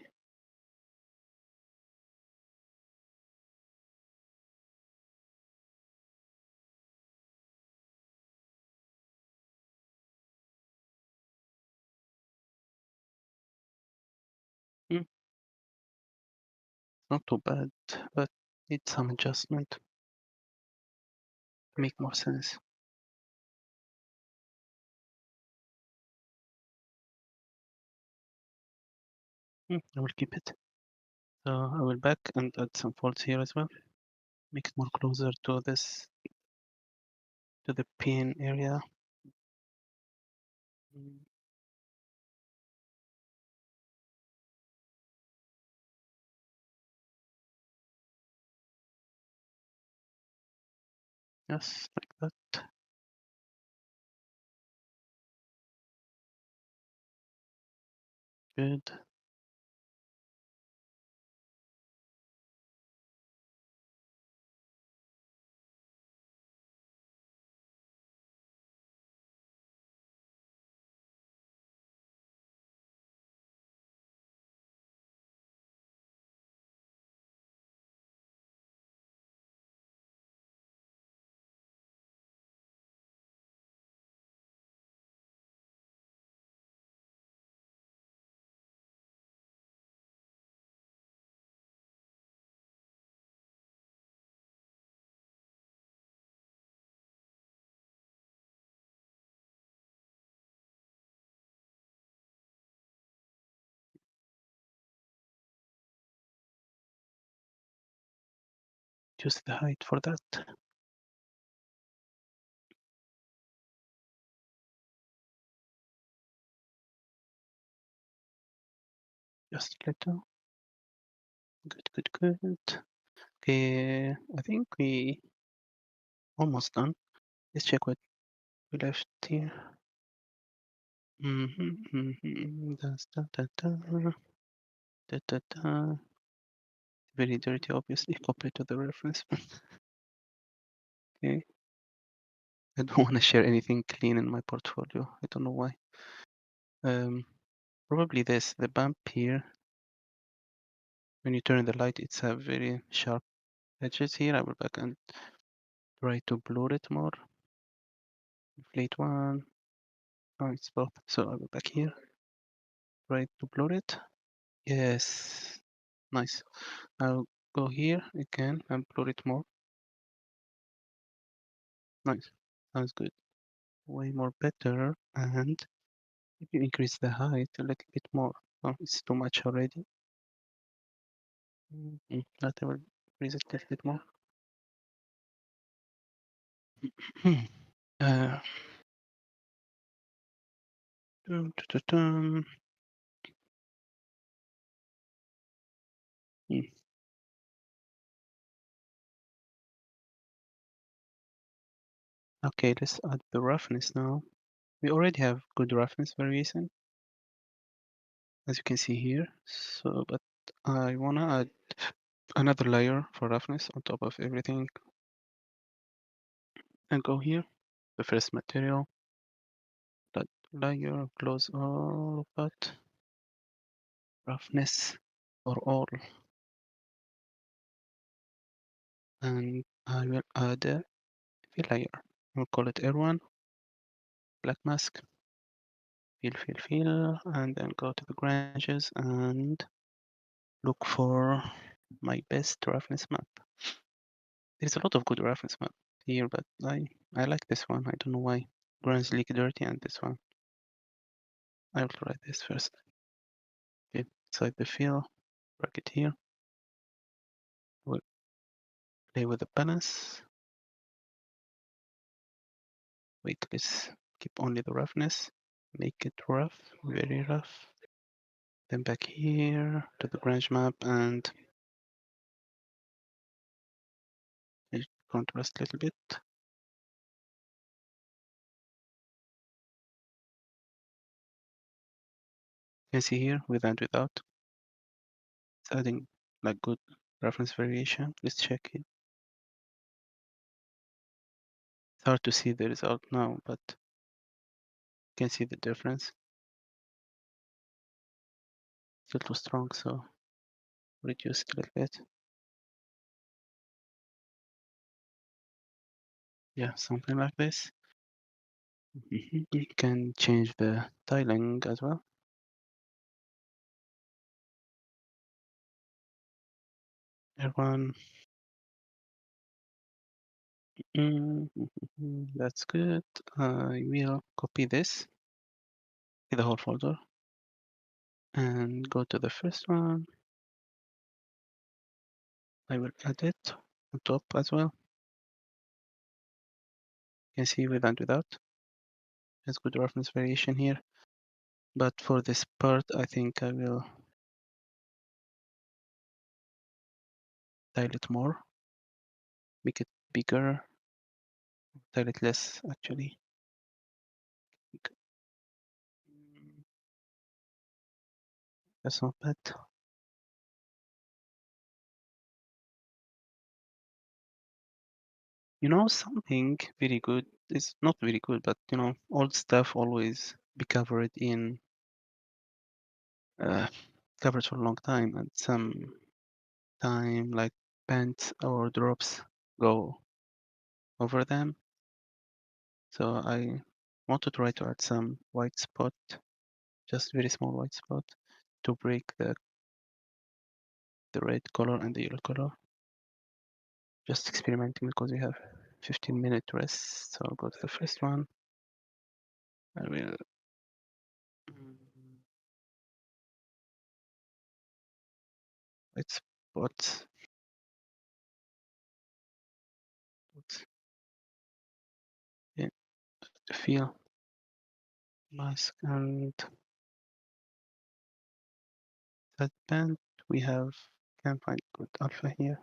A: Not too bad, but need some adjustment to make more sense. I will keep it. So I will back and add some folds here as well. Make it more closer to this, to the pin area. Yes, like that. Good. Just the height for that. Just a little. Good, good, good. Okay, I think we almost done. Let's check what we left here. That's da, da, da, da, da, da. Very dirty, obviously, compared to the reference. Okay. I don't want to share anything clean in my portfolio. I don't know why. Probably this, the bump here. When you turn the light, it's a very sharp edges here. I will back and try to blur it more. Inflate one. Oh, it's both. So I will back here. Try to blur it. Yes. Nice. I'll go here again and blur it more. Nice. Sounds good. Way more better. And if you increase the height a little bit more. Oh, it's too much already. That I will increase it a little bit more. uh, dum, dum, dum, dum. Hmm. Okay, let's add the roughness now. We already have good roughness variation, as you can see here. So, but I wanna add another layer for roughness on top of everything. And go here, the first material, that layer, close all of that. Roughness for all. And I will add a fill layer. We'll call it R1, black mask, fill, and then go to the branches and look for my best reference map. There's a lot of good reference map here, but I like this one. I don't know why. Grand's League Dirty and this one. I will try this first. Okay, inside the fill, bracket here. We'll play with the balance. Wait, let's keep only the roughness. Make it rough, very rough. Then back here to the branch map and contrast a little bit. You can see here with and without. It's adding like good reference variation. Let's check it. It's hard to see the result now, but you can see the difference. Still too strong, so reduce it a little bit. Yeah, something like this. You can change the tiling as well. Everyone. That's good. I will copy this in the whole folder and go to the first one. I will add it on top as well. You can see with and without. There's good reference variation here. But for this part, I think I will tile it more, make it bigger, tile it less actually. That's not bad. You know, something very good is not very good, but you know, old stuff always be covered in covered for a long time, and some time like pants or drops go over them. So I want to try to add some white spot, just very small white spot, to break the red color and the yellow color. Just experimenting because we have 15-minute rest. So I'll go to the first one. I will white spot. Yeah, to feel mask and that band. We have can find good alpha here.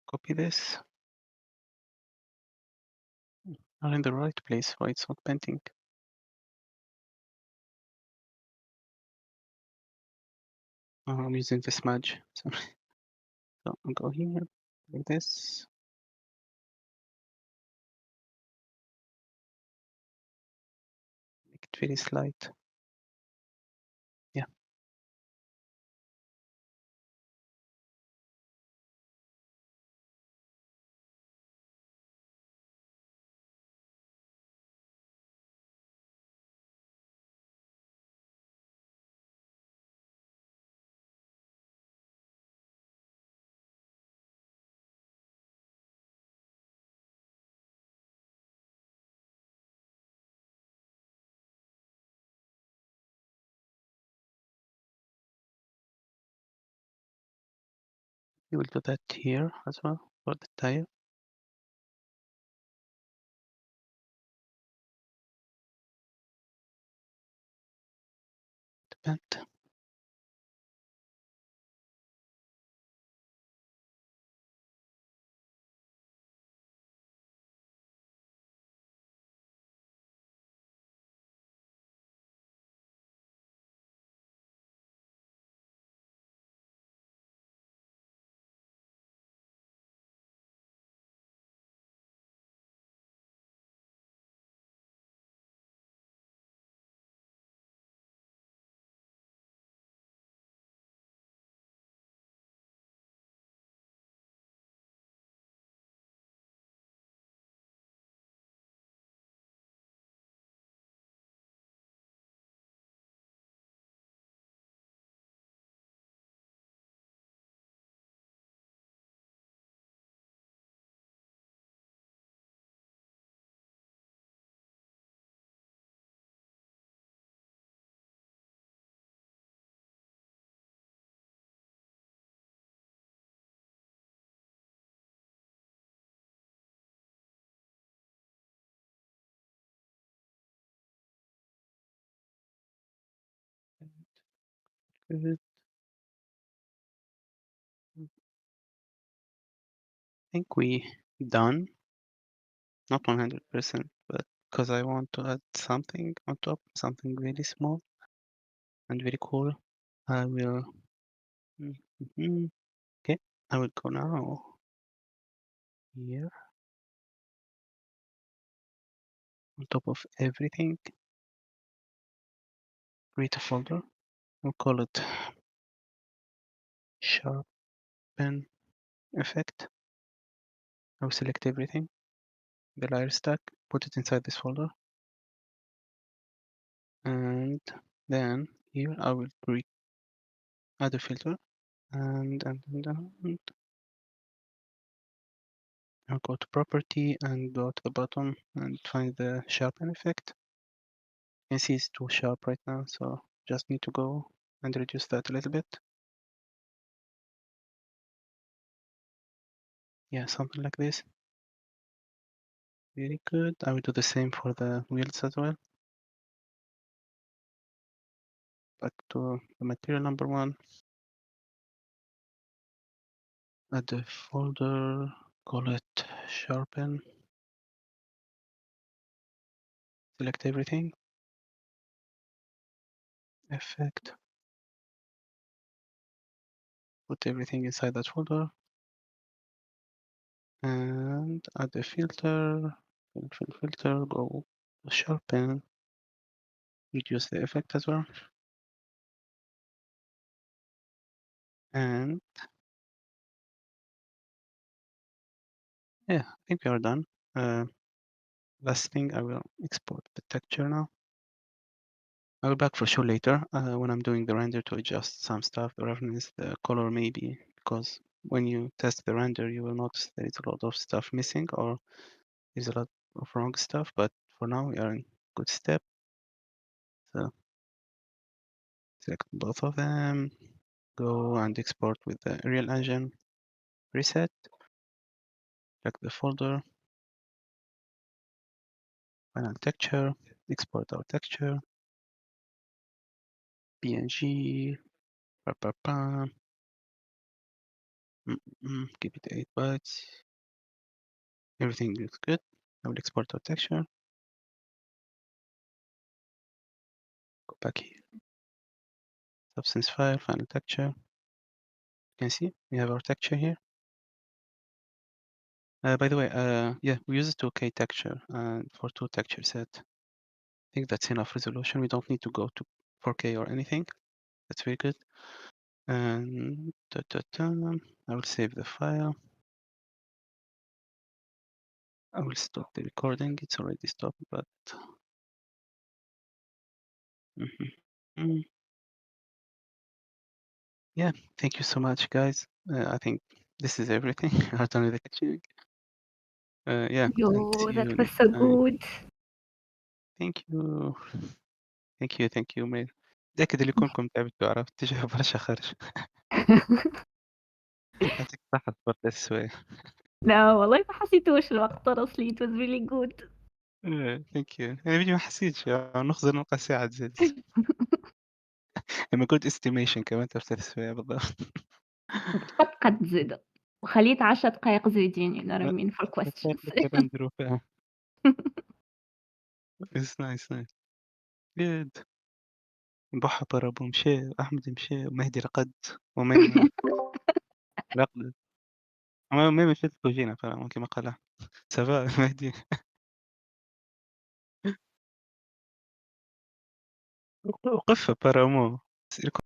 A: Copy this. Not in the right place, why it's not painting. I'm using the smudge. So I'll go here, like this. Make it very slight. Yeah. We will do that here as well for the tire. The paint. Good. I think we done. Not 100%, but because I want to add something on top, something really small and very cool. I will. Okay, I will go now here on top of everything. Create a folder. We'll call it sharpen effect. I will select everything, the layer stack, put it inside this folder, and then here I will add a filter, and I'll go to property and go to the bottom and find the sharpen effect. You can see it's too sharp right now, so just need to go and reduce that a little bit. Yeah, something like this. Very good. I will do the same for the wheels as well. Back to the material number 1. Add the folder, call it sharpen. Select everything. Effect. Put everything inside that folder. And add the filter. Filter, go to sharpen. Reduce the effect as well. And yeah, I think we are done. Last thing, I will export the texture now. I'll be back for sure later when I'm doing the render to adjust some stuff, the roughness, the color maybe, because when you test the render, you will notice there is a lot of stuff missing or there's a lot of wrong stuff, but for now we are in good step. So select both of them, go and export with the Unreal Engine preset, select the folder, final texture, export our texture, PNG, Keep it 8 bytes. Everything looks good. I will export our texture. Go back here. Substance file, final texture. You can see we have our texture here. By the way, yeah, we use a 2K texture for 2 texture set. I think that's enough resolution. We don't need to go to 4K or anything. That's very good. And I will save the file. I will stop the recording. It's already stopped, but yeah, thank you so much, guys. I think this is everything. I'm done with the catching. Yeah, and see
B: Yo,
A: you
B: that was
A: next
B: so
A: time.
B: good.
A: Thank you. Thank you, مير. متأكد اللي كلكم تعبتوا عرفت تجاه برشا خرج. يعطيك الصحة صبرت السوايع.
B: لا والله ما حسيتوش الوقت طرس لي. It was really good.
A: ثانك يو. أنا فيديو ما حسيتش نخزر نلقى ساعة تزيد. لما قلت استيميشن كمان ترى 3 سوايع بالضبط.
B: قد زاد وخليت 10 دقايق زايدين you know what I mean for questions.
A: نديرو فيها. It's nice. Good. ضحى برا مشى، أحمد مشى، ومهدي رقد، وميمة رقدت. ميمة مشات توجينا كما قال أحمد. سافا مهدي. وقفة بارامو.